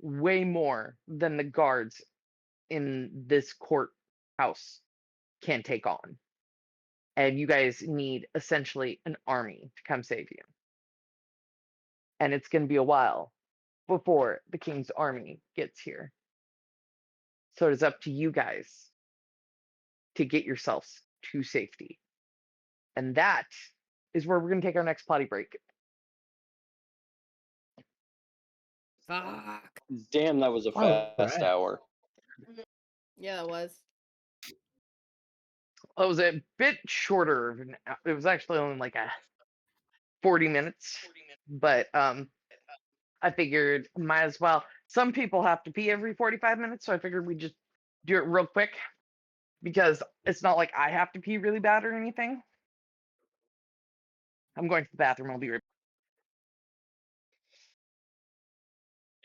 way more than the guards in this courthouse can take on. And you guys need essentially an army to come save you. And it's going to be a while before the king's army gets here. So it is up to you guys to get yourselves to safety. And that is where we're going to take our next potty break. Fuck. Damn, that was a All fast right. hour. Yeah, it was. It was a bit shorter. It was actually only like a 40 minutes, but I figured might as well. Some people have to pee every 45 minutes, so I figured we'd just do it real quick because it's not like I have to pee really bad or anything. I'm going to the bathroom. I'll be right.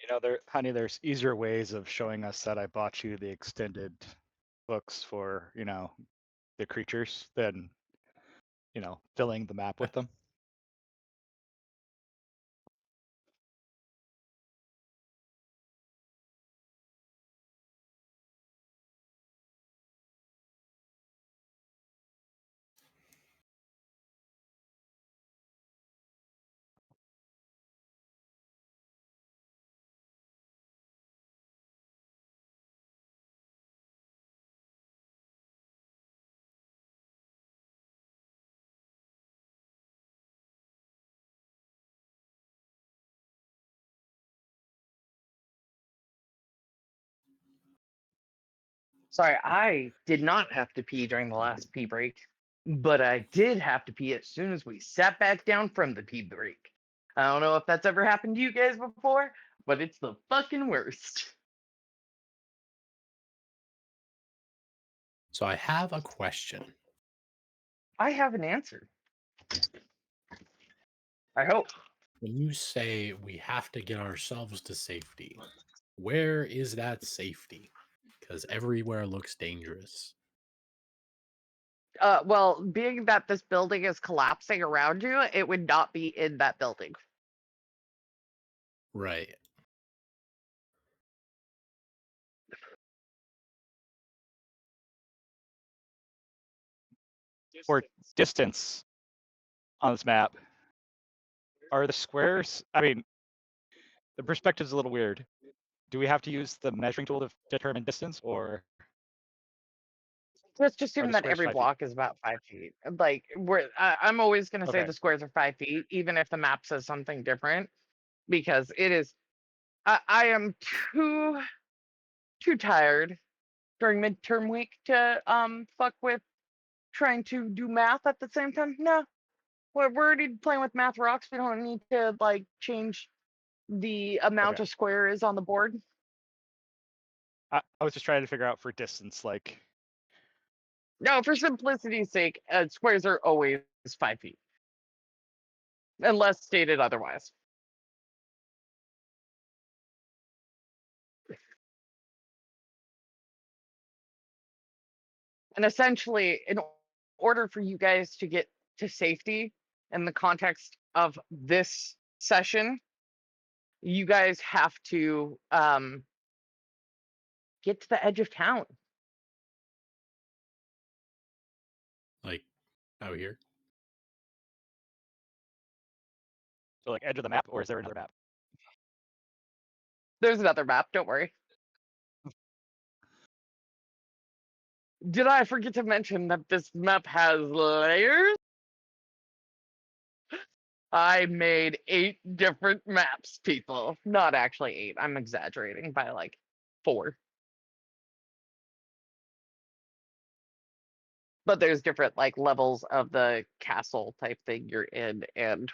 You know, honey, there's easier ways of showing us that I bought you the extended books for, the creatures than, filling the map with them. Sorry, I did not have to pee during the last pee break, but I did have to pee as soon as we sat back down from the pee break. I don't know if that's ever happened to you guys before, but it's the fucking worst. So I have a question. I have an answer. I hope. When you say we have to get ourselves to safety, where is that safety? Because everywhere looks dangerous. Well, being that this building is collapsing around you, it would not be in that building. Right. For distance on this map, are the squares, I mean, the perspective's a little weird. Do we have to use the measuring tool to determine distance, or Let's are assume the that squares every 5 feet? block is about 5 feet. Like, I'm always going to say Okay. the squares are 5 feet, even if the map says something different, because it is. I am too tired during midterm week to fuck with trying to do math at the same time. No, we're already playing with math rocks. We don't need to like change the amount Okay. of squares on the board. I was just trying to figure out for distance, like, No, for simplicity's sake, squares are always 5 feet, unless stated otherwise. And essentially, in order for you guys to get to safety in the context of this session, you guys have to get to the edge of town. Like out here. So like edge of the map, or is there another map? There's another map, don't worry. Did I forget to mention that this map has layers? I made 8 different maps, people. Not actually 8. I'm exaggerating by like 4. But there's different like levels of the castle type thing you're in, and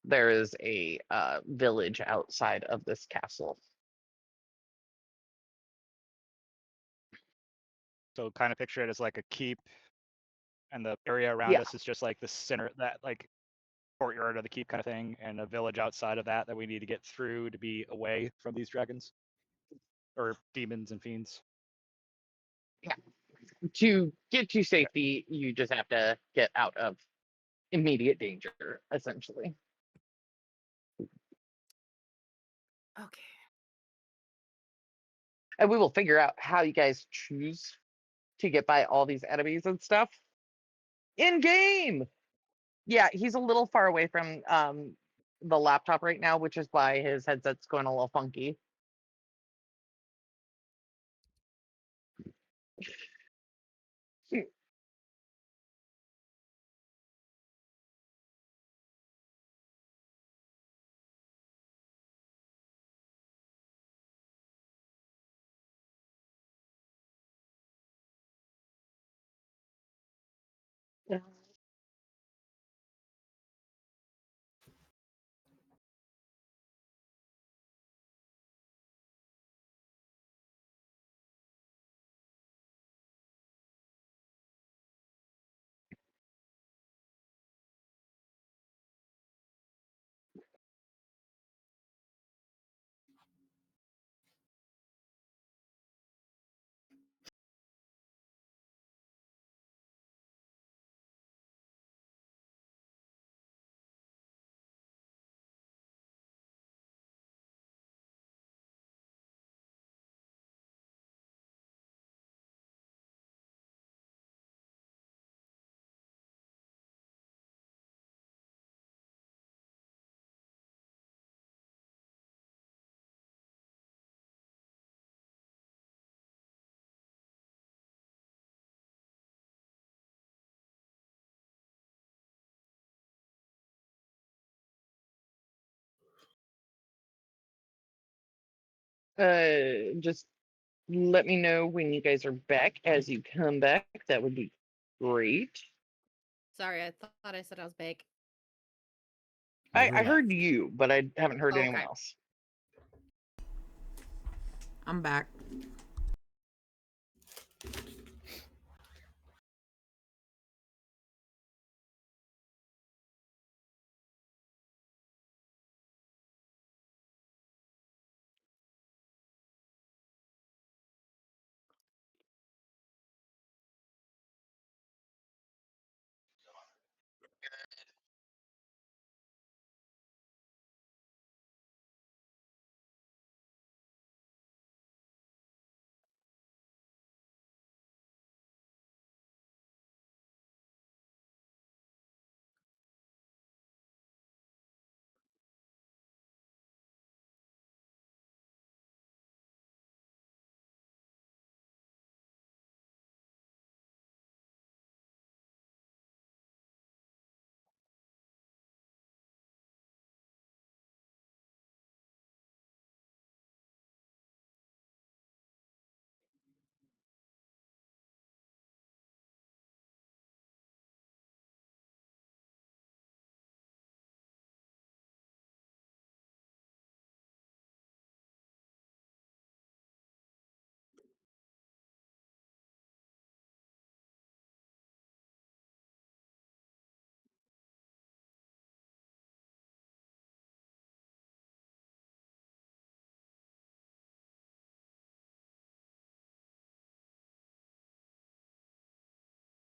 there is a village outside of this castle. So kind of picture it as like a keep, and the area around Yeah. us is just like the center, that like courtyard of the keep kind of thing, and a village outside of that that we need to get through to be away from these dragons or demons and fiends. To get to safety, you just have to get out of immediate danger, essentially. Okay. And we will figure out how you guys choose to get by all these enemies and stuff in game. Yeah, he's a little far away from the laptop right now, which is why his headset's going a little funky. Just let me know when you guys are back. As you come back, that would be great. Sorry, I thought I said I was back. I heard Left. you, but I haven't heard anyone Okay. else. I'm back.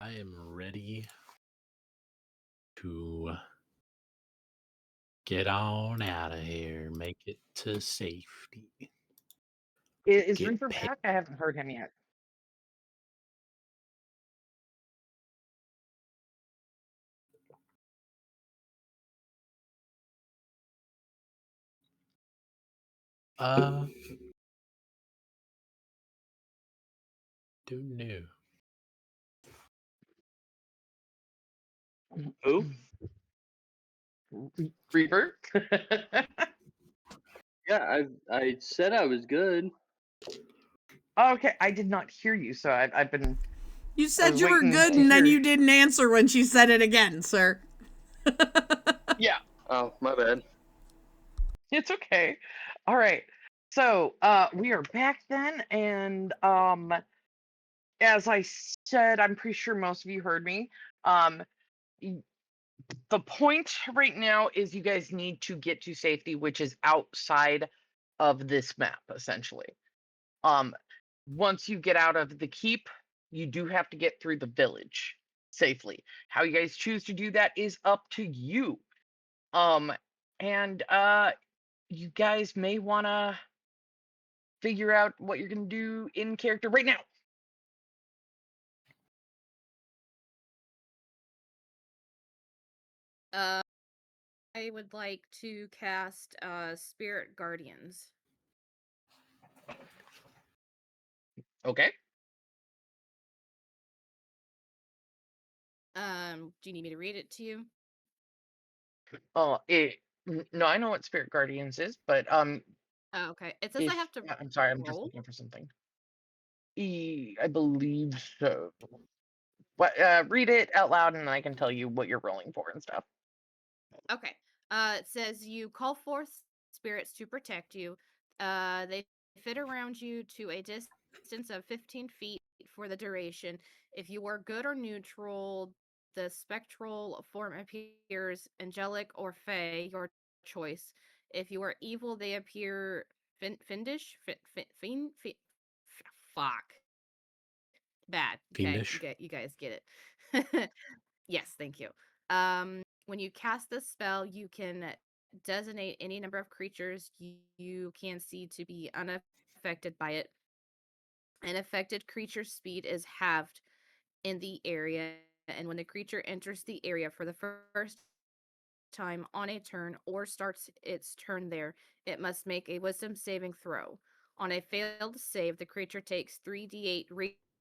I am ready to get on out of here, make it to safety. Is Get Reaper paid. back? I haven't heard him yet. Uh, don't know. Who? Reaper? Yeah, I said I was good. Okay, I did not hear you, so I've been. You I said was you were waiting good, to and then hear. you didn't answer when she said it again, sir. Yeah, Oh, my bad. it's okay. All right. So, we are back then, and as I said, I'm pretty sure most of you heard me. Um, y- the point right now is you guys need to get to safety, which is outside of this map, essentially. Um, once you get out of the keep, you do have to get through the village safely. How you guys choose to do that is up to you. Um, and you guys may want to figure out what you're gonna do in character right now. I would like to cast Spirit Guardians. Okay. Do you need me to read it to you? No, I know what Spirit Guardians is, but Oh, okay. It says I have to I'm sorry, I'm just roll. looking for something. I believe so. What? Read it out loud, and I can tell you what you're rolling for and stuff. Okay. It says you call forth spirits to protect you. They fit around you to a distance of 15 feet for the duration. If you are good or neutral, the spectral form appears angelic or fey, your choice. If you are evil, they appear fiendish. Fuck. Bad. Okay, Fiendish. you guys get it. Yes, thank you. When you cast this spell, you can designate any number of creatures you can see to be unaffected by it. An affected creature's speed is halved in the area, and when the creature enters the area for the first time on a turn or starts its turn there, it must make a wisdom saving throw. On a failed save, the creature takes 3d8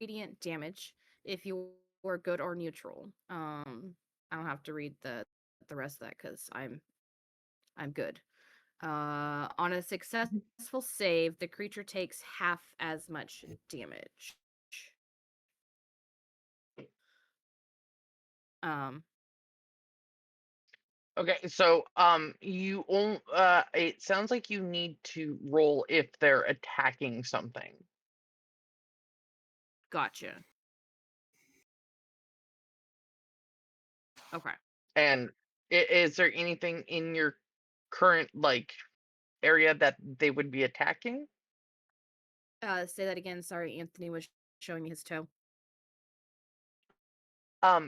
radiant damage if you were good or neutral. I don't have to read the rest of that because I'm good. On a successful save, the creature takes half as much damage. Um, Okay, so you only it sounds like you need to roll if they're attacking something. Gotcha. Okay. And is there anything in your current like area that they would be attacking? Say that again. Sorry, Anthony was showing me his toe.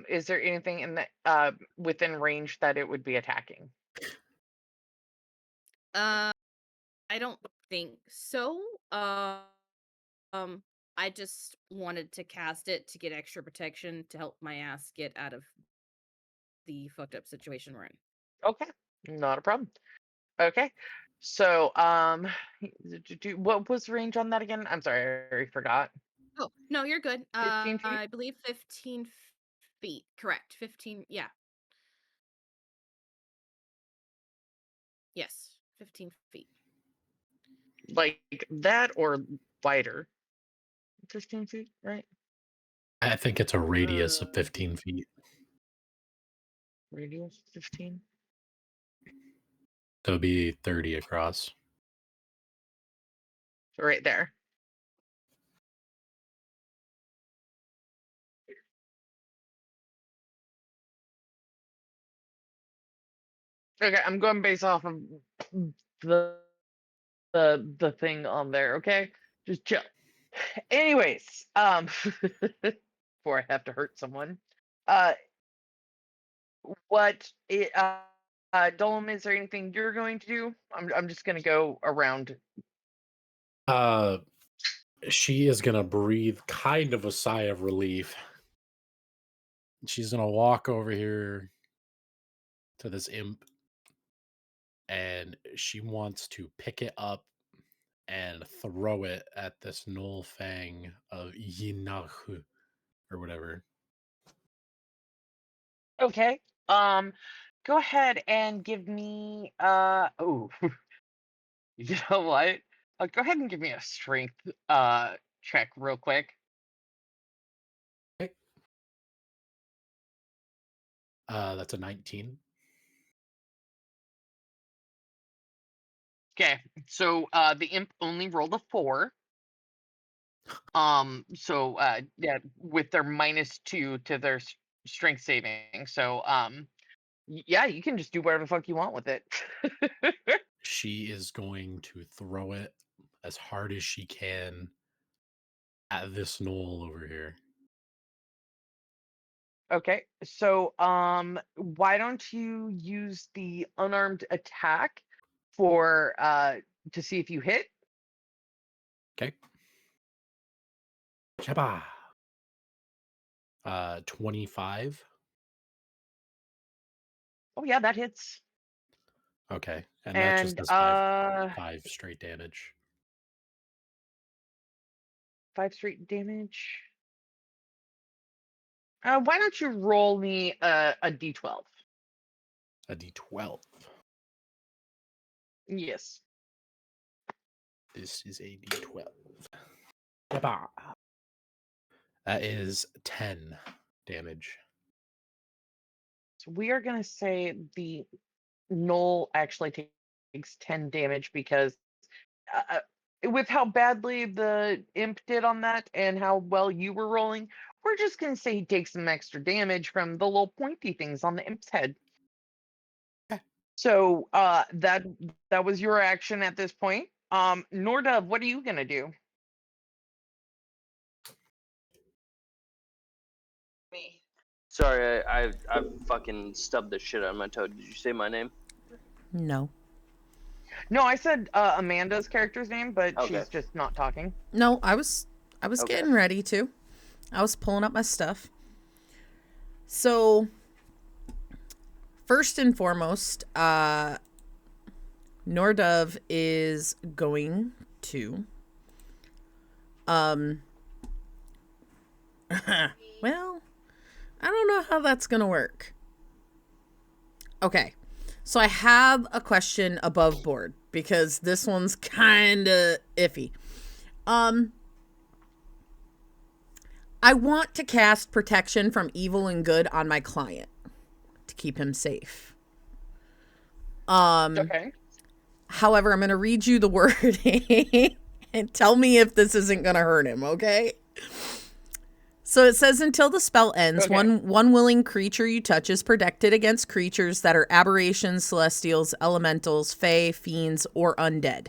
Is there anything in the within range that it would be attacking? I don't think so. I just wanted to cast it to get extra protection to help my ass get out of the fucked up situation we're in. Okay, not a problem. Okay, so what was the range on that again? I'm sorry, I already forgot. Oh, no, you're good. 15 feet? I believe 15 feet. Correct. 15. Yeah. Yes. 15 feet. Like that or wider? 15 feet, right? I think it's a radius of 15 feet. Radius 15. So it'd be 30 across. Right there. Okay, I'm going based off of the the thing on there, okay? Just chill. Anyways, before I have to hurt someone. Uh, Dolom, is there anything you're going to do? I'm just gonna go around. She is gonna breathe kind of a sigh of relief. She's gonna walk over here to this imp, and she wants to pick it up and throw it at this Null Fang of Yinahu or whatever. Okay. Go ahead and give me oh, you know what? Go ahead and give me a strength check real quick. Okay. That's a 19. Okay. So the imp only rolled a 4. So yeah, with their -2 to their strength saving. So yeah, you can just do whatever the fuck you want with it. She is going to throw it as hard as she can at this Knoll over here. Okay. So why don't you use the unarmed attack for to see if you hit? Okay. Chaba. 25. Oh yeah, that hits. Okay. And that just And does five straight damage. 5 straight damage. Why don't you roll me a d12? A d12. Yes. This is a d12. Chaba. That is 10 damage. So we are gonna say the Knoll actually takes 10 damage because with how badly the imp did on that and how well you were rolling, we're just gonna say he takes some extra damage from the little pointy things on the imp's head. Okay. So that was your action at this point. Nordov, what are you gonna do? Me. Sorry, I fucking stubbed the shit out of my toe. Did you say my name? No. No, I said Amanda's character's name, but Okay. she's just not talking. No, I was Okay. getting ready to. I was pulling up my stuff. So first and foremost, Nordov is going to well, I don't know how that's gonna work. Okay. So I have a question above board because this one's kinda iffy. I want to cast protection from evil and good on my client to keep him safe. Okay. However, I'm going to read you the wording and tell me if this isn't going to hurt him, okay? So it says until the spell ends, Okay. one willing creature you touch is protected against creatures that are aberrations, celestials, elementals, fae, fiends, or undead.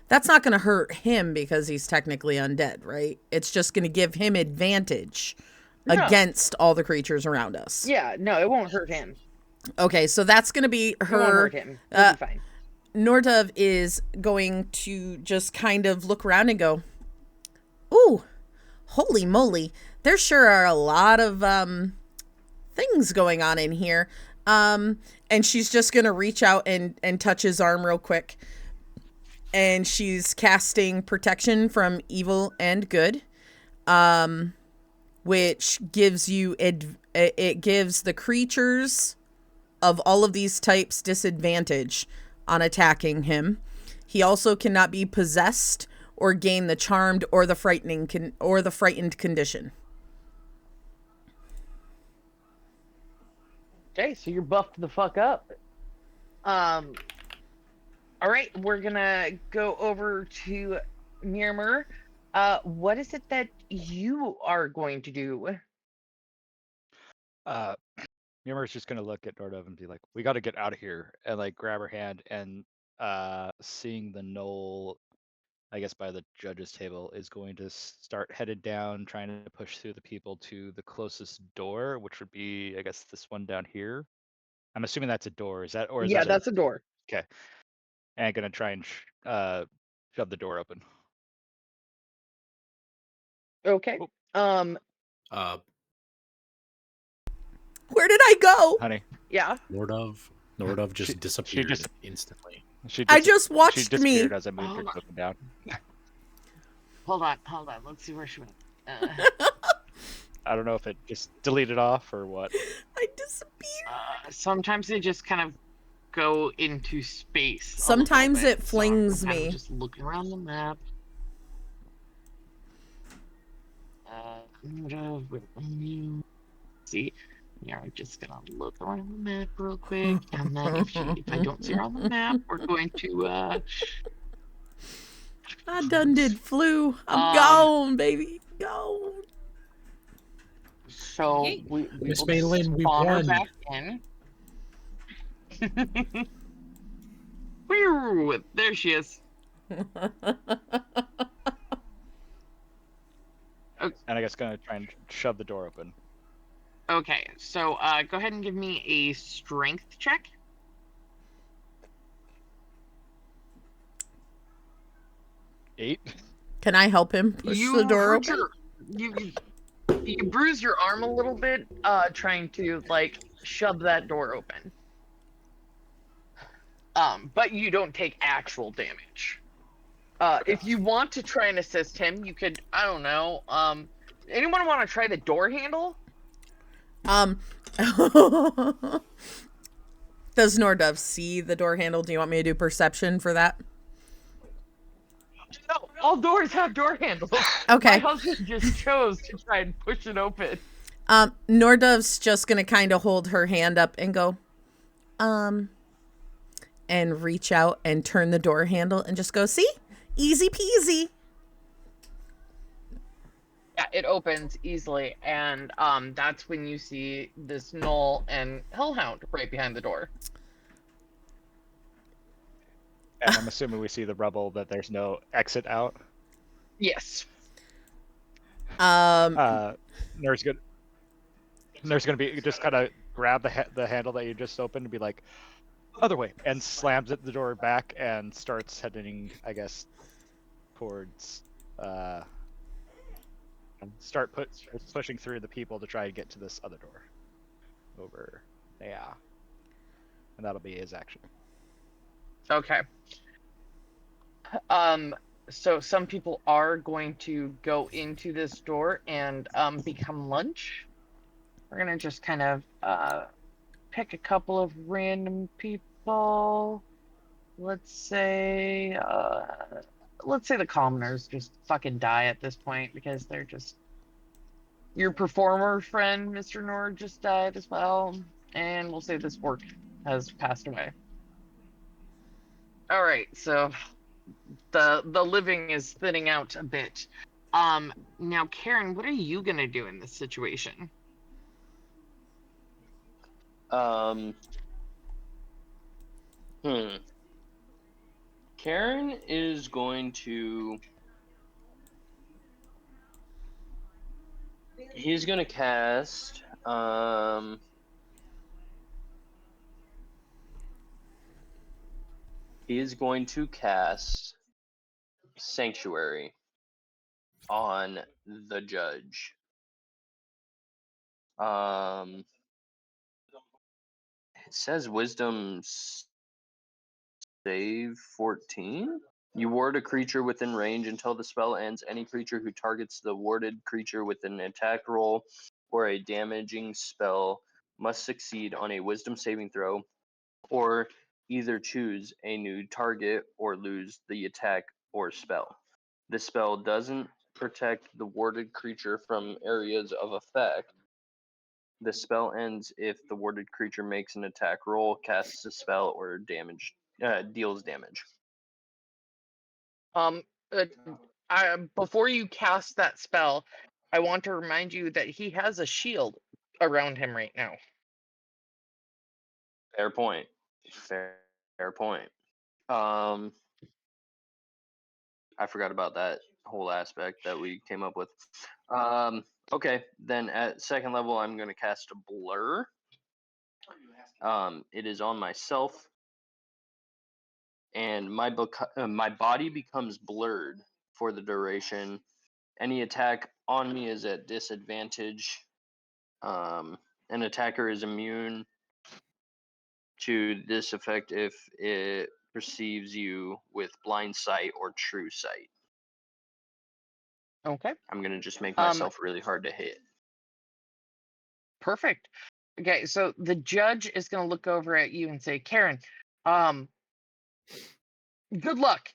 That's not going to hurt him because he's technically undead, right? It's just going to give him advantage No. against all the creatures around us. Yeah, no, it won't hurt him. Okay, so that's going to be It won't her. hurt him. He'll be fine. Nordov is going to just kind of look around and go, ooh, holy moly. There sure are a lot of things going on in here. And she's just going to reach out and touch his arm real quick. And she's casting protection from evil and good, which gives you it gives the creatures of all of these types disadvantage on attacking him. He also cannot be possessed or gain the charmed or the frightened condition. Okay, so you're buffed the fuck up. All right, we're gonna go over to Mirmur. What is it that you are going to do? Mirmur's just gonna look at Nordov and be like, "We got to get out of here," and like grab her hand and seeing the knoll I guess by the judge's table, is going to start headed down, trying to push through the people to the closest door, which would be, I guess, this one down here. I'm assuming that's a door. Is that, or is Yeah, that that's a door. okay? And gonna try and shove the door open. Okay. Oh. Uh, Where did I go? Honey, Yeah. Nordov just She disappeared just instantly. I just she watched me. disappeared as I moved her Hold on. token down. Hold on. Let's see where she went. I don't know if it just deleted off or what. I disappeared. Sometimes they just kind of go into space. a little Sometimes bit, it so I'm flings kind of me. just looking around the map. See, yeah, I'm just gonna look around the map real quick, and then if I don't see her on the map, we're going to I done did flu. I'm Um, gone, baby. Gone. So Yay. we Miss will Maylin, we spawn her won. back in. Whew, there she is. And I guess gonna try and shove the door open. Okay, so go ahead and give me a strength check. 8. Can I help him push the door hurt open? you bruise your arm a little bit, trying to like shove that door open. But you don't take actual damage. If you want to try and assist him, you could. I don't know. Anyone want to try the door handle? Does Nordov see the door handle? Do you want me to do perception for that? No, all doors have door handles. Okay. My husband just chose to try and push it open. Nordov's just gonna kind of hold her hand up and go, and reach out and turn the door handle and just go, see? Easy peasy. Yeah, it opens easily, and that's when you see this Null and Hellhound right behind the door. And I'm assuming we see the rubble that there's no exit out. Yes. There's gonna be just kind of grab the handle that you just opened and be like, other way, and slams the door back and starts heading, I guess, towards pushing through the people to try and get to this other door over there, and that'll be his action. Okay. So some people are going to go into this door and become lunch. We're gonna just kind of pick a couple of random people. Let's say the commoners just fucking die at this point because they're just. Your performer friend, Mr. Nord, just died as well, and we'll say this orc has passed away. All right, so the living is thinning out a bit. Now, Karen, what are you gonna do in this situation? Karen is going to. He's gonna cast. He is going to cast Sanctuary on the judge. It says Wisdom save 14. You ward a creature within range until the spell ends. Any creature who targets the warded creature with an attack roll or a damaging spell must succeed on a Wisdom saving throw, or either choose a new target or lose the attack or spell. The spell doesn't protect the warded creature from areas of effect. The spell ends if the warded creature makes an attack roll, casts a spell, or deals damage. Before you cast that spell, I want to remind you that he has a shield around him right now. Fair point. Fair point. I I forgot about that whole aspect that we came up with. Okay, then at second level, I'm going to cast a blur. It is on myself, and my body becomes blurred for the duration. Any attack on me is at disadvantage. An attacker is immune to this effect if it perceives you with blind sight or true sight. Okay. I'm gonna just make Um, myself really hard to hit. Perfect. Okay, so the judge is going to look over at you and say, Karen, um, good luck.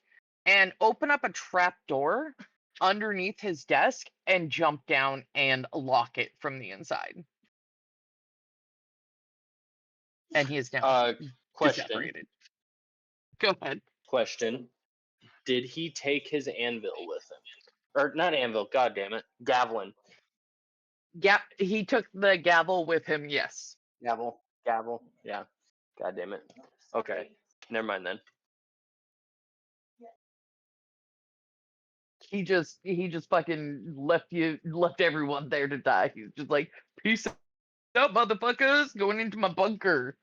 And open up a trap door underneath his desk and jump down and lock it from the inside. And he is now Question. separated. Go ahead. Question. Did he take his anvil with him? Or not anvil, god damn it. Javelin. Yeah, he took the gavel with him, yes. Gavel. Yeah. God damn it. Okay. Never mind then. He just fucking left everyone there to die. He's just like, peace out, motherfuckers, going into my bunker.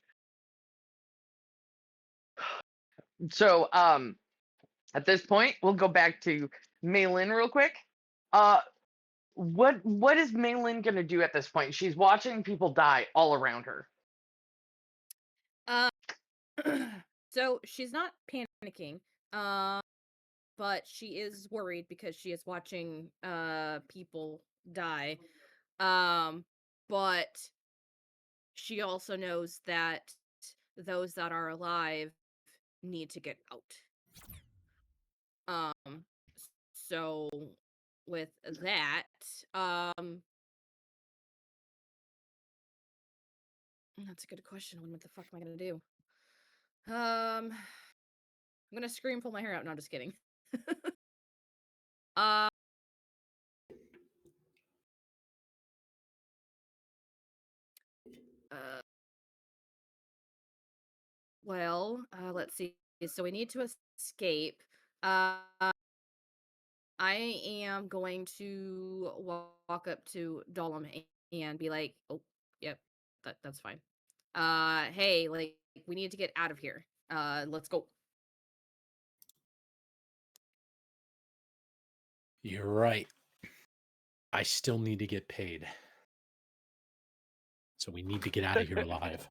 So, at this point, we'll go back to Maylin real quick. What is Maylin gonna do at this point? She's watching people die all around her. So she's not panicking, but she is worried because she is watching people die. But she also knows that those that are alive need to get out. So with that, that's a good question. What the fuck am I gonna do? I'm gonna scream, pull my hair out. No, I'm just kidding. uh, let's see. So we need to escape. I am going to walk up to Dolem and be like, "Oh, yep, that's fine. Hey, like we need to get out of here. Let's go." You're right. I still need to get paid. So we need to get out of here alive.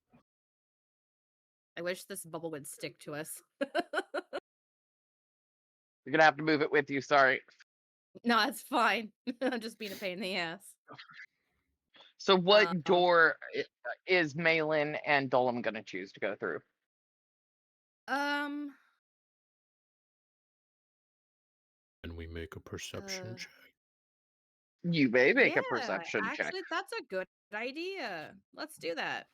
I wish this bubble would stick to us. You're gonna have to move it with you. Sorry. No, it's fine. I'm just being a pain in the ass. So, what door is Maylin and Dolem gonna choose to go through? And we make a perception check. You may make a Yeah, perception check. actually, that's a good idea. Let's do that.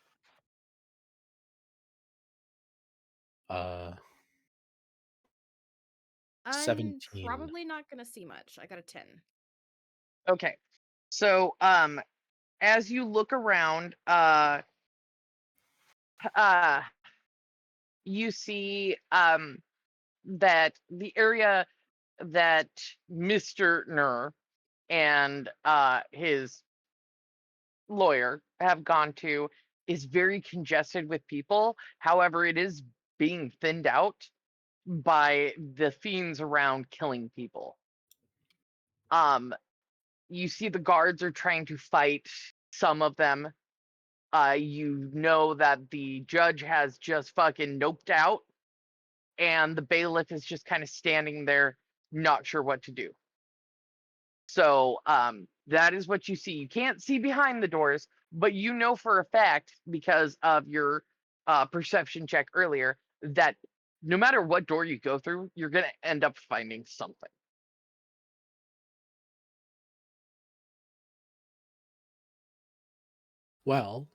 Uh, I'm 17. probably not gonna see much. I got a 10. Okay. So, as you look around, you see that the area that Mr. Nur and his lawyer have gone to is very congested with people. However, it is being thinned out by the fiends around killing people. You see the guards are trying to fight some of them. You know that the judge has just fucking noped out, and the bailiff is just kind of standing there, not sure what to do. So that is what you see. You can't see behind the doors, but you know for a fact, because of your perception check earlier, that no matter what door you go through, you're going to end up finding something. Well,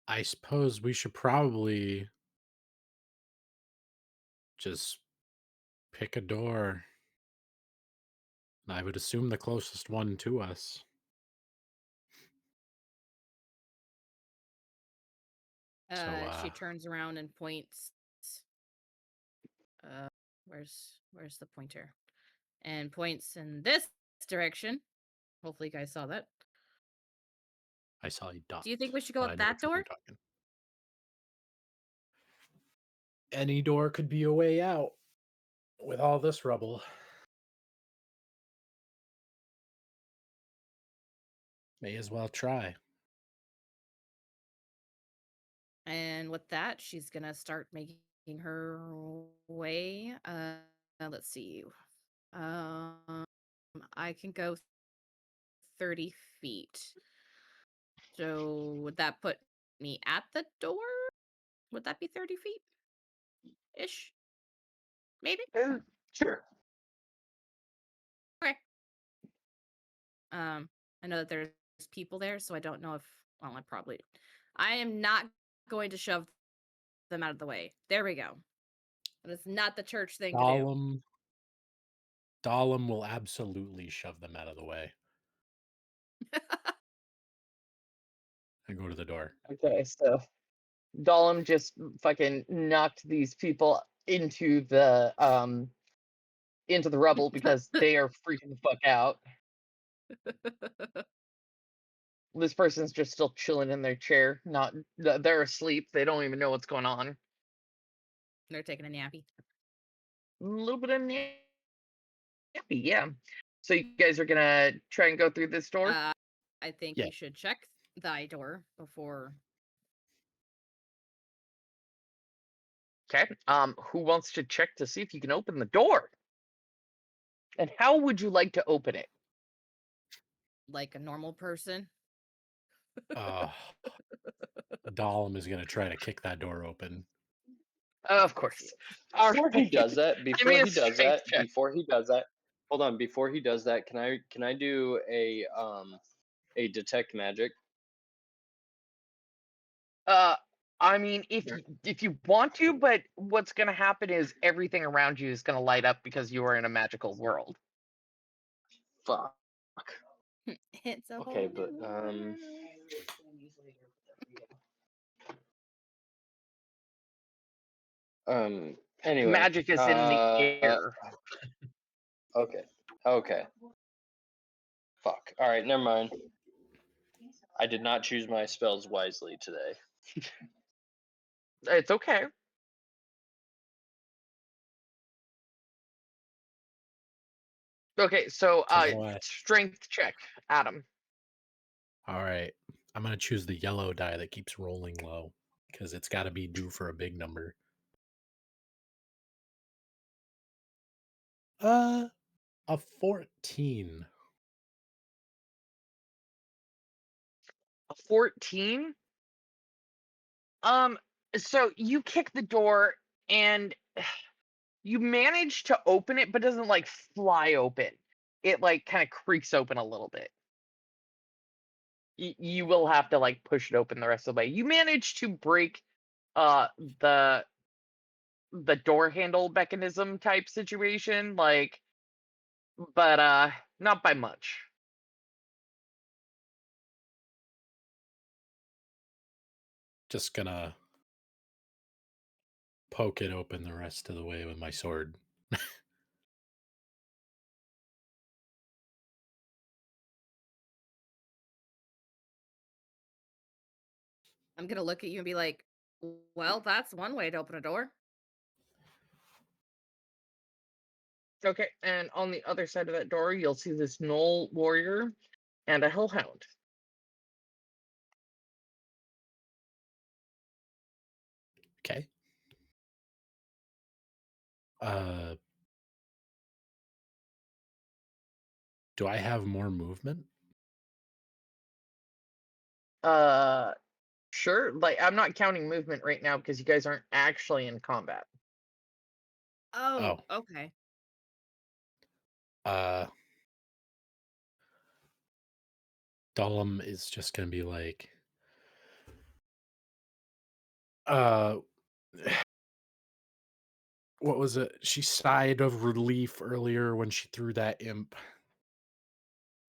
I suppose we should probably just pick a door. I would assume the closest one to us. She turns around and points Where's the pointer? And points in this direction. Hopefully you guys saw that. I saw a dot. Do you think we should go but I out know that which one you're door? talking. Any door could be a way out with all this rubble. May as well try. And with that, she's gonna start making her way. Let's see. I can go 30 feet. So would that put me at the door? Would that be 30 feet ish? Maybe. Sure. Okay. I know that there's people there, so I don't know if. Well, I am not going to shove them out of the way. There we go. That is not the church thing to do. Dahlem will absolutely shove them out of the way and go to the door. Okay, so Gollum just fucking knocked these people into the rubble because they are freaking the fuck out. This person's just still chilling in their chair. They're asleep. They don't even know what's going on. They're taking a nappy. A little bit of nappy, yeah. So you guys are gonna try and go through this door. I think Yeah. we should check thy door before. Okay. Who wants to check to see if you can open the door? And how would you like to open it? Like a normal person. Dahlem is going to try to kick that door open. Of course. All Before he right. does that, Give me a strength check. hold on. Before he does that, can I do a detect magic? I mean, if you want to, but what's gonna happen is everything around you is gonna light up because you are in a magical world. Fuck. It's a Okay, whole but new world. Anyway. Magic is in the air. Okay. Fuck. All right, never mind. I did not choose my spells wisely today. It's okay. Okay, so what? strength check, Adam. All right. I'm going to choose the yellow die that keeps rolling low because it's got to be due for a big number. A 14. A 14. So you kick the door and you manage to open it, but doesn't like fly open. It like kind of creaks open a little bit. You will have to like push it open the rest of the way. You manage to break the door handle mechanism type situation, like, but not by much. Just going to poke it open the rest of the way with my sword. I'm gonna look at you and be like, well, that's one way to open a door. Okay, and on the other side of that door, you'll see this gnoll warrior and a hellhound. Okay. Do I have more movement? Sure. Like, I'm not counting movement right now because you guys aren't actually in combat. Oh, okay. Dahlem is just going to be like, what was it? She sighed of relief earlier when she threw that imp.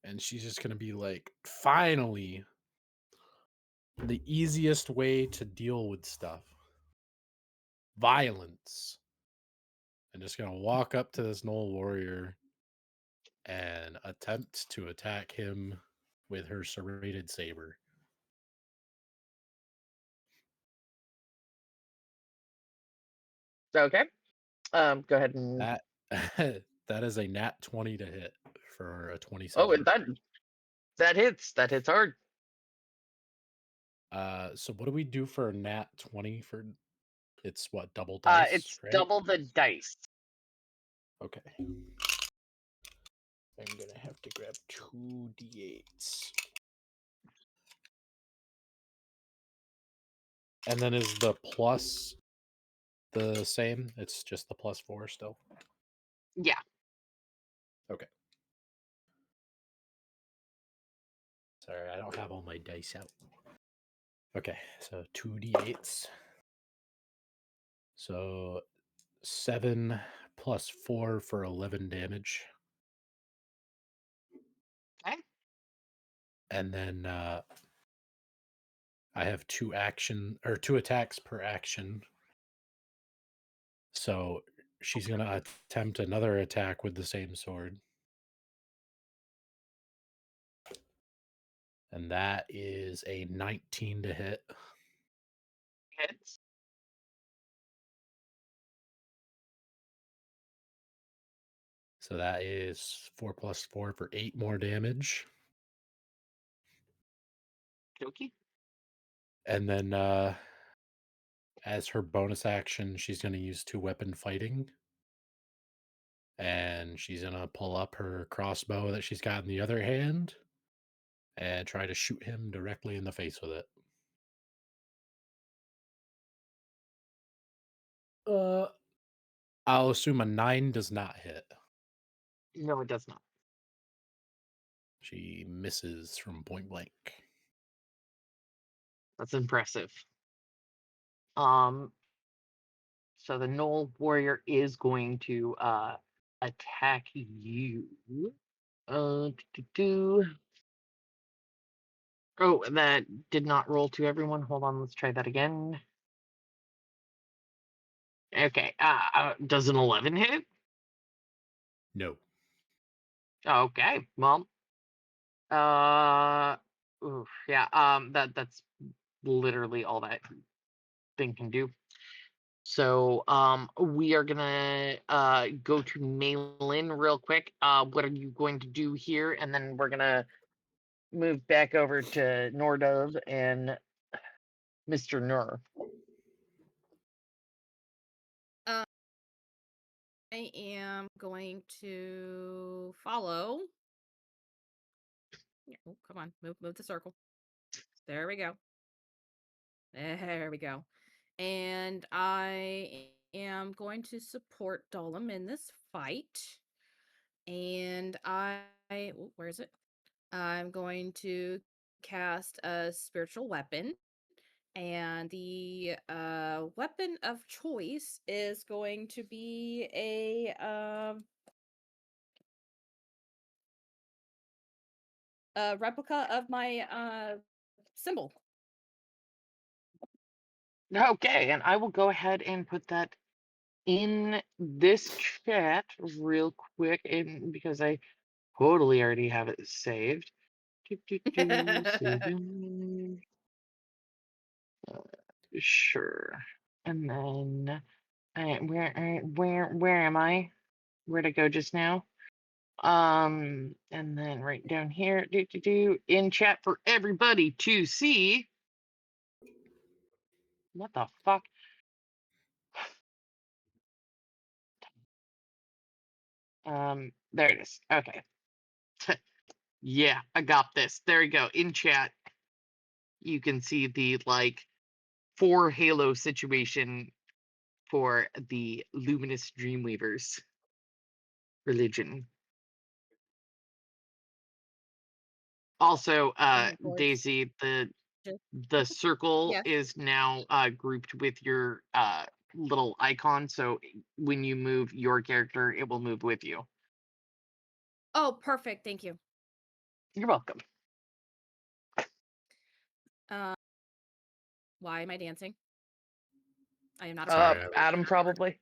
And she's just going to be like, finally, the easiest way to deal with stuff. Violence. And just gonna walk up to this Knoll warrior and attempt to attack him with her serrated saber. Okay. Go ahead and. That that is a nat 20 to hit for a 27. Oh, and that hits. That hits hard. So what do we do for a nat 20 for? It's what, double dice? It's right? double the dice. Okay. I'm gonna have to grab 2d8s. And then is the plus the same? It's just the +4 still? Yeah. Okay. Sorry, I don't have all my dice out. Okay, so 2d8s. So 7 plus 4 for 11 damage. Okay. And then I have 2 attacks per action. So she's gonna attempt another attack with the same sword. And that is a 19 to hit. Hits. So that is 4 plus 4 for 8 more damage. Dokie. And then as her bonus action, she's going to use 2-weapon fighting. And she's going to pull up her crossbow that she's got in the other hand and try to shoot him directly in the face with it. I'll assume a 9 does not hit. No, it does not. She misses from point blank. That's impressive. So the Knoll warrior is going to attack you. Oh, that did not roll to everyone. Hold on, let's try that again. Okay. Does an 11 hit? No. Okay. Well. Oof, yeah. That's literally all that thing can do. So we are gonna go to Malin real quick. What are you going to do here? And then we're gonna move back over to Nordov and Mr. Nur. I am going to follow. Yeah, oh, come on, move the circle. There we go. There we go. And I am going to support Dolam in this fight. And where is it? I'm going to cast a spiritual weapon. And the weapon of choice is going to be a replica of my symbol. Okay, and I will go ahead and put that in this chat real quick, and because I totally already have it saved. Sure. And then where am I? Where'd I go just now? And then right down here, in chat for everybody to see. What the fuck? There it is. Okay. Yeah, I got this. There you go. In chat, you can see the 4 Halo situation for the Luminous Dreamweavers religion. Also, Daisy, the circle Yes. is now grouped with your little icon, so when you move your character, it will move with you. Oh, perfect. Thank you. You're welcome. Why am I dancing? I am not a Sorry, pro. Adam probably.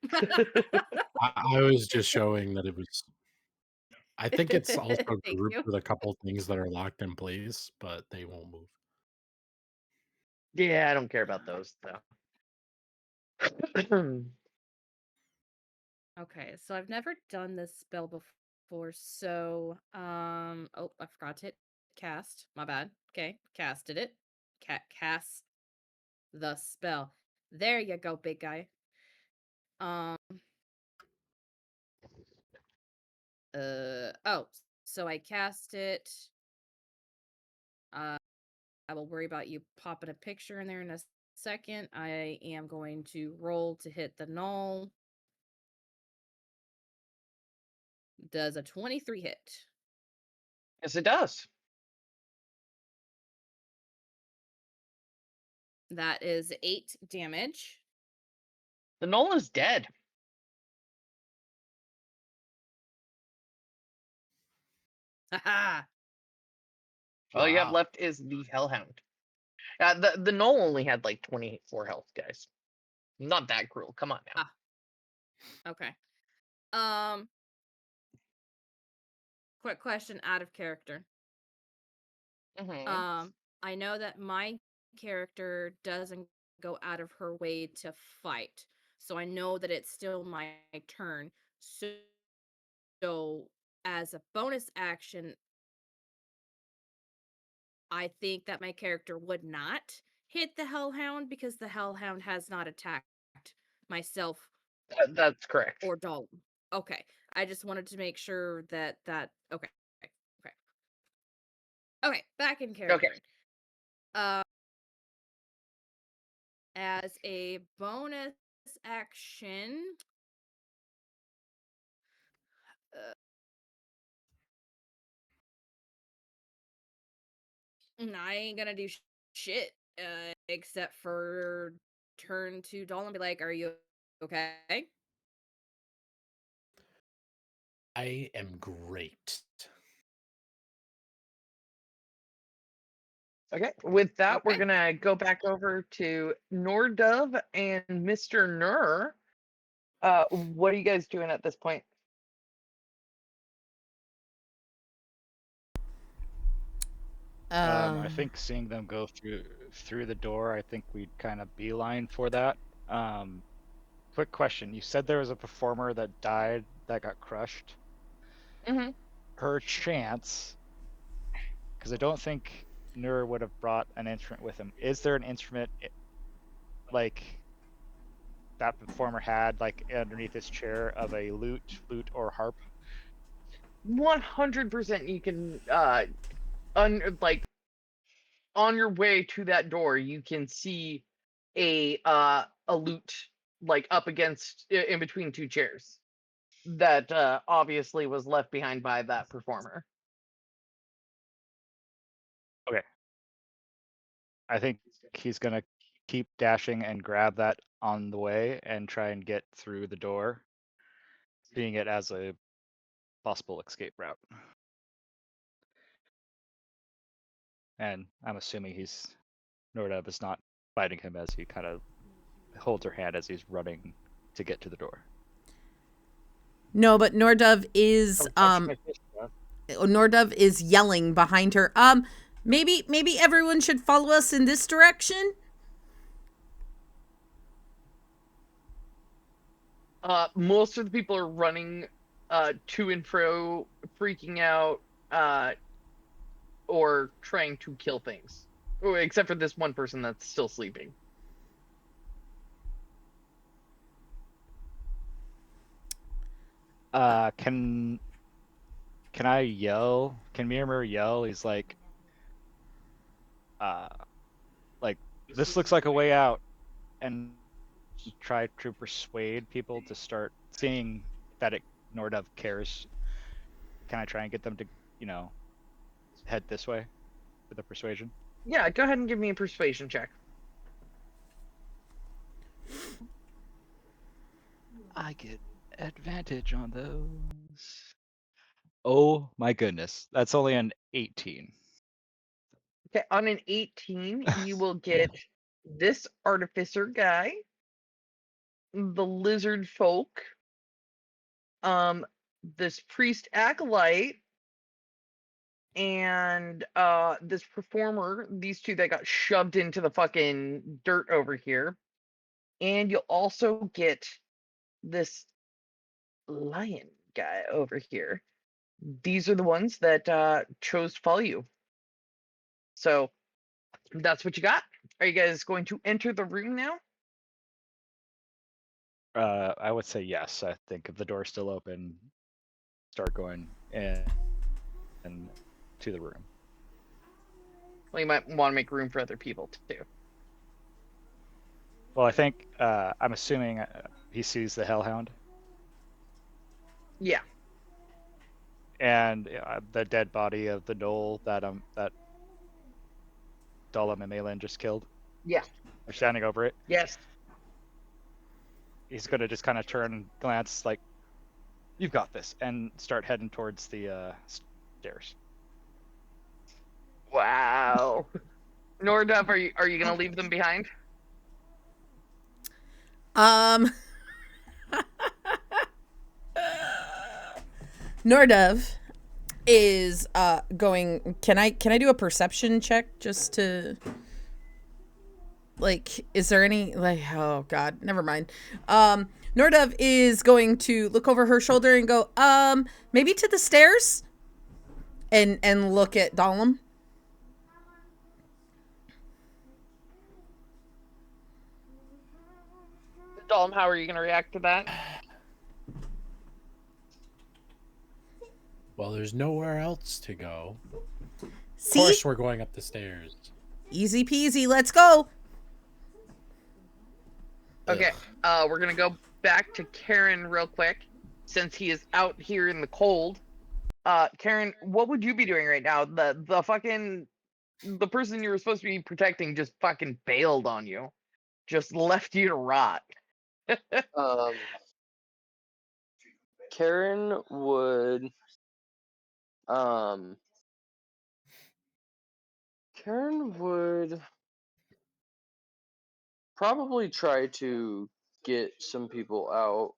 I was just showing that it was. I think it's also Thank grouped you. with a couple things that are locked in place, but they won't move. Yeah, I don't care about those though. Okay, so I've never done this spell before, so oh, I forgot to hit cast. My bad. Okay, casted it. Cast the spell. There you go, big guy. Um oh, so I cast it. I will worry about you popping a picture in there in a second. I am going to roll to hit the null. Does a 23 hit? Yes, it does. That is 8 damage. The Null is dead. Haha. All you have Wow. left is the Hellhound. The Null only had like 24 health, guys. Not that cruel. Come on now. Okay. Um Quick question out of character. Mhm. I know that my character doesn't go out of her way to fight. So I know that it's still my turn. So as a bonus action, I think that my character would not hit the Hellhound because the Hellhound has not attacked myself That's correct. or Dalton. Okay. I just wanted to make sure that okay. Okay. Okay, back in Okay. character. As a bonus action, I ain't gonna do shit except for turn to Doll and be like, "Are you okay?" I am great. Okay. With that, we're Okay. gonna go back over to Nordove and Mr. Nur. What are you guys doing at this point? I think seeing them go through the door, I think we'd kind of beeline for that. Quick question: you said there was a performer that died that got crushed. Mm-hmm. Per chance, because I don't think Nur would have brought an instrument with him. Is there an instrument like that performer had, like underneath his chair, of a lute, flute, or harp? 100% you can like on your way to that door you can see a lute like up against in between two chairs that obviously was left behind by that performer. Okay. I think he's gonna keep dashing and grab that on the way and try and get through the door, seeing it as a possible escape route. And I'm assuming Nordab is not fighting him as he kind of holds her hand as he's running to get to the door. No, but Nordove is yelling behind her. Maybe everyone should follow us in this direction. Most of the people are running to and fro, freaking out, or trying to kill things. Except for this one person that's still sleeping. Can I yell? Can Miramir yell? He's like, this looks like a way out, and try to persuade people to start seeing that Nordov cares. Can I try and get them to, head this way with a persuasion? Yeah, go ahead and give me a persuasion check. I get advantage on those. Oh my goodness. That's only an 18. Okay, on an 18, you will get this artificer guy, the lizard folk, this priest acolyte, and this performer, these two that got shoved into the fucking dirt over here. And you'll also get this lion guy over here. These are the ones that chose to follow you. So that's what you got. Are you guys going to enter the room now? I would say yes. I think if the door's still open, start going in and to the room. Well, you might want to make room for other people too. Well, I think I'm assuming he sees the Hellhound Yeah. and the dead body of the Knoll that Dalam and Malin just killed. Yeah. They're standing over it. Yes. He's gonna just kind of turn and glance like, "You've got this," and start heading towards the stairs. Wow. Nordov, are you gonna leave them behind? Nordov is going. Can I do a perception check just to like? Is there any like? Oh God, never mind. Nordov is going to look over her shoulder and go, maybe to the stairs, and look at Dalam. Dalam, how are you gonna react to that? Well, there's nowhere else to go. See? Of course, we're going up the stairs. Easy peasy. Let's go. Okay. Ugh. We're gonna go back to Karen real quick, since he is out here in the cold. Karen, what would you be doing right now? The person you were supposed to be protecting just fucking bailed on you, just left you to rot. Karen would um Karen would probably try to get some people out.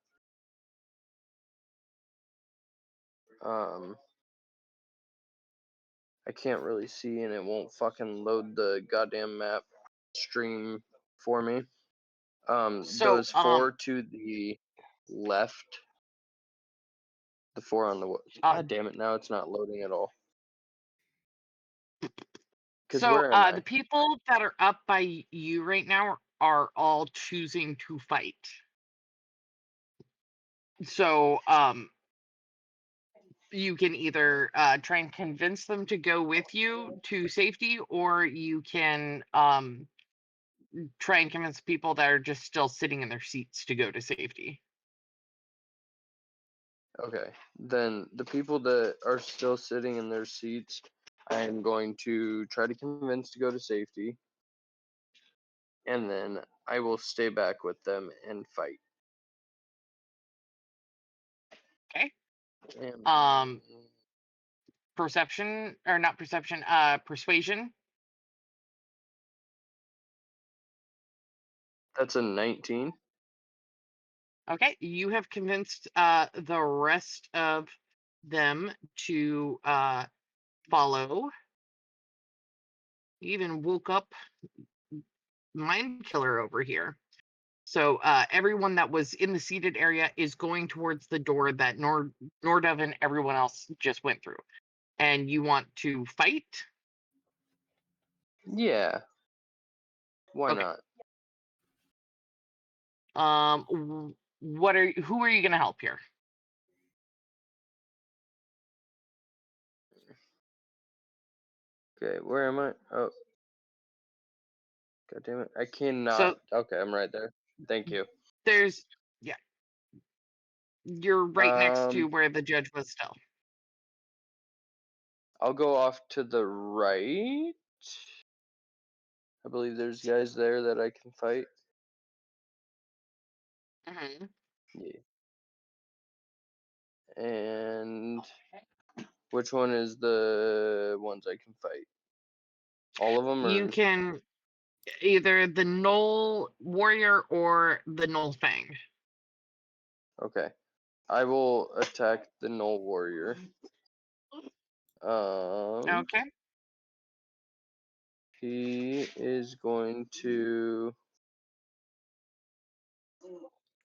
I can't really see, and it won't fucking load the goddamn map stream for me. So, Those four to the left, the four on the God damn it! Now it's not loading at all. So where am I? the people that are up by you right now are all choosing to fight. So you can either try and convince them to go with you to safety, or you can try and convince people that are just still sitting in their seats to go to safety. Okay, then the people that are still sitting in their seats, I am going to try to convince to go to safety, and then I will stay back with them and fight. Okay. And, Perception, or not perception, persuasion. that's a 19. Okay, you have convinced the rest of them to follow. You even woke up Mind Killer over here. So everyone that was in the seated area is going towards the door that Nordov and everyone else just went through. And you want to fight? Yeah. Why Okay. not? Who are you gonna help here? Okay, where am I? Oh. God damn it. I cannot. So okay, I'm right there. Thank you. there's you're right next to Um, where the judge was still. I'll go off to the right. I believe there's guys there that I can fight. Mhm. Yeah. And which one is the ones I can fight? All of them, or You can Either the Knoll Warrior or the Knoll Fang. Okay. I will attack the Knoll Warrior. Okay. He is going to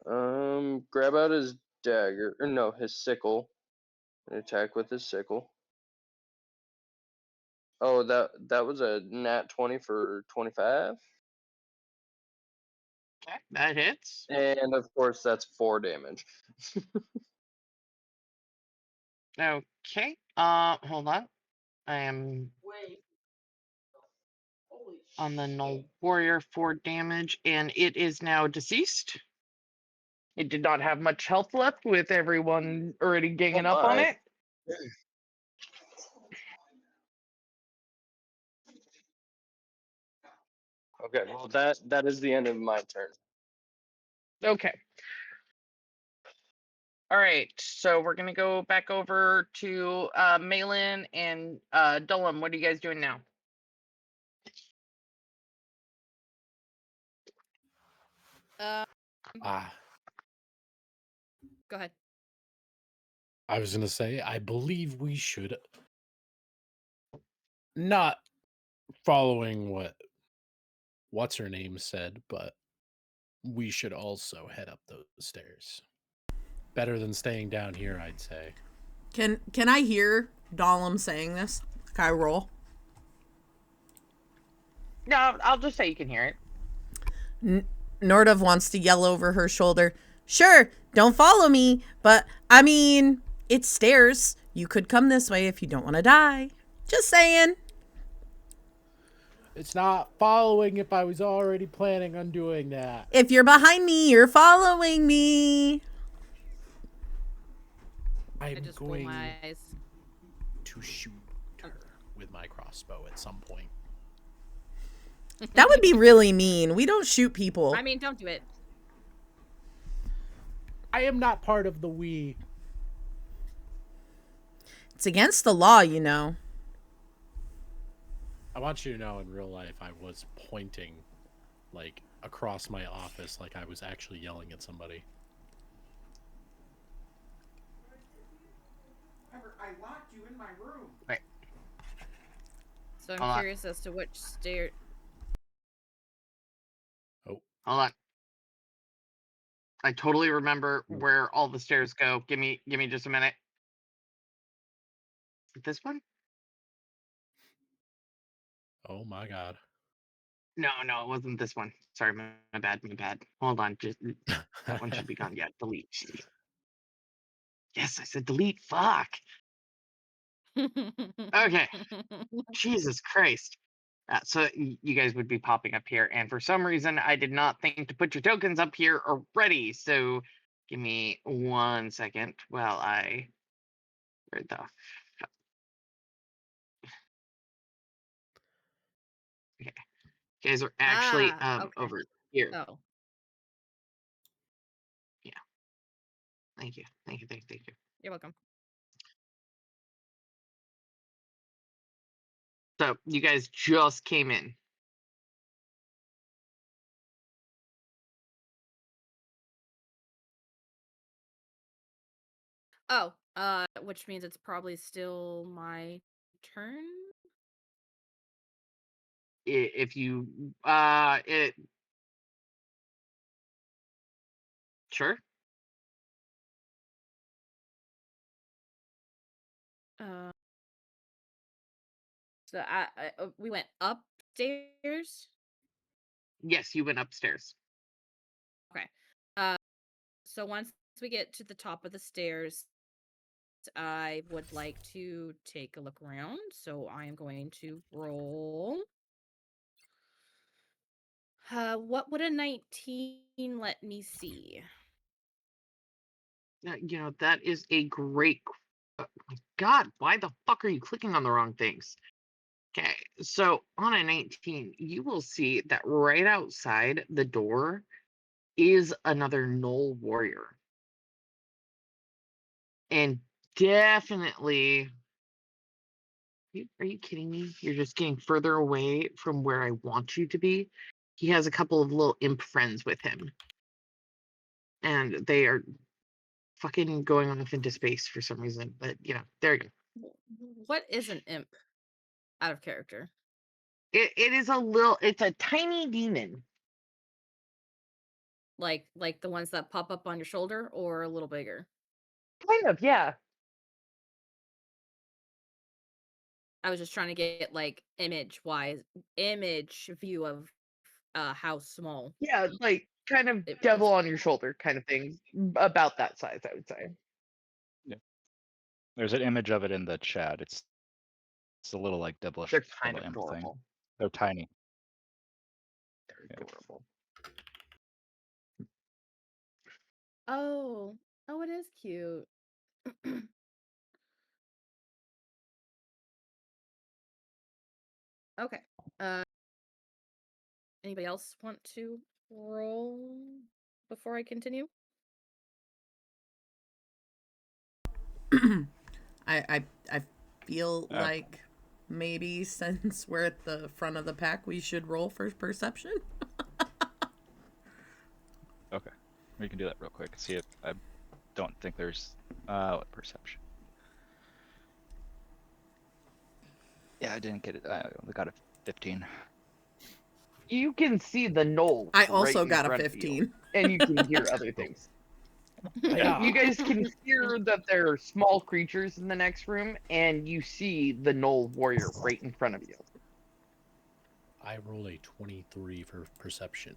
grab out his dagger, or no, his sickle, and attack with his sickle. Oh, that was a nat 20 for 25. Okay, that hits. And of course, that's 4 damage. Okay. Hold on. I am on the Knoll Warrior 4 damage, and it is now deceased. It did not have much health left with everyone already ganging up on my. it. Okay, well that is the end of my turn. Okay. All right, so we're gonna go back over to Malin and Dullum. What are you guys doing now? Ah, Go ahead. I was gonna say, I believe we should not following what's her name said, but we should also head up those stairs. Better than staying down here, I'd say. Can I hear Dahlem saying this? Can I roll? No, I'll just say you can hear it. Nordov wants to yell over her shoulder. Sure, don't follow me, but I mean, it's stairs. You could come this way if you don't want to die. Just saying. It's not following if I was already planning on doing that. If you're behind me, you're following me. I I'm just roll going my eyes. to shoot her with my crossbow at some point. That would be really mean. We don't shoot people. I mean, don't do it. I am not part of the we. It's against the law, you know. I want you to know in real life I was pointing like across my office like I was actually yelling at somebody. I locked you in my room. Right. So I'm Hold on. curious as to which stair. Hold on. I totally remember where all the stairs go. Give me just a minute. This one? Oh my god. No, it wasn't this one. Sorry, my bad. Hold on, just that one should be gone. Yeah, delete. Yes, I said delete. Fuck. Okay. Jesus Christ. So you guys would be popping up here, and for some reason I did not think to put your tokens up here already. So give me 1 second while I. Where the? Okay, you guys are actually okay. over here. Oh. Yeah. Thank you. You're welcome. So you guys just came in. Oh, which means it's probably still my turn. If you it sure. So we went upstairs. Yes, you went upstairs. Okay. So once we get to the top of the stairs, I would like to take a look around. So I am going to roll. What would a 19 let me see? That is a great. God, why the fuck are you clicking on the wrong things? Okay, so on a 19, you will see that right outside the door is another Knoll Warrior. And definitely Are you kidding me? You're just getting further away from where I want you to be. He has a couple of little imp friends with him, and they are fucking going off into space for some reason. But there you go. What is an imp? Out of character. It is it's a tiny demon. Like the ones that pop up on your shoulder, or a little bigger? Kind of, yeah. I was just trying to get like image view of how small. Yeah, like kind of It devil was. on your shoulder kind of thing. About that size, I would say. There's an image of it in the chat. It's a little like devilish They're kind little of imp thing. adorable. They're tiny. They're Yeah. adorable. Oh, it is cute. Okay. Anybody else want to roll before I continue? I feel like maybe since we're at the front of the pack, we should roll for perception. Okay, we can do that real quick. See if I don't think there's what perception. Yeah, I didn't get it. I only got a 15. You can see the knoll. I also right in got a front of you, 15. and you can hear other things. Yeah. You guys can hear that there are small creatures in the next room, and you see the Knoll warrior right in front of you. I roll a 23 for perception.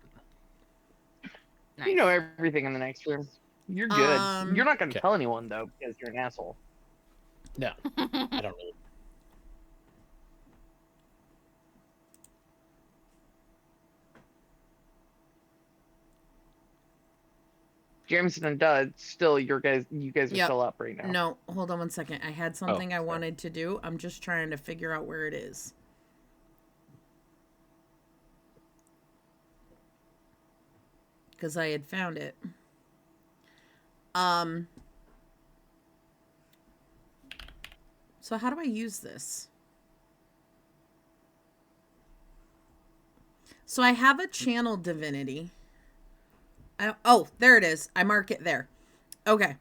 Nice. You know everything in the next room. You're good. You're not going to Okay. tell anyone, though, because you're an asshole. No, I don't really. Jameson and Dud, still, you guys are Yep. still up right now. No, hold on one second. I had something I sorry. wanted to do. I'm just trying to figure out where it is. Because I had found it. So how do I use this? So I have a channel divinity. Oh, there it is. I mark it there. Okay.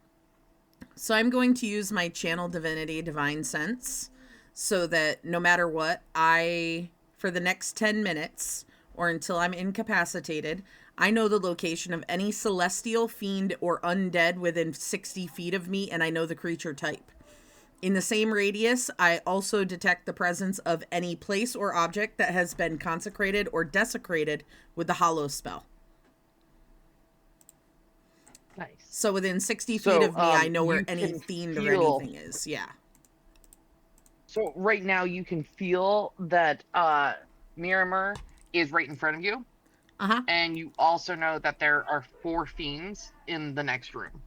So I'm going to use my channel divinity divine sense so that no matter what, for the next 10 minutes or until I'm incapacitated, I know the location of any celestial, fiend, or undead within 60 feet of me, and I know the creature type. In the same radius, I also detect the presence of any place or object that has been consecrated or desecrated with the Hollow spell. Nice. So within 60 feet of me, I know where you any can fiend or feel- anything is. Yeah. So right now, you can feel that Miramur is right in front of you. Uh-huh. And you also know that there are 4 fiends in the next room.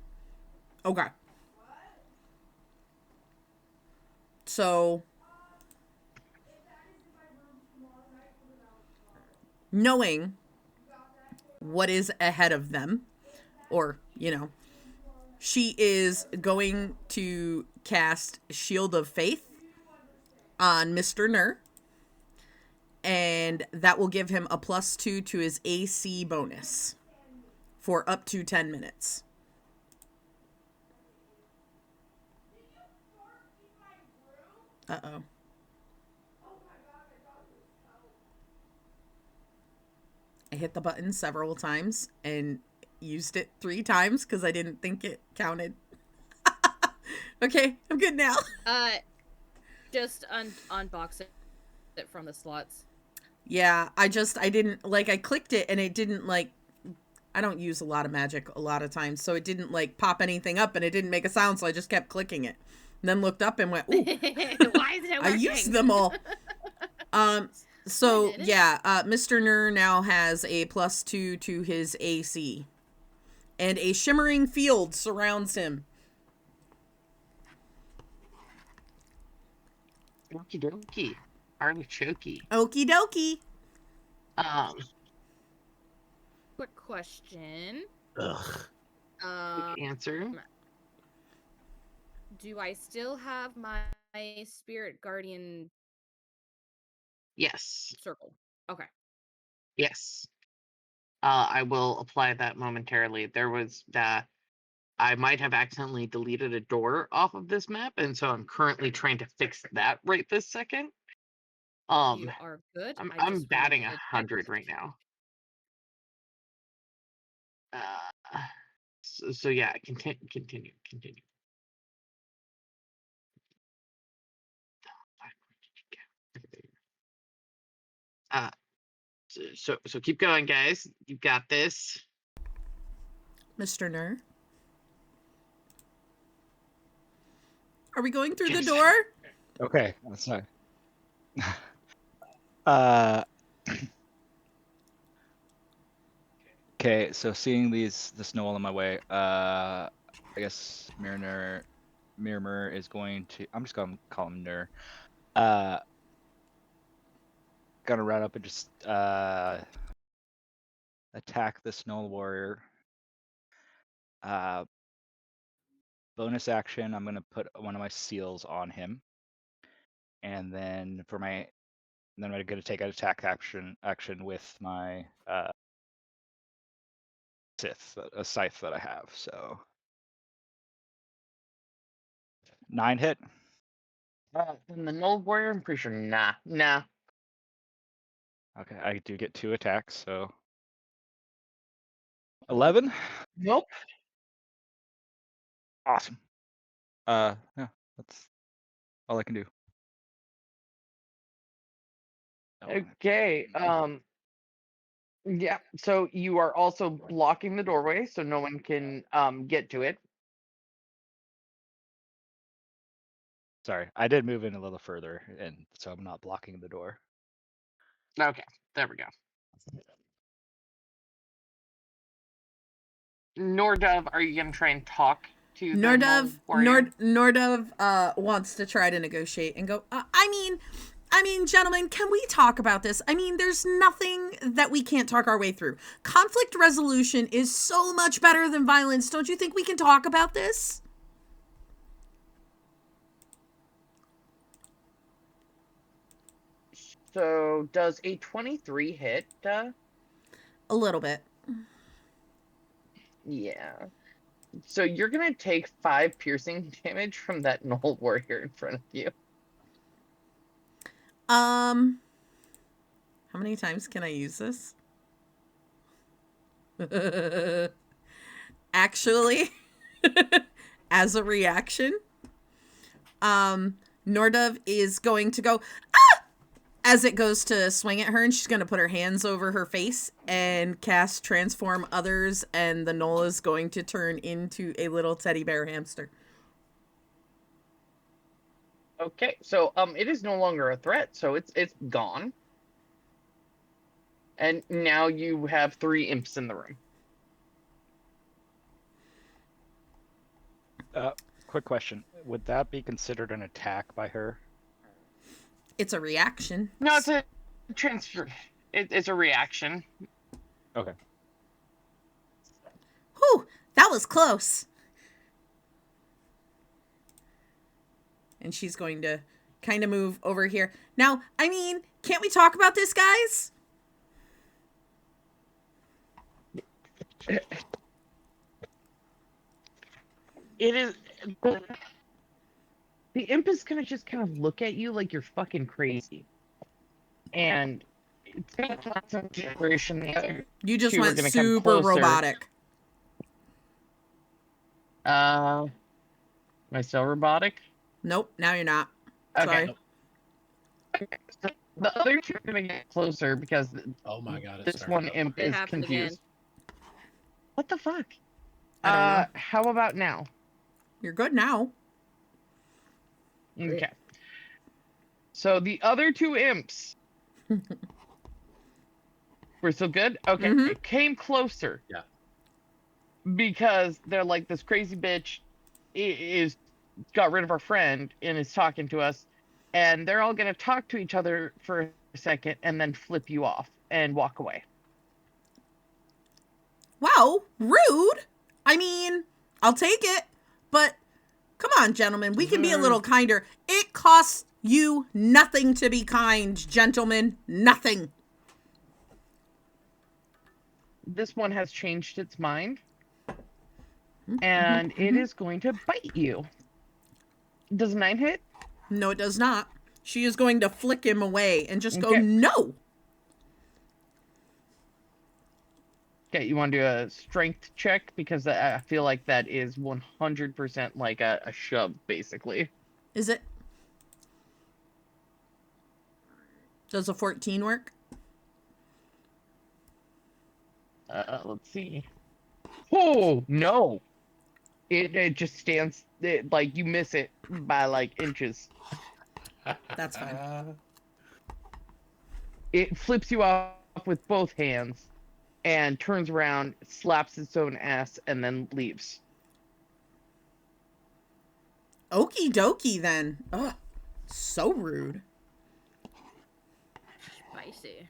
Okay. So, knowing what is ahead of them, or, she is going to cast Shield of Faith on Mr. Nur, and that will give him a +2 to his AC bonus for up to 10 minutes. Uh-oh. I hit the button several times and used it 3 times because I didn't think it counted. Okay, I'm good now. Just unbox it from the slots. Yeah, I didn't, I clicked it and it didn't, I don't use a lot of magic a lot of times, so it didn't, pop anything up and it didn't make a sound, so I just kept clicking it. And then looked up and went, ooh, Why is it I working? used them all. So, yeah, Mr. Nur now has a +2 to his AC. And a shimmering field surrounds him. Okie dokie. Artichoke. Okie dokie. Quick question. Ugh. Answer. Do I still have my Spirit Guardian Yes. circle. Okay. Yes. I will apply that momentarily. There was I might have accidentally deleted a door off of this map, and so I'm currently trying to fix that right this second. You are good. I I'm just batting removed the 100 right text. now. So yeah, continue. Uh, so keep going, guys. You got this. Mr. Nur. Are we going through the Yes. door? Okay, that's fine. uh, okay, so seeing the snow all in my way, I guess Miramir is going to. I'm just gonna call him Nur. Gonna run up and just attack the Snow Warrior. Bonus action, I'm gonna put one of my seals on him, and then I'm gonna take an attack action with my scythe that I have. So 9 hit. And the Null Warrior, I'm pretty sure, nah. Okay, I do get 2 attacks, so 11. Nope. Awesome. Yeah, that's all I can do. Okay. Yeah. So you are also blocking the doorway, so no one can get to it. Sorry, I did move in a little further, and so I'm not blocking the door. Okay. There we go. Nordov, are you gonna try and talk to the Null Warrior? Nordov wants to try to negotiate and go, I mean, gentlemen, can we talk about this? I mean, there's nothing that we can't talk our way through. Conflict resolution is so much better than violence. Don't you think we can talk about this? So does a 23 hit? A little bit. Yeah. So you're gonna take 5 piercing damage from that Null Warrior in front of you. How many times can I use this? Actually, as a reaction, Nordov is going to go, as it goes to swing at her, and she's going to put her hands over her face and cast Transform Others, and the Null is going to turn into a little teddy bear hamster. Okay, so it is no longer a threat, so it's gone. And now you have 3 imps in the room. Quick question: would that be considered an attack by her? It's a reaction. No, it's a transfer. It's a reaction. Okay. Whew, that was close. And she's going to kind of move over here. Now, I mean, can't we talk about this, guys? It is. The imp is gonna just kind of look at you like you're fucking crazy. And it's gonna concentration. The other You just two are went gonna come super closer. robotic. Am I still robotic? Nope, now you're not. Okay. Sorry. So the other two are gonna get closer because Oh my god, it's this starting one up. imp It is happened confused. What the fuck? I don't know. How about now? You're good now. Okay. So the other 2 imps. We're still good? Okay. Mhm. It came closer. Yeah. Because they're like, this crazy bitch is got rid of our friend and is talking to us. And they're all going to talk to each other for a second and then flip you off and walk away. Wow, rude. I mean, I'll take it, but come on, gentlemen, we can be a little kinder. It costs You nothing to be kind, gentlemen. Nothing. This one has changed its mind, and it is going to bite you. Does a 9 hit? No, it does not. She is going to flick him away and just go, Okay. no. Okay, you want to do a strength check? Because I feel like that is 100% like a shove, basically. Is it? Does a 14 work? Let's see. Oh, no. It just stands, like, you miss it by, like, inches. That's fine. It flips you off with both hands and turns around, slaps its own ass, and then leaves. Okie dokie then. Ugh. So rude. Spicy.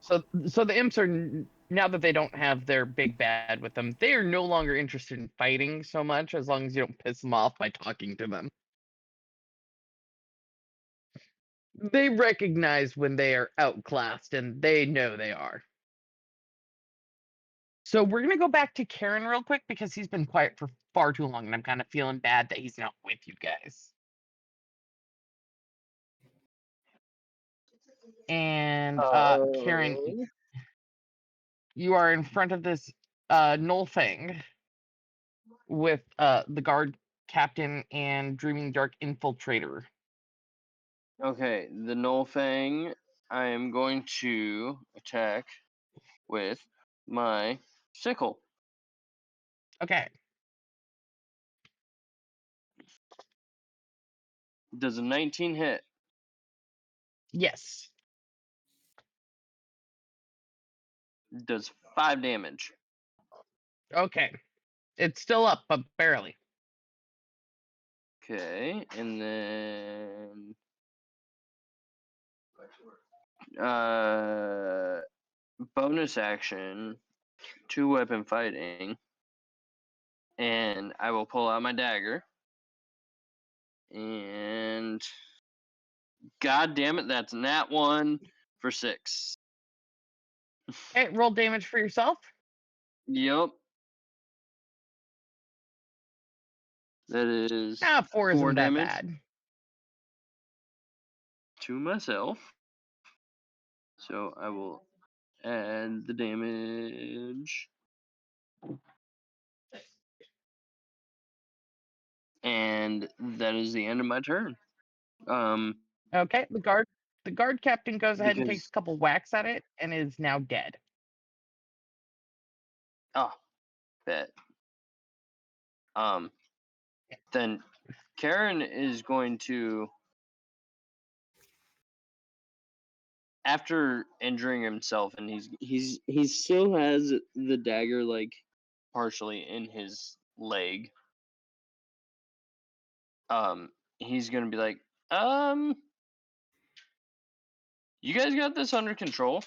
So the imps are, now that they don't have their big bad with them, they are no longer interested in fighting so much as long as you don't piss them off by talking to them. They recognize when they are outclassed, and they know they are. So we're going to go back to Karen real quick because he's been quiet for far too long, and I'm kind of feeling bad that he's not with you guys. And Karen, you are in front of this Null Fang with the guard captain and Dreaming Dark Infiltrator. Okay, the Null Fang, I am going to attack with my sickle. Okay. Does a 19 hit? Yes. Does 5 damage. Okay. It's still up, but barely. Okay, and then bonus action, 2-weapon fighting, and I will pull out my dagger. And god damn it, that's nat 1 for 6. Okay, roll damage for yourself. Yep. That is 4 4 isn't that damage bad. to myself. So I will add the damage. And that is the end of my turn. Okay, the guard captain goes ahead and takes Because a couple whacks at it and is now dead. oh, bet. Then Karen is going to, after injuring himself, and he still has the dagger like partially in his leg. He's gonna be like, you guys got this under control?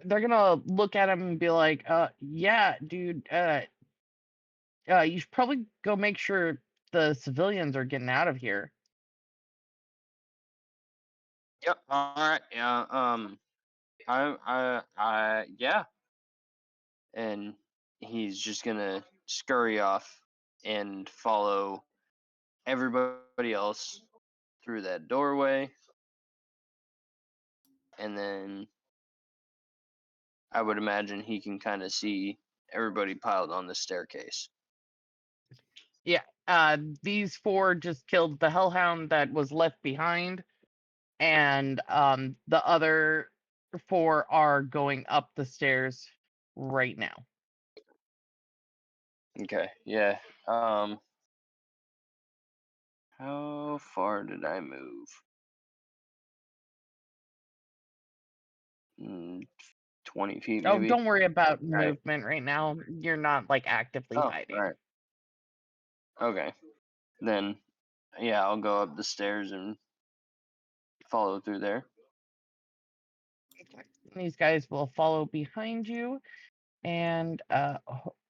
They're gonna look at him and be like, yeah, dude, you should probably go make sure the civilians are getting out of here. Yep. All right. Yeah. Yeah. And he's just gonna scurry off and follow everybody else through that doorway, and then I would imagine he can kind of see everybody piled on the staircase. Yeah, these 4 just killed the hellhound that was left behind, and the other 4 are going up the stairs right now. Okay. Yeah. How far did I move? 20 feet, Oh, maybe. don't worry about Right. movement right now. You're not like actively Oh, fighting. right. Okay. Then, yeah, I'll go up the stairs and follow through there. These guys will follow behind you. and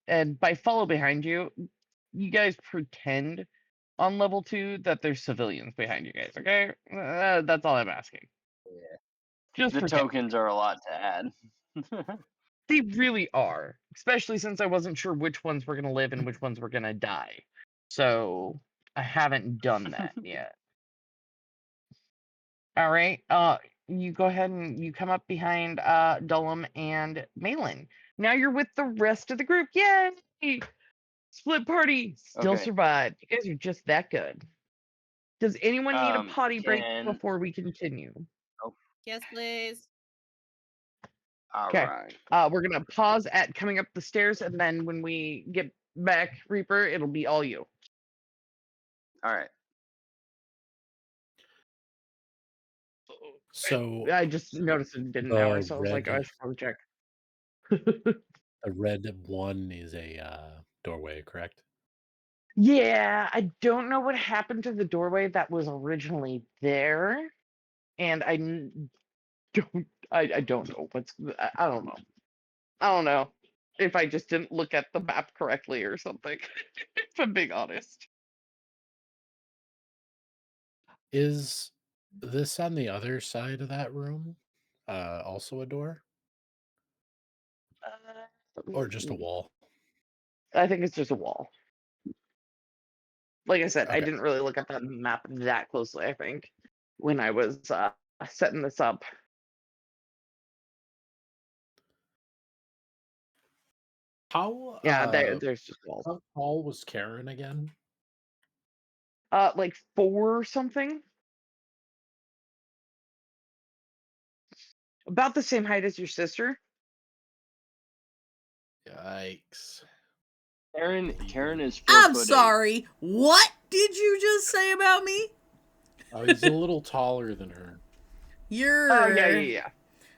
and by follow behind you, you guys pretend on level 2 that there's civilians behind you guys. Okay, that's all I'm asking. Yeah. Just The pretend. tokens are a lot to add. They really are, especially since I wasn't sure which ones were gonna live and which ones were gonna die. So I haven't done that yet. All right. You go ahead and you come up behind Dullum and Malin. Now you're with the rest of the group. Yay! Split party still Okay. survived. You guys are just that good. Does anyone need a potty break Can before we continue? Yes, please. all Okay. right. We're gonna pause at coming up the stairs, and then when we get back, Reaper, it'll be all you. All right. So I just noticed it didn't the now, so I was like, oh, I red, should probably check. the red one is a doorway, correct? Yeah, I don't know what happened to the doorway that was originally there, and I don't know I don't know. I don't know if I just didn't look at the map correctly or something. If I'm being honest. Is this on the other side of that room also a door or just a wall? I think it's just a wall. Like I said, I Okay. didn't really look at the map that closely, I think, when I was setting this up. How Yeah, there's just walls. how tall was Karen again? Like 4 something. About the same height as your sister. Yikes. Karen is 4 I'm foot 8. sorry. What did you just say about me? Oh, he's a little taller than her. You're Oh yeah.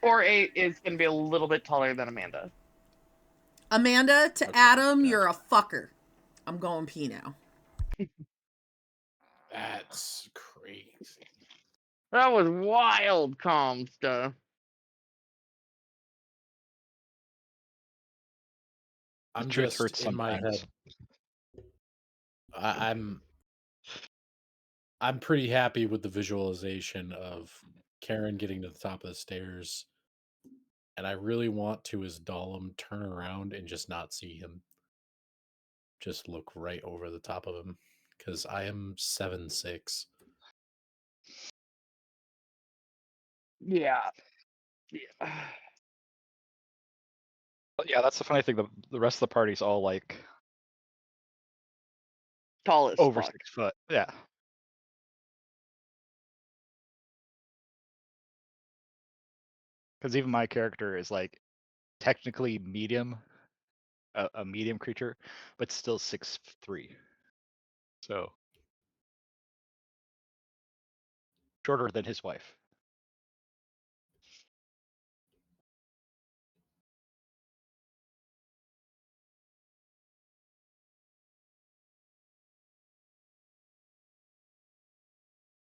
4'8" is gonna be a little bit taller than Amanda. Amanda to Okay, Adam, gotcha. you're a fucker. I'm going pee now. That's crazy. That was wild, calm stuff. I'm The truth just hurts in my sometimes. head. I'm pretty happy with the visualization of Karen getting to the top of the stairs, and I really want to, as Dollum, turn around and just not see him. Just look right over the top of him, because I am 7'6". Yeah. But yeah, that's the funny thing. The rest of the party's all like Tall as over fuck. 6 foot. Yeah. Because even my character is like technically medium, a medium creature, but still 6'3". So shorter than his wife.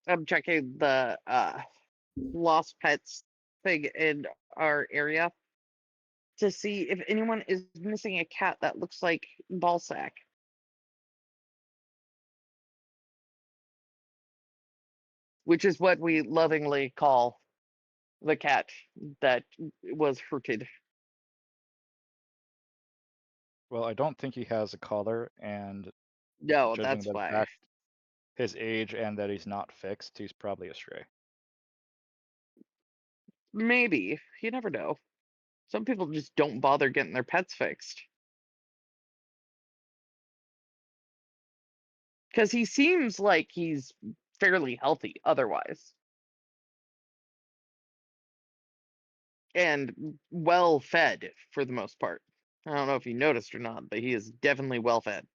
I'm checking the lost pets thing in our area to see if anyone is missing a cat that looks like Ballsack. Which is what we lovingly call the cat that was hurted. Well, I don't think he has a collar, and No, judging that's by the why. fact his age and that he's not fixed, he's probably a stray. Maybe. You never know. Some people just don't bother getting their pets fixed. Because he seems like he's fairly healthy otherwise. And well fed for the most part. I don't know if you noticed or not, but he is definitely well fed.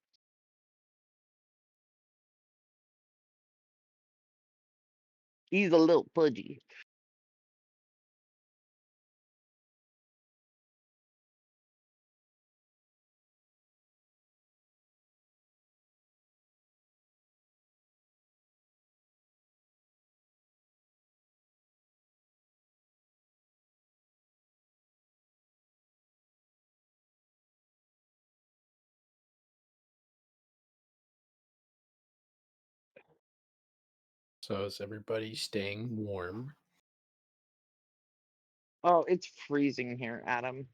He's a little pudgy. So is everybody staying warm? Oh, it's freezing here, Adam.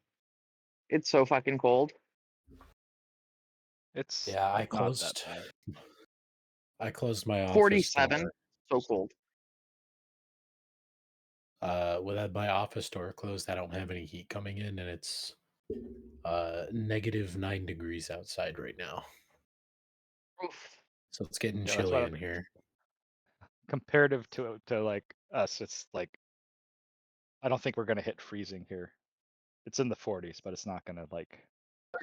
It's so fucking cold. It's Yeah, I not that closed. bad. I closed my office 47. door. So cold. With my office door closed, I don't have any heat coming in, and it's -9 degrees outside right now. Oof. So it's getting Yeah, that's chilly what in here. comparative to like us, it's like I don't think we're gonna hit freezing here. It's in the 40s, but it's not gonna like.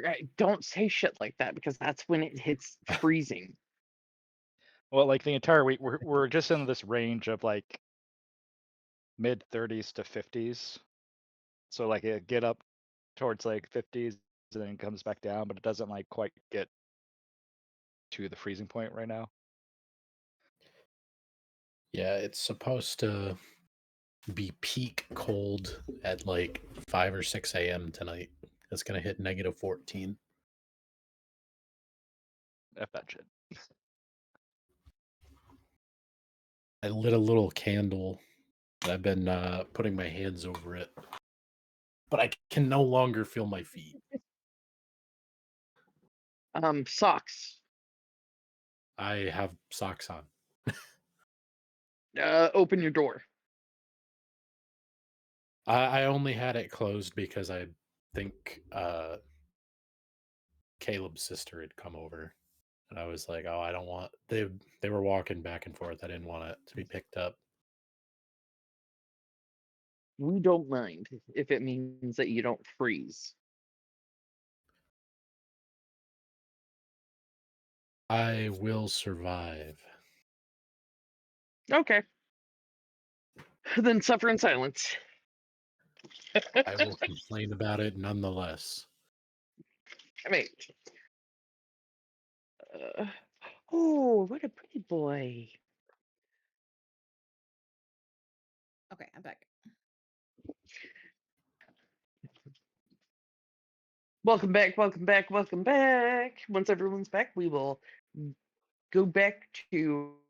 Right, don't say shit like that because that's when it hits freezing. Well, like the entire week, we're just in this range of like mid 30s to 50s. So like it get up towards like 50s and then comes back down, but it doesn't like quite get to the freezing point right now. Yeah, it's supposed to be peak cold at like 5 or 6 a.m. tonight. It's gonna hit -14. F that shit. I lit a little candle. And I've been putting my hands over it, but I can no longer feel my feet. Socks. I have socks on. Open your door. I only had it closed because I think Caleb's sister had come over, and I was like, "Oh, I don't want." They were walking back and forth. I didn't want it to be picked up. We don't mind if it means that you don't freeze. I will survive. Okay. Then suffer in silence. I will complain about it nonetheless. I mean, oh, what a pretty boy. Okay, I'm back. Welcome back, welcome back, welcome back. Once everyone's back, we will go back to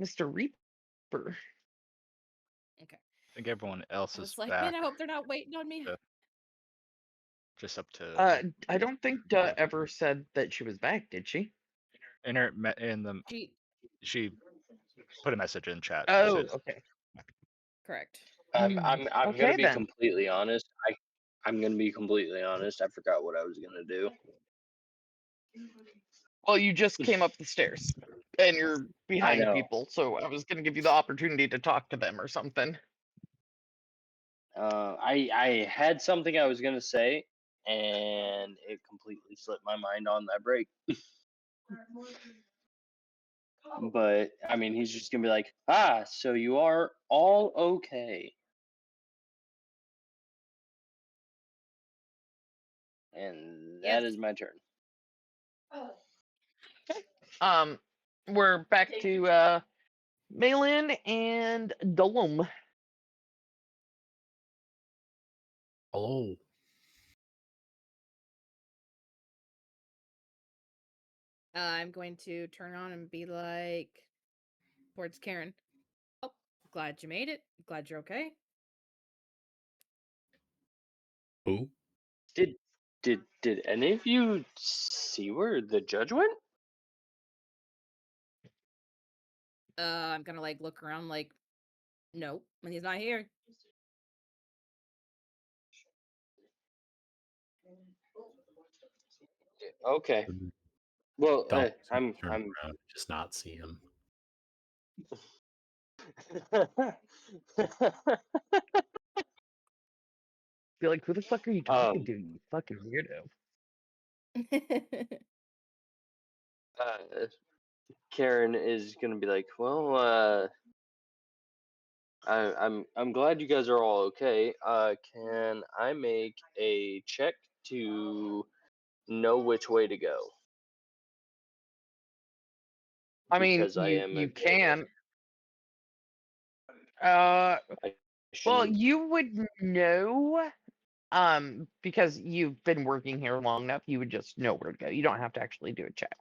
Mr. Reaper. Okay. I think everyone else I is was like, back. man, I hope they're not waiting on me. Just up to I don't think Duh ever said that she was back, did she? in her in the she put a message in chat. She Oh, said, okay. Correct. I'm Okay, gonna be then. completely honest. I'm gonna be completely honest. I forgot what I was gonna do. Well, you just came up the stairs and you're behind know. people, so I was gonna give you the opportunity to talk to them or something. I had something I was gonna say, and it completely slipped my mind on that break. But I mean, he's just gonna be like, "Ah, so you are all okay," and that Yes. is my turn. We're back to Malin and Dolom. Hello. I'm going to turn on and be like towards Karen. Oh, glad you made it. Glad you're okay. Who? Did any of you see where the judge went? I'm gonna like look around like, nope, and he's not here. Okay. Well, Don't I'm turn around and just not see him. Be like, who the fuck are you talking to, you fucking weirdo? Karen is gonna be like, well, I'm glad you guys are all okay. Can I make a check to know which way to go? I mean, Because I am you a- can. I Well, shouldn't- you would know, because you've been working here long enough. You would just know where to go. You don't have to actually do a check.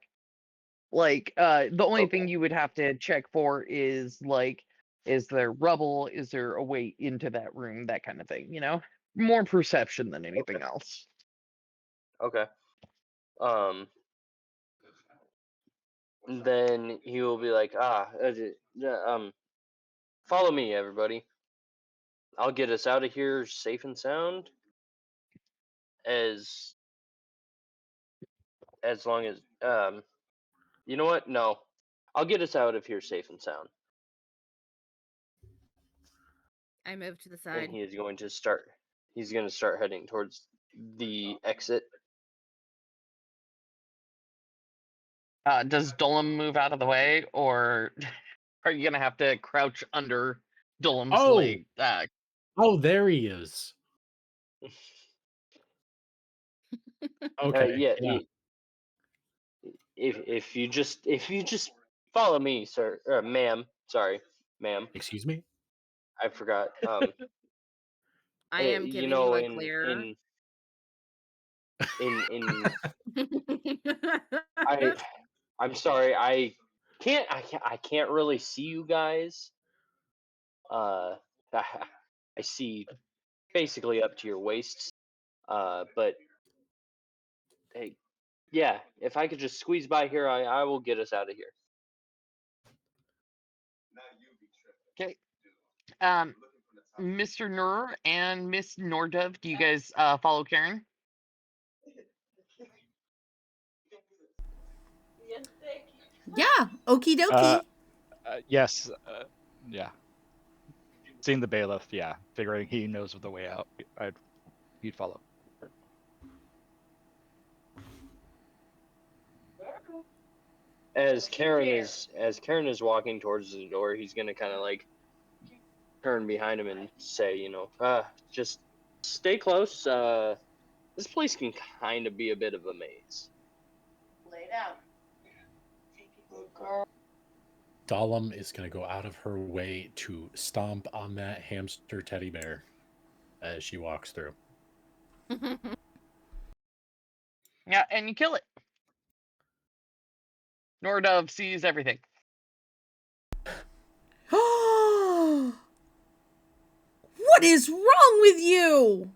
Like, the only thing Okay. you would have to check for is like, is there rubble? Is there a way into that room? That kind of thing, you know? More perception than anything else. Okay. Um. Then he will be like, follow me, everybody. I'll get us out of here safe and sound. As long as you know what? No, I'll get us out of here safe and sound. I move to the And side. he is going to start. He's going to start heading towards the exit. Does Dullum move out of the way, or are you gonna have to crouch under Dullum's Oh, leg? oh, there he is. Okay, Yeah. yeah. If you just follow me, sir, ma'am. Sorry, ma'am. Excuse me. I forgot. I am You giving you know, a clear. in I'm sorry. I can't really see you guys. I see basically up to your waists. But hey, yeah, if I could just squeeze by here, I will get us out of here. Okay. Mr. Nur and Miss Nordov, do you guys follow Karen? Yeah, okie dokie. Yes. Yeah. Seeing the bailiff, yeah, figuring he knows the way out, he'd follow. As Karen is walking towards the door, he's gonna kind of like turn behind him and say, just stay close. This place can kind of be a bit of a maze. Dahlem is going to go out of her way to stomp on that hamster teddy bear as she walks through. Yeah, and you kill it. Nordov sees everything. What is wrong with you?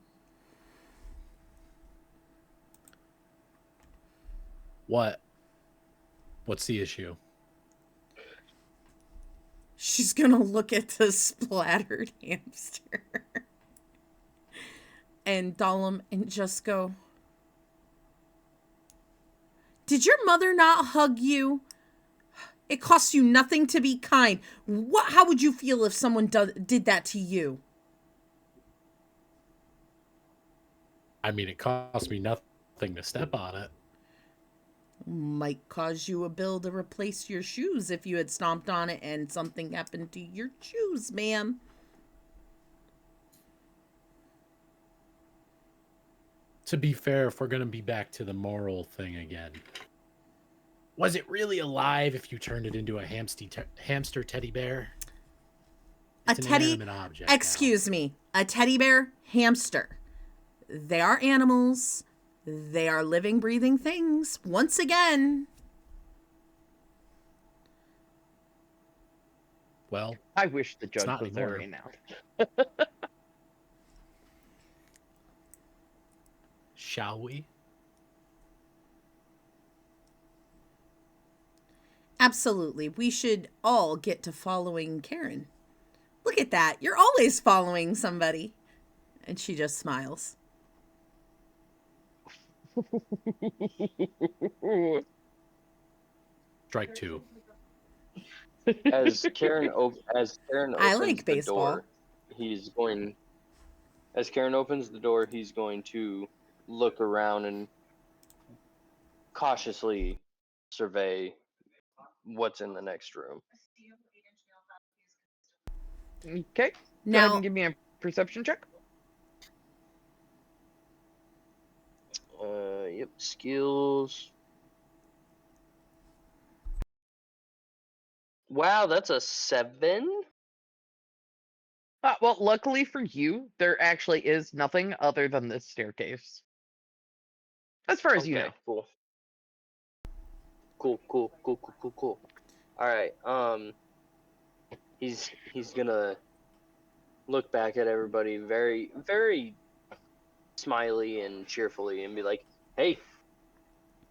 What? What's the issue? She's gonna look at the splattered hamster and Dahlem and just go, did your mother not hug you? It costs you nothing to be kind. How would you feel if someone did that to you? I mean, it costs me nothing to step on it. Might cause you a bill to replace your shoes if you had stomped on it and something happened to your shoes, ma'am. To be fair, if we're going to be back to the moral thing again, was it really alive if you turned it into a hamster teddy bear? It's an inanimate object. Excuse me. A teddy bear, hamster. They are animals. They are living, breathing things. Once again. Well, I wish the judge not was there anymore. right now. Shall we? Absolutely. We should all get to following Karen. Look at that. You're always following somebody. And she just smiles. Strike two. As Karen opens I like the baseball. door, as Karen opens the door, he's going to look around and cautiously survey what's in the next room. Okay. Go ahead Now, and give me a perception check. Yep, skills. Wow, that's a 7. Well, luckily for you, there actually is nothing other than this staircase. As far as you know. Cool. Cool. All right. He's gonna look back at everybody very, very smiley and cheerfully and be like, "Hey,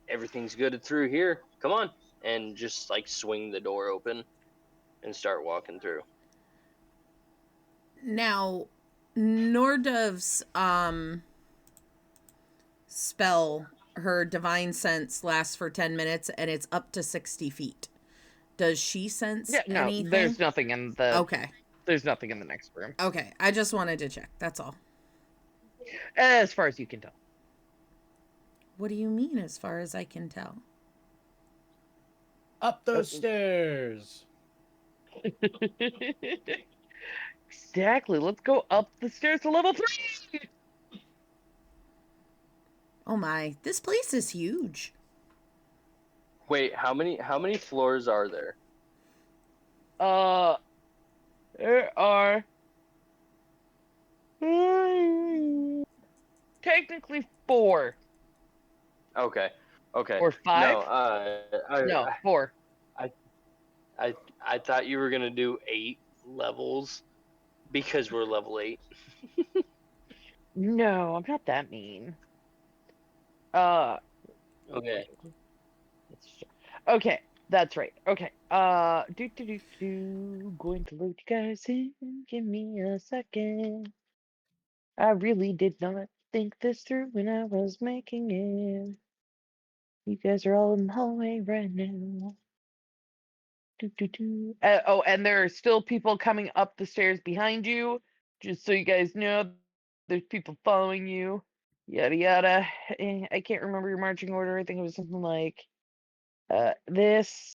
everything's good through here. Come on." And just like swing the door open and start walking through. Now, Nordove's spell, her divine sense, lasts for 10 minutes and it's up to 60 feet. Does she sense Yeah, no, anything? there's nothing in the Okay. there's nothing in the next room. Okay. I just wanted to check. That's all. As far as you can tell. What do you mean, as far as I can tell? Up those stairs. Exactly. Let's go up the stairs to level 3. Oh my, this place is huge. Wait, how many floors are there? There are technically 4 Okay. or 5. No, No, 4. I thought you were gonna do 8 levels because we're level 8. No, I'm not that mean. Uh, Okay. okay, that's right. Okay. Going to load you guys in. Give me a second. I really did not think this through when I was making it. You guys are all in the hallway right now. Oh, and there are still people coming up the stairs behind you. Just so you guys know, there's people following you. Yada yada. I can't remember your marching order. I think it was something like this.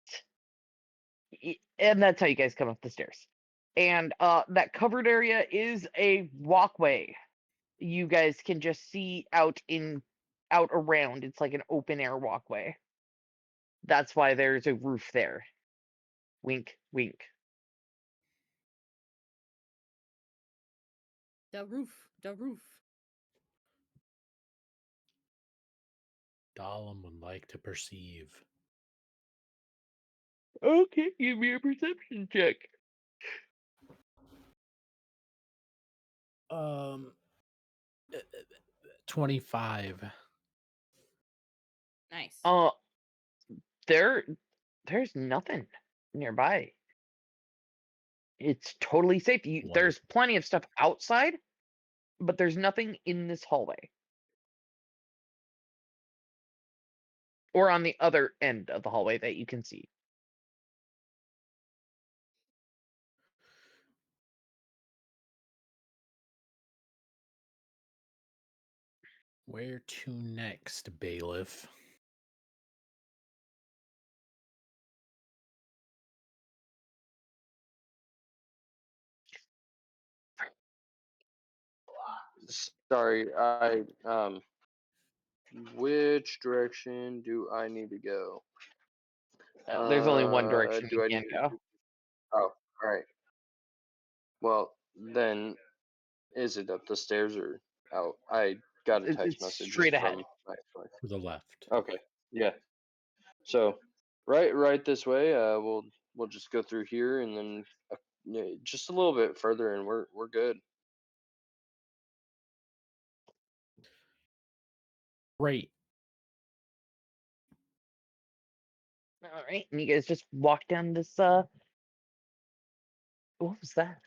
And that's how you guys come up the stairs. And that covered area is a walkway. You guys can just see out around. It's like an open air walkway. That's why there's a roof there. Wink, wink. The roof. The roof. Dahlem would like to perceive. Okay, give me a perception check. 25. Nice. There's nothing nearby. It's totally safe. There's plenty of stuff outside, but there's nothing in this hallway. Or on the other end of the hallway that you can see. Where to next, bailiff? Sorry, which direction do I need to go? There's only one direction Do you I can need go. Oh, all right. Well, then, is it up the stairs or out? I got a text It's message straight ahead. from my wife. To the left. Okay, yeah. So, right this way. We'll just go through here and then yeah, just a little bit further, and we're good. Great. All right, and you guys just walk down this. What was that?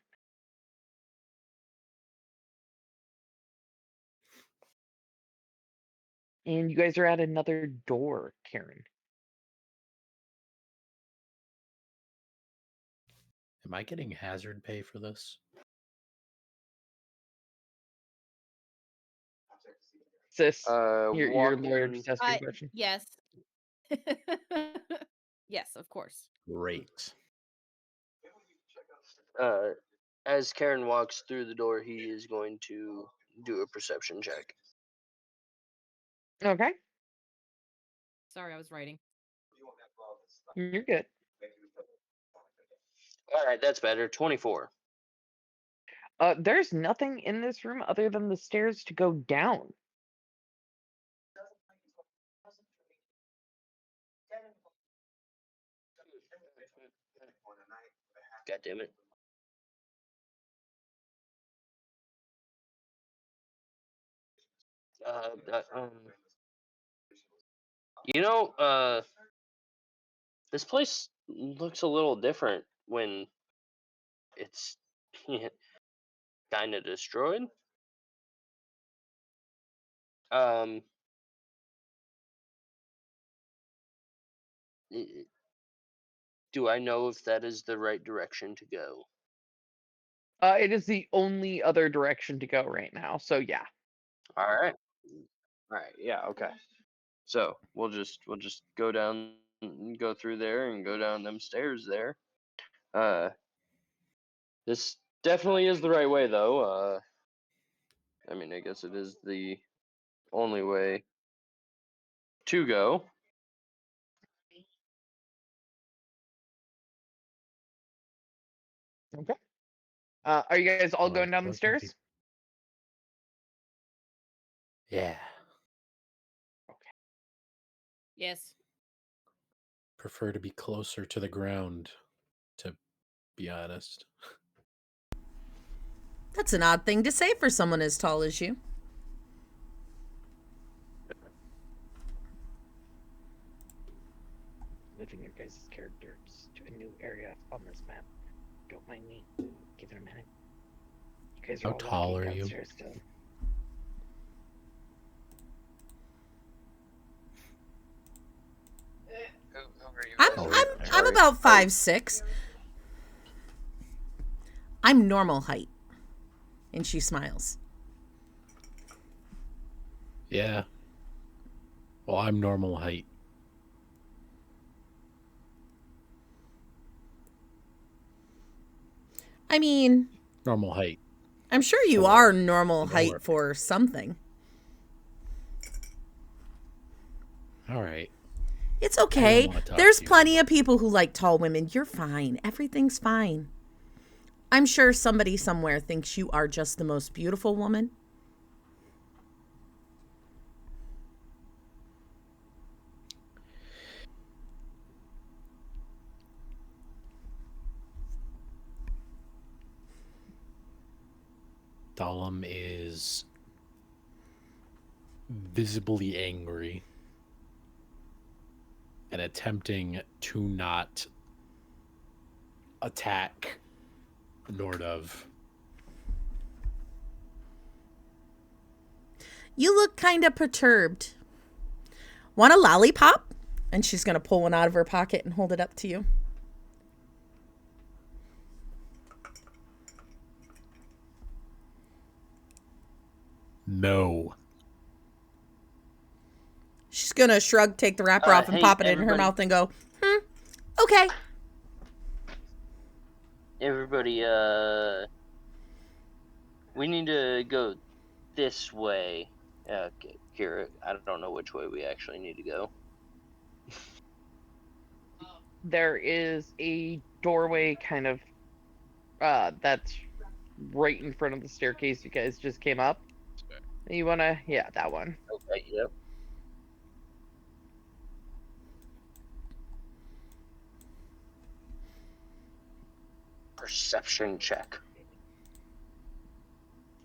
And you guys are at another door, Karen. Am I getting hazard pay for this? Sis, your Walking. lawyer just asked you a question. Yes. Yes, of course. Great. As Karen walks through the door, he is going to do a perception check. Okay, Sorry, I was writing. you're good. All right, that's better. 24. There's nothing in this room other than the stairs to go down. God damn it. You know, this place looks a little different when it's kind of destroyed. Um, i- do I know if that is the right direction to go? It is the only other direction to go right now. So yeah. All right. All right. Yeah. Okay. So we'll just go down, go through there, and go down them stairs there. Uh, this definitely is the right way, though. I mean, I guess it is the only way to go. Okay. Are you guys all Well, going down the what can be- stairs? Yeah. Yes. Prefer to be closer to the ground, to be honest. That's an odd thing to say for someone as tall as you. Moving your guys' characters to a new area on this map. Don't mind me. Give it a minute. You guys are How all tall walking are you? downstairs still. Who are you I'm guys? Oh, I'm about 5'6". I'm normal height. And she smiles. Yeah. Well, I'm normal height. I mean, Normal height. I'm sure you For are normal an height orc. for something. All right. It's okay. wanna talk There's to you plenty of people who like tall women. You're fine. Everything's fine. I'm sure somebody somewhere thinks you are just the most beautiful woman. Thalum is visibly angry and attempting to not attack Nordov. You look kind of perturbed. Want a lollipop? And she's going to pull one out of her pocket and hold it up to you. No. She's going to shrug, take the wrapper off, and Hey, pop it in her everybody. mouth and go, okay. Everybody, we need to go this way. Okay, Kira, I don't know which way we actually need to go. There is a doorway kind of that's right in front of the staircase you guys just came up. You wanna that one. Okay, yep. Perception check.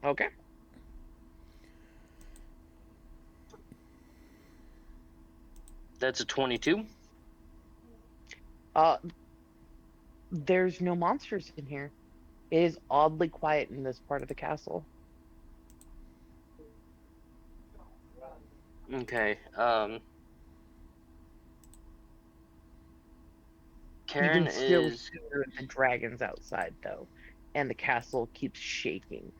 Okay. That's a 22. There's no monsters in here. It is oddly quiet in this part of the castle. Okay, You Karen can still is hear the dragons outside though, and the castle keeps shaking.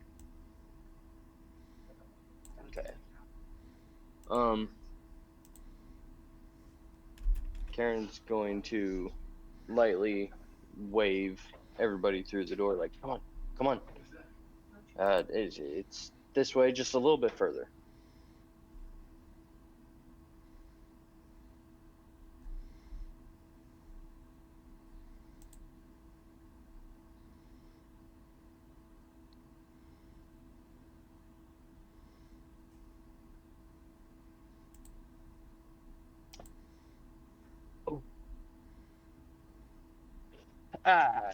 okay. Karen's going to lightly wave everybody through the door, like, come on, come on. It's this way, just a little bit further. Uh,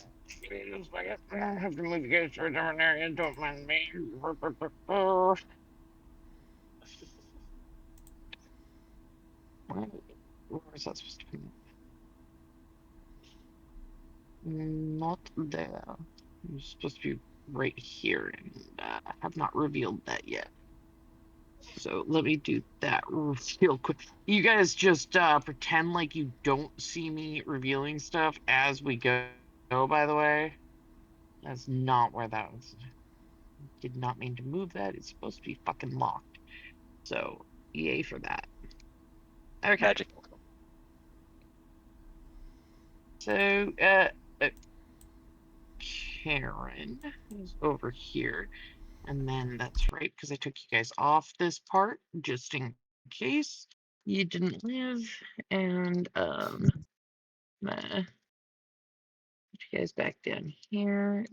I have to move you guys to a different area. Don't mind me. Where is that supposed to be? Not there. It's supposed to be right here, and I have not revealed that yet. So let me do that real quick. You guys just pretend like you don't see me revealing stuff as we go, by the way. That's not where that was. Did not mean to move that. It's supposed to be fucking locked. So, yay for that. Okay. Magic. So, Karen is over here. And then that's right, because I took you guys off this part just in case you didn't live. And put you guys back down here.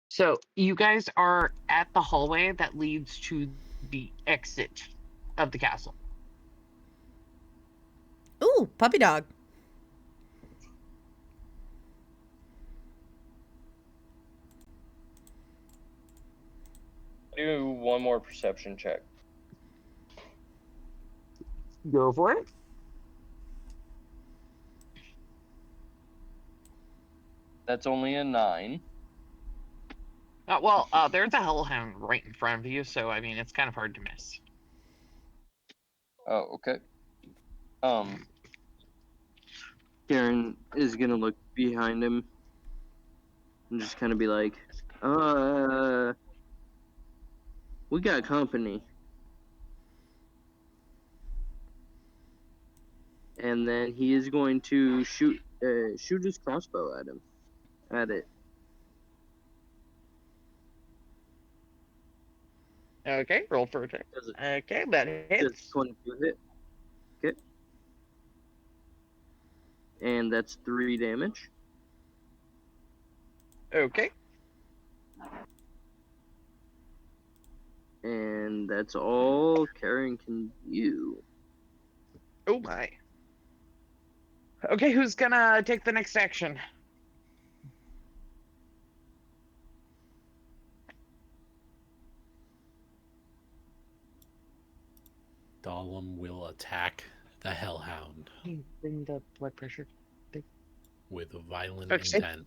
So you guys are at the hallway that leads to the exit of the castle. Ooh, puppy dog. Do one more perception check. Go for it. That's only a 9. There's a hellhound right in front of you, so I mean it's kind of hard to miss. Oh, okay. Karen is gonna look behind him and just kind of be like, we got company. And then he is going to shoot his crossbow at it. Okay, roll for a check. Does it Okay, that does hits. 22 hit? Okay. And that's 3 damage. Okay. And that's all Karen can do. Oh my. Okay, who's gonna take the next action? Dahlum will attack the Hellhound Bring the blood pressure. with a violent Okay. intent.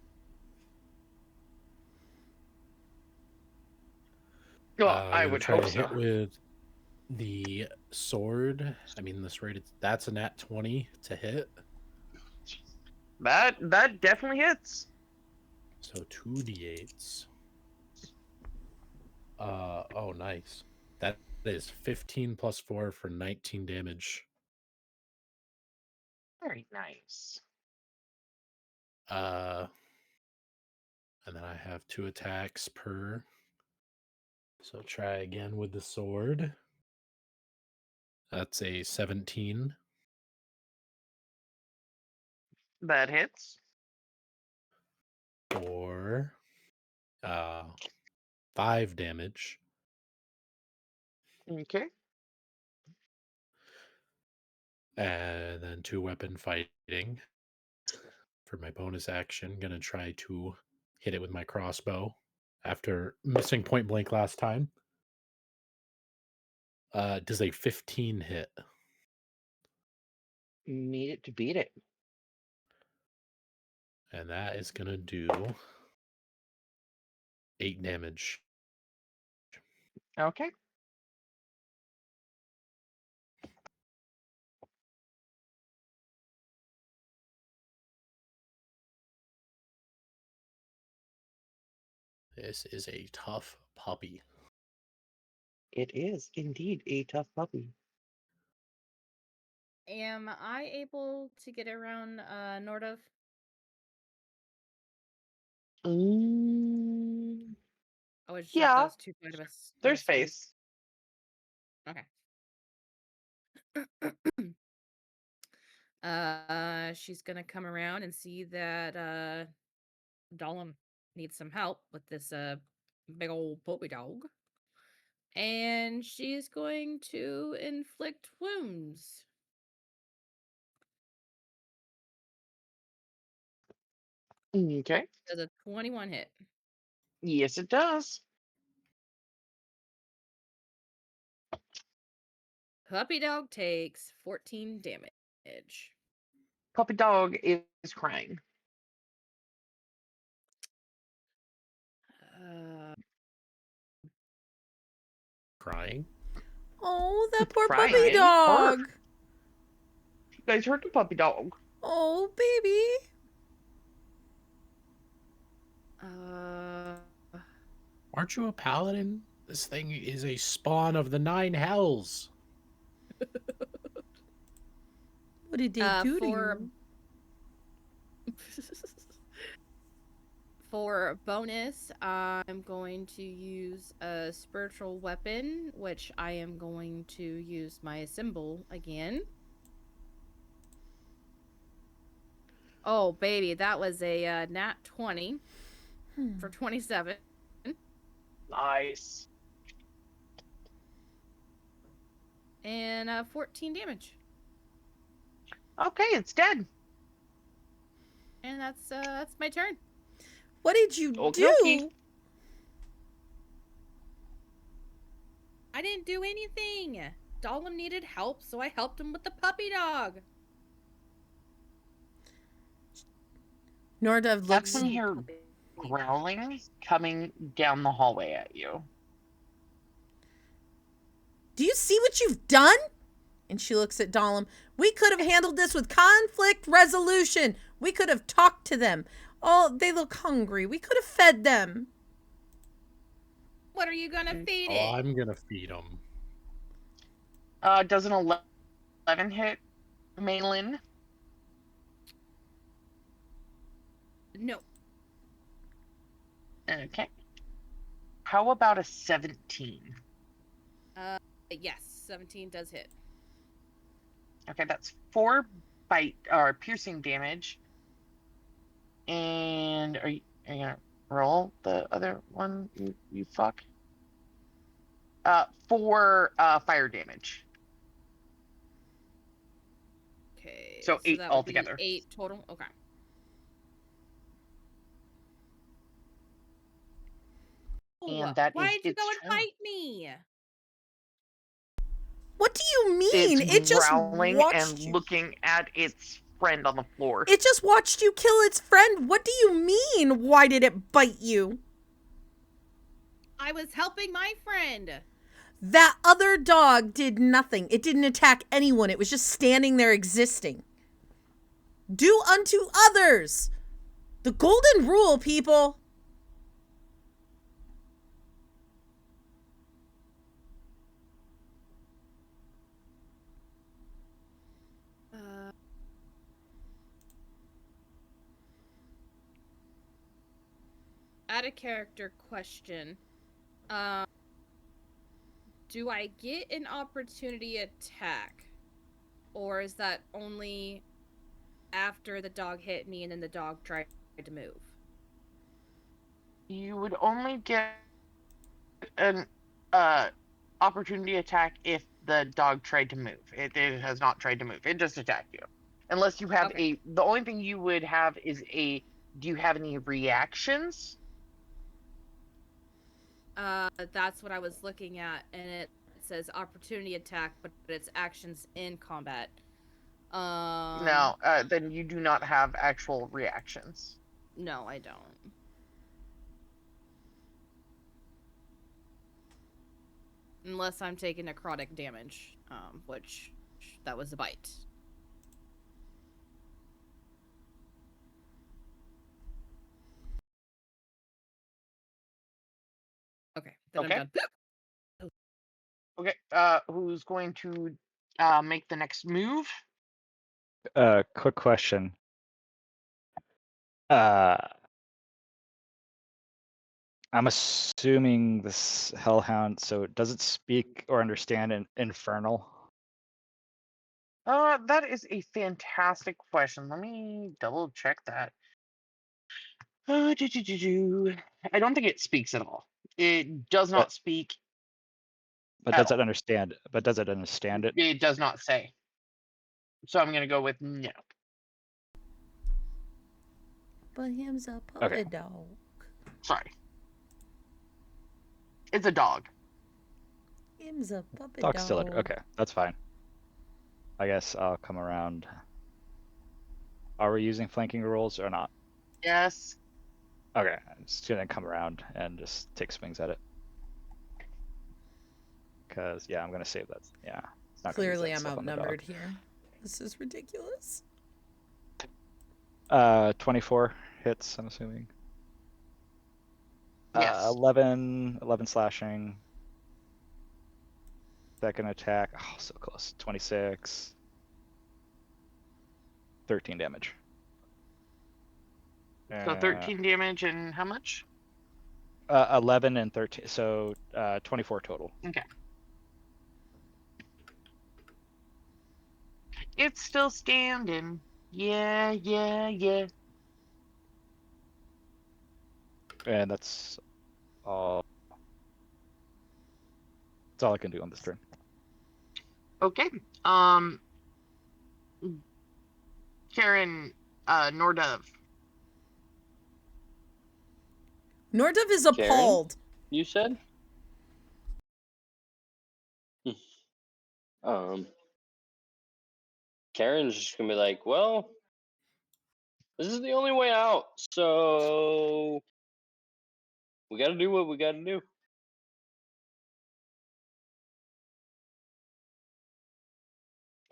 Well, I'm I gonna would try hope to so. hit with the sword. I mean, this rated. That's a nat 20 to hit. That definitely hits. So 2d8s. Oh, nice. That is 15 plus 4 for 19 damage. Very nice. And then I have 2 attacks per. So try again with the sword. That's a 17 That hits. for 5 damage. Okay. And then 2 weapon fighting. For my bonus action, gonna try to hit it with my crossbow after missing point blank last time. Does a 15 hit? Need it to beat it. And that is gonna do 8 damage. Okay. This is a tough puppy. It is indeed a tough puppy. Am I able to get around Nordov? Oh, it's just Yeah, those two side of us. there's space. space. Okay. She's gonna come around and see that Dahlum needs some help with this big old puppy dog. And she's going to inflict wounds. Okay. Does a 21 hit? Yes, it does. Puppy dog takes 14 damage. Puppy dog is crying. Crying. Oh, that poor Crying. puppy dog. You guys heard the puppy dog. Oh, baby. Aren't you a paladin? This thing is a spawn of the 9 hells. What did they do to for you? for bonus, I'm going to use a spiritual weapon, which I am going to use my symbol again. Oh, baby, that was a nat 20 for 27. Nice. And 14 damage. Okay, it's dead. And that's my turn. What did you Okie do? dokie. I didn't do anything. Dahlem needed help, so I helped him with the puppy dog. Nordov That's looks. when you hear growling coming down the hallway at you. Do you see what you've done? And she looks at Dahlem. We could have handled this with conflict resolution. We could have talked to them. Oh, they look hungry. We could have fed them. What are you gonna feed Oh, it? I'm gonna feed them. Does an 11 hit, Malin? No. Okay. How about a 17? Yes, 17 does hit. Okay, that's 4 bite or piercing damage. And are you gonna roll the other one? You fuck. 4 fire damage. Okay. So 8 that altogether. Would be 8 total. Okay. And that Why is did you its go and turn. fight me? What do you mean? It's It just growling watched and you. looking at its friend on the floor. It just watched you kill its friend. What do you mean? Why did it bite you? I was helping my friend. That other dog did nothing. It didn't attack anyone. It was just standing there existing. Do unto others. The golden rule, people. Add a character question. Do I get an opportunity attack? Or is that only after the dog hit me and then the dog tried to move? You would only get an opportunity attack if the dog tried to move. It has not tried to move. It just attacked you. Unless you have Okay. the only thing you would have is do you have any reactions? That's what I was looking at, and it says opportunity attack, but it's actions in combat. No, then you do not have actual reactions. No, I don't. Unless I'm taking necrotic damage, which that was a bite. Okay, then Okay. I'm done. Okay, who's going to make the next move? Quick question. I'm assuming this hellhound, so does it speak or understand infernal? That is a fantastic question. Let me double check that. I don't think it speaks at all. It does not But speak. but at does all. it understand? But does it understand it? It does not say. So I'm gonna go with no. But him's a puppy Okay. dog. Sorry. It's a dog. Him's a puppy Dog's dog. still under. Okay, that's fine. I guess I'll come around. Are we using flanking rules or not? Yes. Okay, I'm just gonna come around and just take swings at it. Because, yeah, I'm gonna save that. Yeah. Not gonna use Clearly, that I'm stuff on the dog. outnumbered here. This is ridiculous. 24 hits, I'm assuming. Yes. 11 slashing. Second attack. Oh, so close. 26. 13 damage. So 13 damage and how much? 11 and 13. So 24 total. Okay. It's still standing. Yeah, yeah, yeah. And that's all. That's all I can do on this turn. Okay. Karen, Nordov. Nordov is Karen? appalled. You said? Karen's just gonna be like, well, this is the only way out, so we gotta do what we gotta do.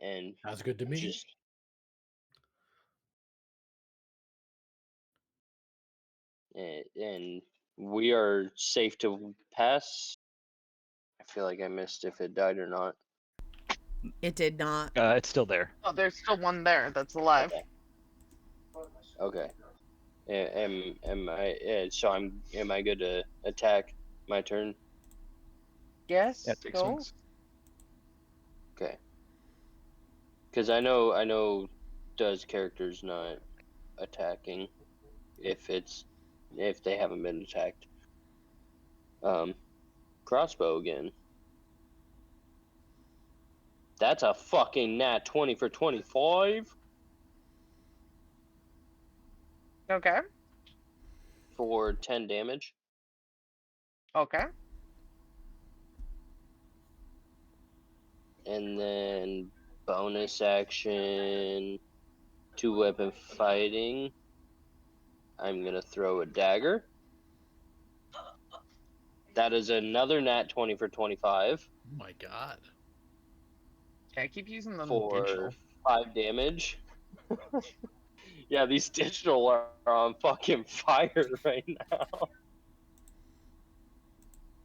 And Sounds good to me. just and we are safe to pass. I feel like I missed if it died or not. It did not. It's still there. Oh, there's still one there that's alive. Okay. Am I? So Am I good to attack my turn? Yes. Yeah, take go. swings. Okay. Because I know, does characters not attacking if they haven't been attacked. Crossbow again. That's a fucking nat 20 for 25 Okay. for 10 damage. Okay. And then bonus action, 2-weapon fighting. I'm gonna throw a dagger. That is another nat 20 for 25 Oh my god. Okay, I keep using them for digital. 5 damage. Yeah, these digital are on fucking fire right now.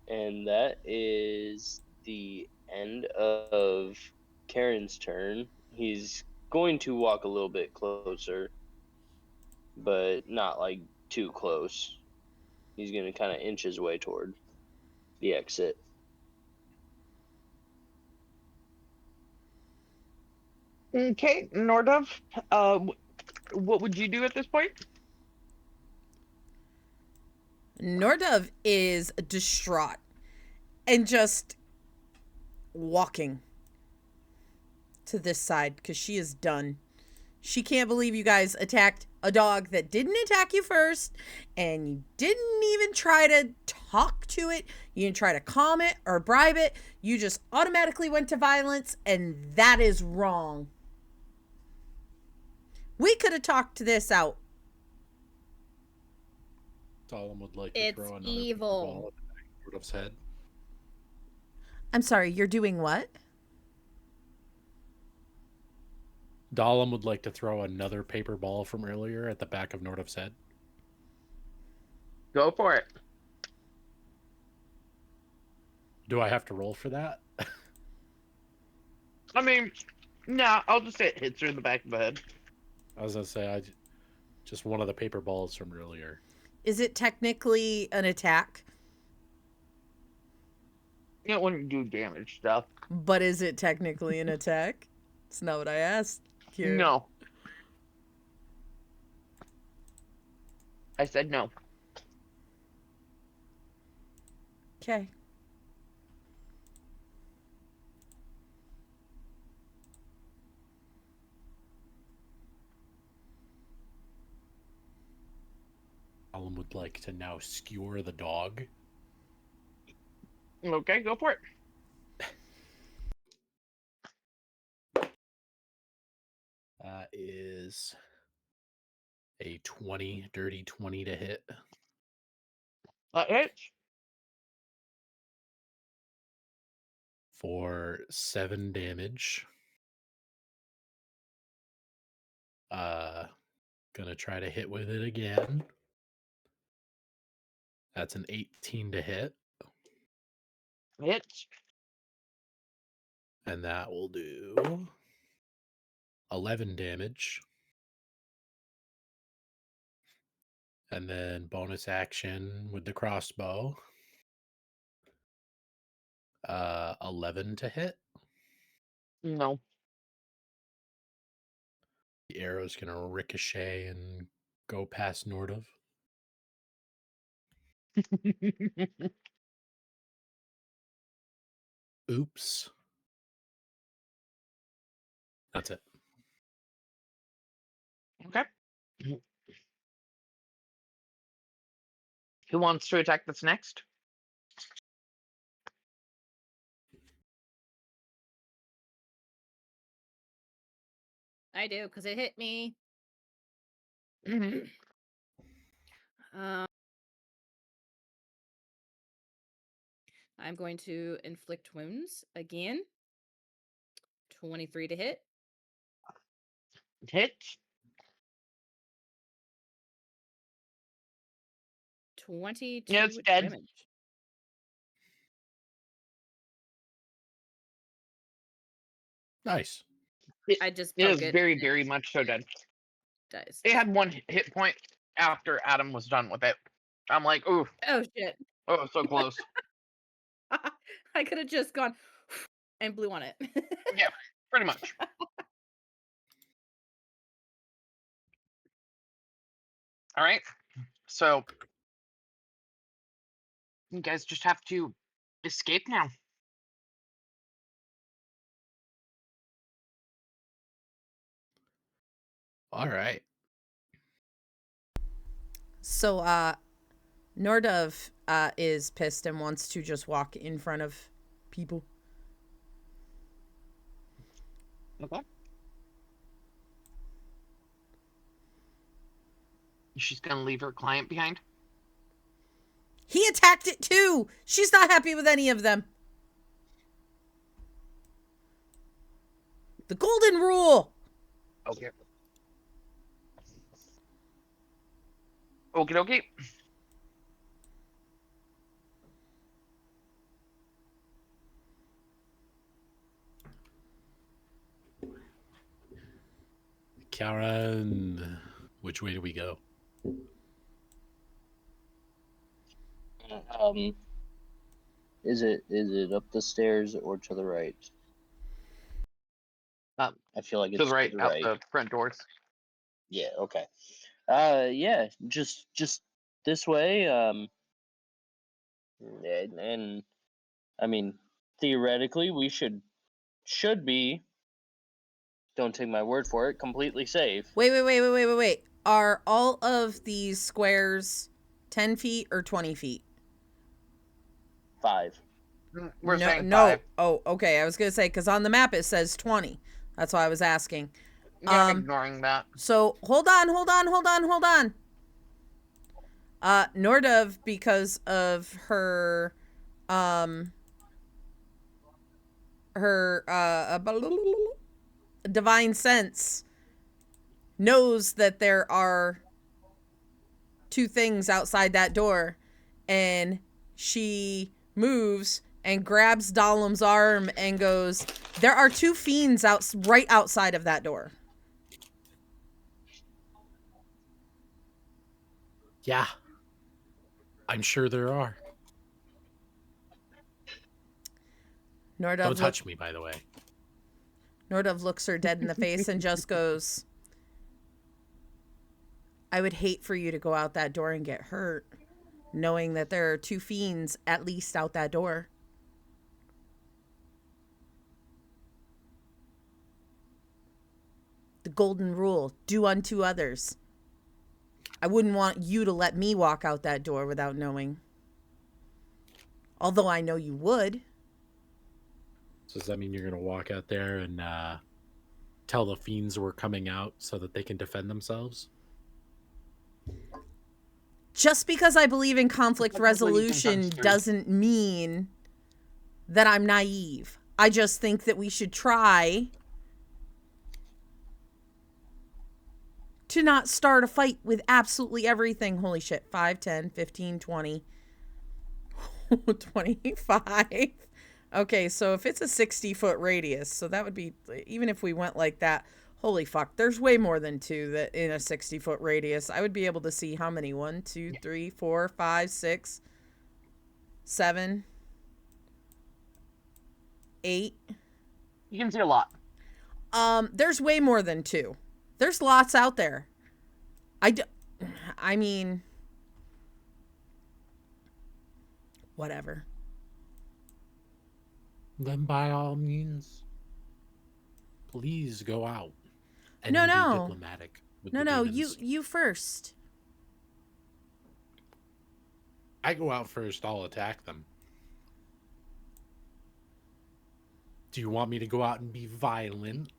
And that is the end of Karen's turn. He's going to walk a little bit closer, but not like too close. He's going to kind of inch his way toward the exit. Okay, Nordov. What would you do at this point? Nordov is distraught and just walking to this side because she is done. She can't believe you guys attacked a dog that didn't attack you first, and you didn't even try to talk to it. You didn't try to calm it or bribe it. You just automatically went to violence, and that is wrong. We could have talked this out. Solemn would like to It's throw another evil. ball at the back of Nordov's head. I'm sorry, you're doing what? Dahlem would like to throw another paper ball from earlier at the back of Nordov's head. Go for it. Do I have to roll for that? I mean, nah, I'll just say it hits her in the back of the head. I was gonna say just one of the paper balls from earlier. Is it technically an attack? You don't want to do damage stuff. But is it technically an attack? It's not what I asked. Kieran. No. I said no. Okay. would like to now skewer the dog. Okay, go for it. Is a 20, dirty 20 to hit. That hits. For 7 damage. Gonna try to hit with it again. That's an 18 to hit. Hits. And that will do 11 damage. And then bonus action with the crossbow. 11 to hit. No. The arrow's gonna ricochet and go past Nordov. Oops. That's it. Okay. Who wants to attack this next? I do, because it hit me. Mhm. I'm going to inflict wounds again. 23 to hit. Hits. 22 Yeah, it's dead. damage. Nice. I just It poke is it. very, and very it much so dead. dies. It had 1 hit point after Adam was done with it. I'm like, ooh, Oh shit. oh, so close. I could have just gone and blew on it. Yeah, pretty much. All right. So you guys just have to escape now. All right. So, Nordov is pissed and wants to just walk in front of people. Okay. She's gonna leave her client behind. He attacked it too. She's not happy with any of them. The golden rule. Okay. Okie dokie. Karen, which way do we go? Is it up the stairs or to the right? I feel like it's To the right, out right. the front doors. Yeah. Okay. Yeah. Just this way. And I mean, theoretically, we should be. Don't take my word for it. Completely safe. Wait. Are all of these squares 10 feet or 20 feet? 5. We're no, saying no. 5. Oh, okay. I was going to say, because on the map it says 20. That's why I was asking. Yeah, I'm ignoring that. So, hold on. Nordov, because of her divine sense, knows that there are 2 things outside that door, and she moves and grabs Dahlum's arm and goes, "There are 2 fiends right outside of that door." Yeah. I'm sure there are. Don't touch me, by the way. Nordov looks her dead in the face and just goes, "I would hate for you to go out that door and get hurt, knowing that there are 2 fiends at least out that door." The golden rule, do unto others. I wouldn't want you to let me walk out that door without knowing. Although I know you would. So does that mean you're going to walk out there and tell the fiends we're coming out so that they can defend themselves? Just because I believe in conflict Technically, you can resolution punch through. doesn't mean that I'm naive. I just think that we should try to not start a fight with absolutely everything. Holy shit. 5, 10, 15, 20, 25. Okay, so if it's a 60-foot radius, so that would be, even if we went like that, holy fuck, there's way more than 2 that in a 60-foot radius. I would be able to see how many? 1, 2, 3, 4, 5, 6, 7, 8. You can see a lot. There's way more than 2. There's lots out there. I mean, whatever. Then by all means, please go out. And No, be no. diplomatic with No, the no, demons. you first. I go out first, I'll attack them. Do you want me to go out and be violent?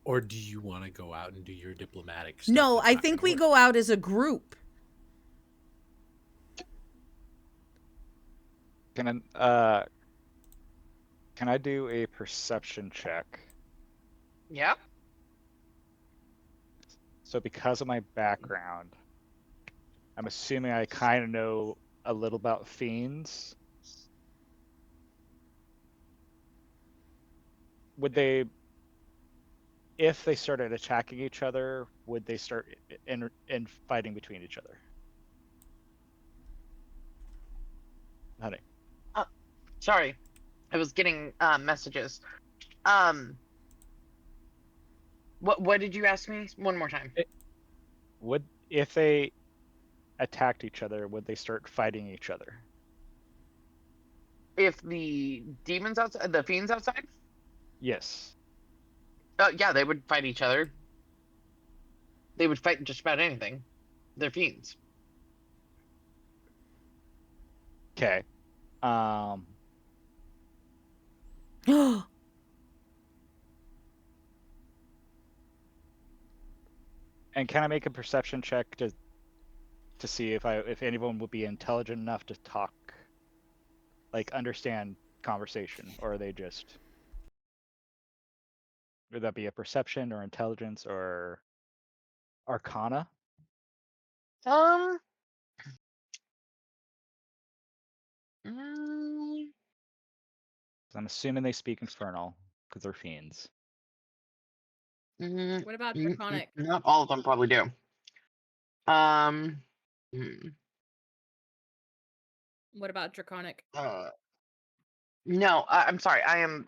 Or do you want to go out and do your diplomatic stuff? No, that's I not think gonna we work? go out as a group. Can I do a perception check? Yeah. So because of my background, I'm assuming I kind of know a little about fiends. Would they, if they started attacking each other, would they start in fighting between each other? Honey. Sorry, I was getting messages. What did you ask me? One more time. Would, if they attacked each other, would they start fighting each other? If the demons outside, the fiends outside, Yes. yeah, they would fight each other. They would fight just about anything. They're fiends. Okay. And can I make a perception check to see if anyone would be intelligent enough to talk, like understand conversation, or are they just, would that be a perception or intelligence or arcana? Mm, I'm assuming they speak infernal because they're fiends. What about Draconic? Not all of them probably do. Hmm. What about Draconic? No, I'm sorry. I'm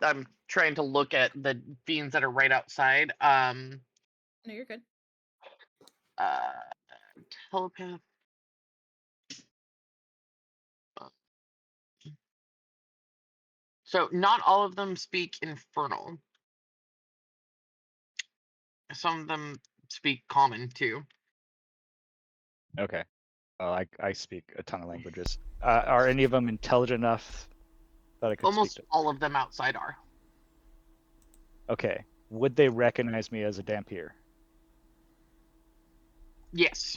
trying to look at the fiends that are right outside. No, you're good. Telepath. So not all of them speak infernal. Some of them speak common too. Okay. Well, I speak a ton of languages. Are any of them intelligent enough that I could Almost speak to? all of them outside are. Okay. Would they recognize me as a Dampier? Yes.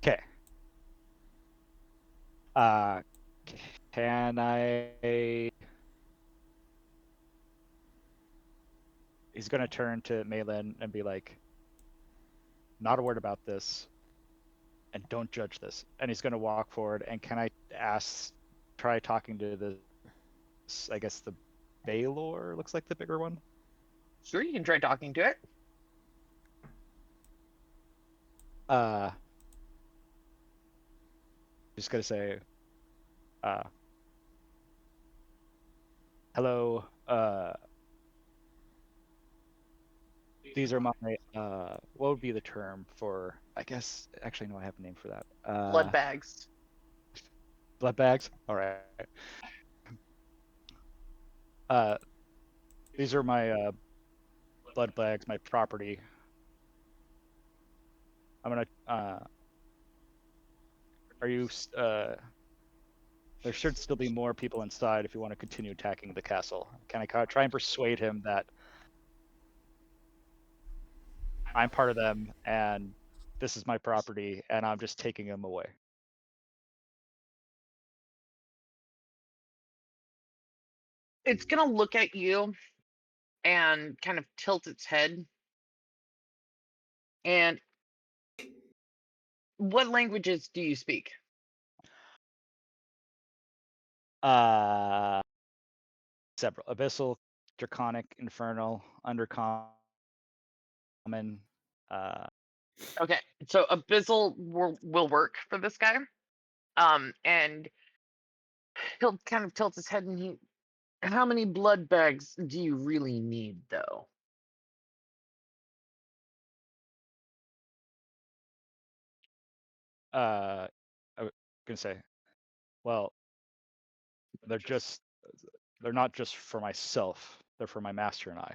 Okay. Can I? He's gonna turn to Malin and be like, "Not a word about this, and don't judge this." And he's gonna walk forward. And can I try talking to this? I guess the Baylor looks like the bigger one. Sure, you can try talking to it. Just gonna say, hello, these are my, what would be the term for, I guess, actually, no, I have a name for that. Blood bags. Blood bags? All right. These are my blood bags, my property. I'm gonna. Are you? There should still be more people inside if you want to continue attacking the castle. Can I try and persuade him that I'm part of them and this is my property and I'm just taking them away? It's gonna look at you and kind of tilt its head. And what languages do you speak? Several: abyssal, draconic, infernal, undercommon. Okay, so abyssal will work for this guy. And he'll kind of tilt his head and he. How many blood bags do you really need, though? I was gonna say, well, they're not just for myself. They're for my master and I.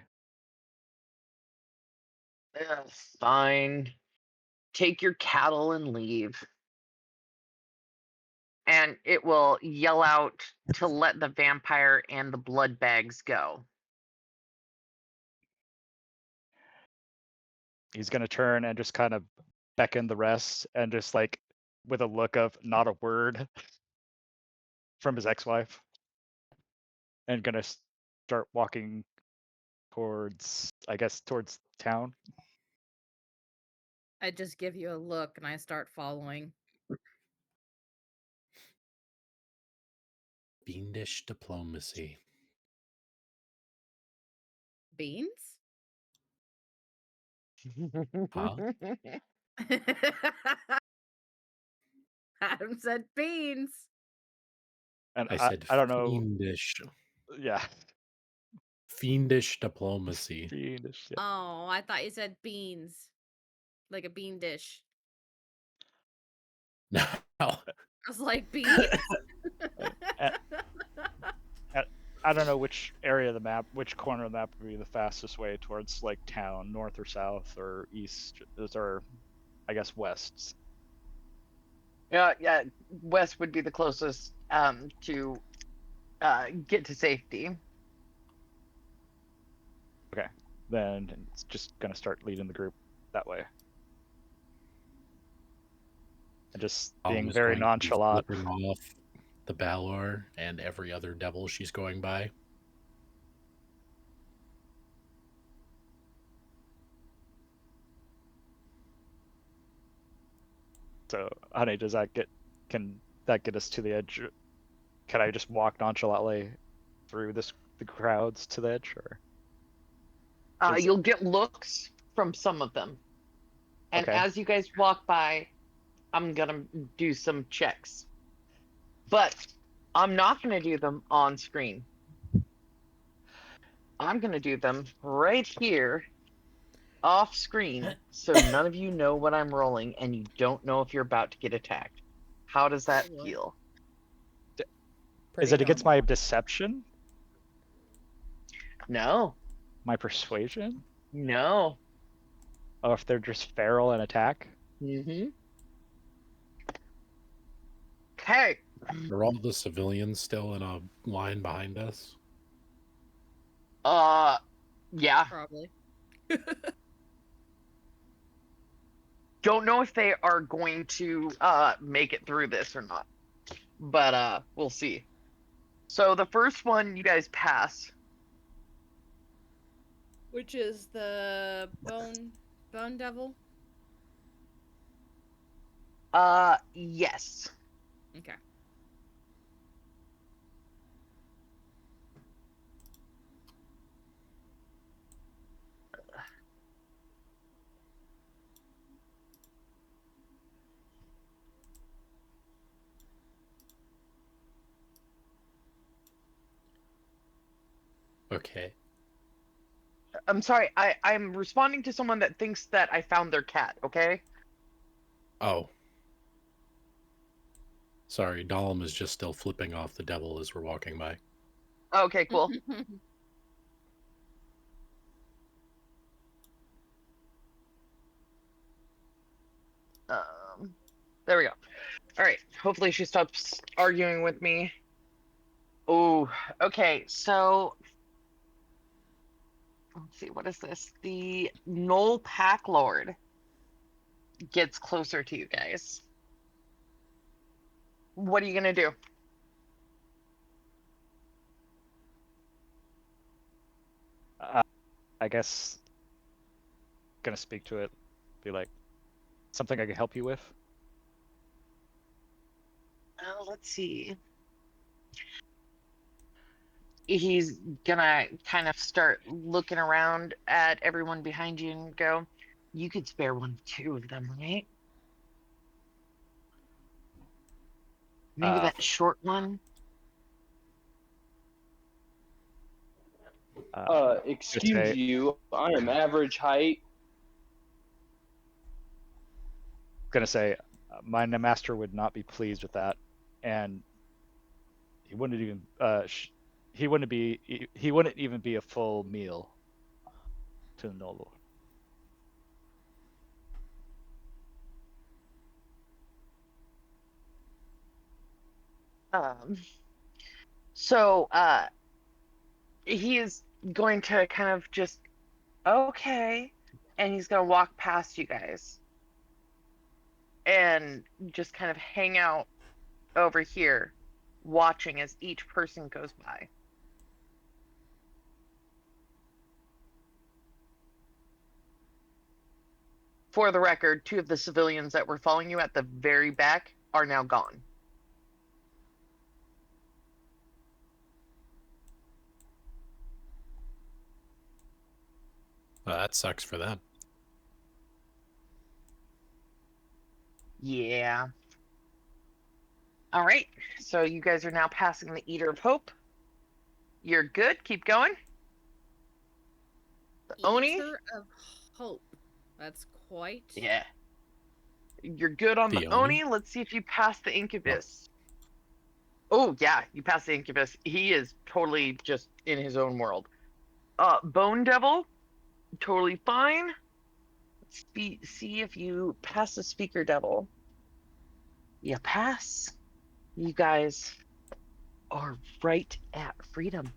Fine. Take your cattle and leave. And it will yell out to let the vampire and the blood bags go. He's gonna turn and just kind of beckon the rest and just like with a look of not a word from his ex-wife, and gonna start walking towards, I guess, towards town. I just give you a look and I start following. Fiendish diplomacy. Beans? Huh? Adam said beans. And I said I don't know. fiendish. Yeah. Fiendish diplomacy. Fiendish, yeah. Oh, I thought you said beans. Like a bean dish. No. I was like, beans? I don't know which area of the map, which corner of the map would be the fastest way towards like town, north or south or east, or I guess west. Yeah, west would be the closest to get to safety. Okay, then it's just gonna start leading the group that way, and just being Always very going to be nonchalant. flipping off the Balor and every other devil she's going by. So, honey, can that get us to the edge? Can I just walk nonchalantly through the crowds to the edge, or? You'll get looks from some of them. And Okay. as you guys walk by, I'm gonna do some checks. But I'm not gonna do them on screen. I'm gonna do them right here off screen so none of you know what I'm rolling and you don't know if you're about to get attacked. How does that What? feel? Is it against my deception? No. My persuasion? No. Oh, if they're just feral and attack? Mm-hmm. Okay. Are all the civilians still in a line behind us? Yeah. Probably. Don't know if they are going to make it through this or not. But we'll see. So the first one you guys pass. Which is the bone devil? Yes. Okay. Okay. I'm sorry. I'm responding to someone that thinks that I found their cat, okay? Oh. Sorry, Dahlem is just still flipping off the devil as we're walking by. Okay, cool. There we go. All right. Hopefully she stops arguing with me. Oh, okay. So let's see. What is this? The Knoll Pack Lord gets closer to you guys. What are you gonna do? I guess gonna speak to it, be like, something I can help you with. Let's see. He's gonna kind of start looking around at everyone behind you and go, "You could spare one, two of them, right? Maybe Uh, that short one." Just Excuse say, you. I am average height. gonna say, my master would not be pleased with that, and he wouldn't even he wouldn't even be a full meal to the noble. Um, so he is going to kind of just, okay, and he's gonna walk past you guys and just kind of hang out over here, watching as each person goes by. For the record, two of the civilians that were following you at the very back are now gone. Well, that sucks for them. Yeah. All right. So you guys are now passing the Eater of Hope. You're good. Keep going. The Oni. Eater of Hope. That's quite. Yeah. You're good on the The Oni. Oni? Let's see if you pass the Incubus. Oh, yeah. You passed the Incubus. He is totally just in his own world. Bone Devil. Totally fine. Let's see if you pass the Speaker Devil. You pass. You guys are right at freedom.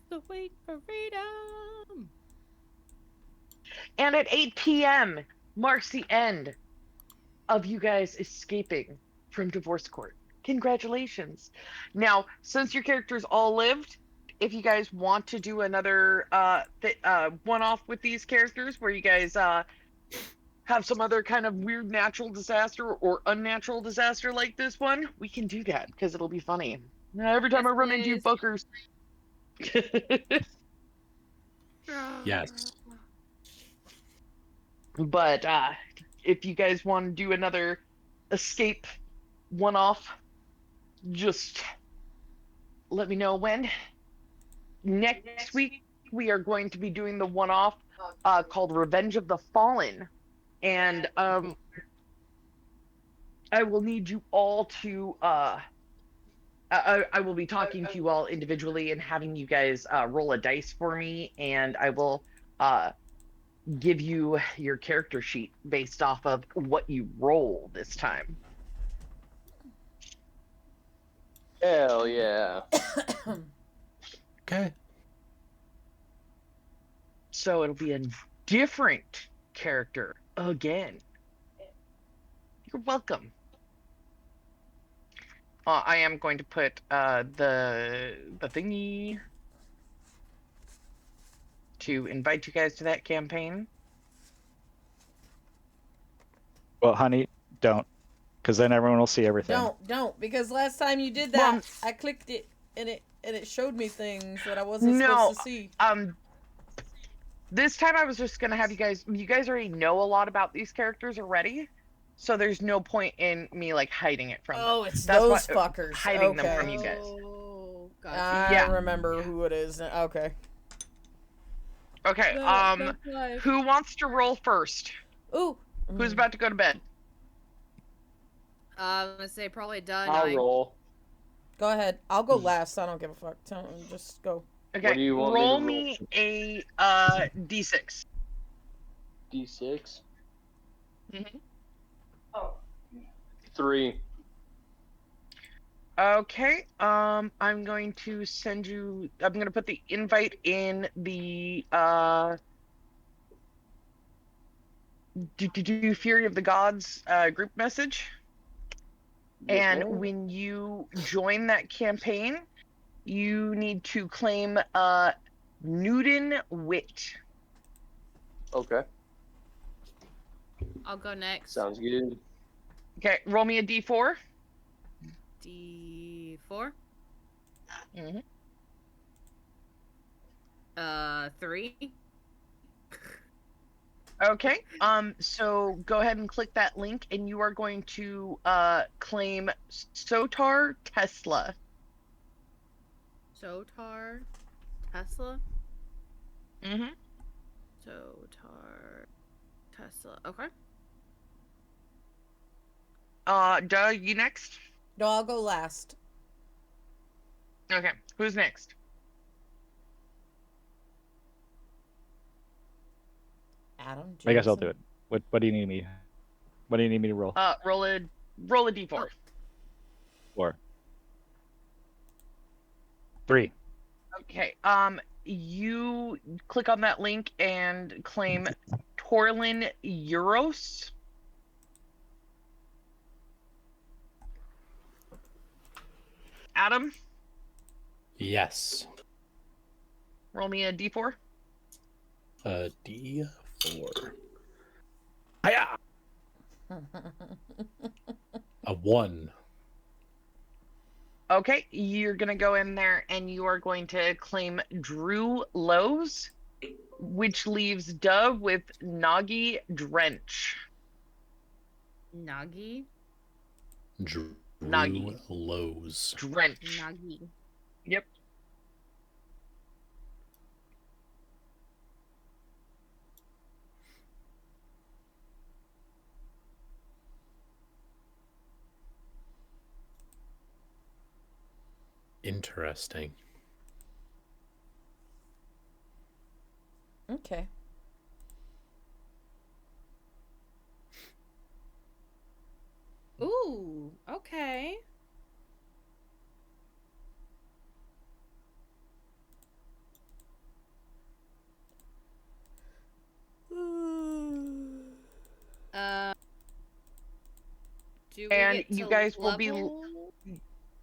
The wait for freedom. And at 8 p.m. marks the end of you guys escaping from divorce court. Congratulations. Now, since your characters all lived, if you guys want to do another one-off with these characters where you guys have some other kind of weird natural disaster or unnatural disaster like this one, we can do that because it'll be funny. Now, every time Yes, I run into you please. fuckers. Yes. But if you guys want to do another escape one-off, just let me know when. Next week we are going to be doing the one-off called Revenge of the Fallen, and I will need you all to I will be talking to you all individually and having you guys roll a dice for me, and I will give you your character sheet based off of what you roll this time. Hell yeah. Okay. So it'll be a different character again. You're welcome. I am going to put the thingy to invite you guys to that campaign. Well, honey, don't, because then everyone will see everything. Don't, because last time you did Well, that, I clicked it and it showed me things that I wasn't supposed to see. This time I was just gonna have you guys already know a lot about these characters already, so there's no point in me like hiding it from them. Oh, it's That's those why- fuckers. hiding them Okay. from you guys. Oh, I gotcha. Yeah. remember who it is. Okay. Okay, That's life. who wants to roll first? Ooh. Who's about to go to bed? I'm gonna say probably done. I'll roll. Go ahead. I'll go last. I don't give a fuck. Just go. Okay, do you want me to roll roll? me a d6. D6. Mhm. Oh. 3. Okay. I'm going to send you. I'm going to put the invite in the do Fury of the Gods group message. Yes, And ma'am. when you join that campaign, you need to claim Newton Wit. Okay, I'll go next. sounds good. Okay, roll me a d4. D4. Mm-hmm. 3. Okay. So go ahead and click that link, and you are going to claim Sotar Tesla. Sotar Tesla. Mm-hmm. Sotar Tesla. Okay. Duh, you next? No, I'll go last. Okay. Who's next? Adam. I guess I'll Jameson. do it. What do you need me? What do you need me to roll? Roll a d4. Oh. 4. 3. Okay. You click on that link and claim Torlin Euros. Adam, Yes. roll me a d4. D4. Hiya! A 1. Okay, you're gonna go in there and you are going to claim Drew Lowe's, which leaves Dove with Nagi Drench. Nagi. Drew Nagi. Lowe's. Drench. Nagi. Yep. Interesting. Okay. Ooh. Okay. Do we And get you to guys will be level-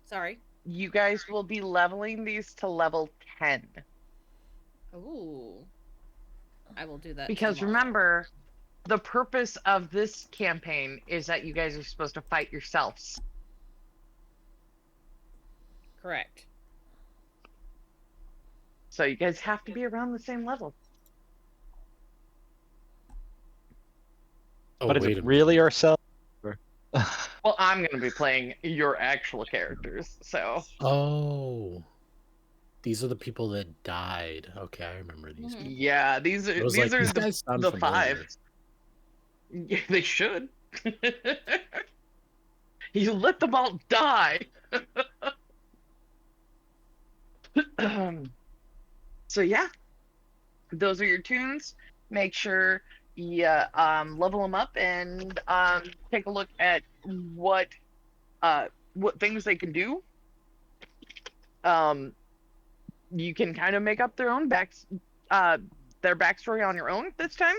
Sorry. you guys will be leveling these to level 10. Ooh. I will do that. Because tomorrow. remember, the purpose of this campaign is that you guys are supposed to fight yourselves. Correct. So you guys have to be around the same level. Oh, But is wait it a really minute. ourselves? Well, I'm going to be playing your actual characters, so. Oh. These are the people that died. Okay, I remember these Mhm. people. Yeah, these I are was these like, are these guys sound the familiar. 5. Yeah, they should. You let them all die. So yeah, those are your tunes. Make sure you level them up and take a look at what things they can do. You can kind of make up their own their backstory on your own this time.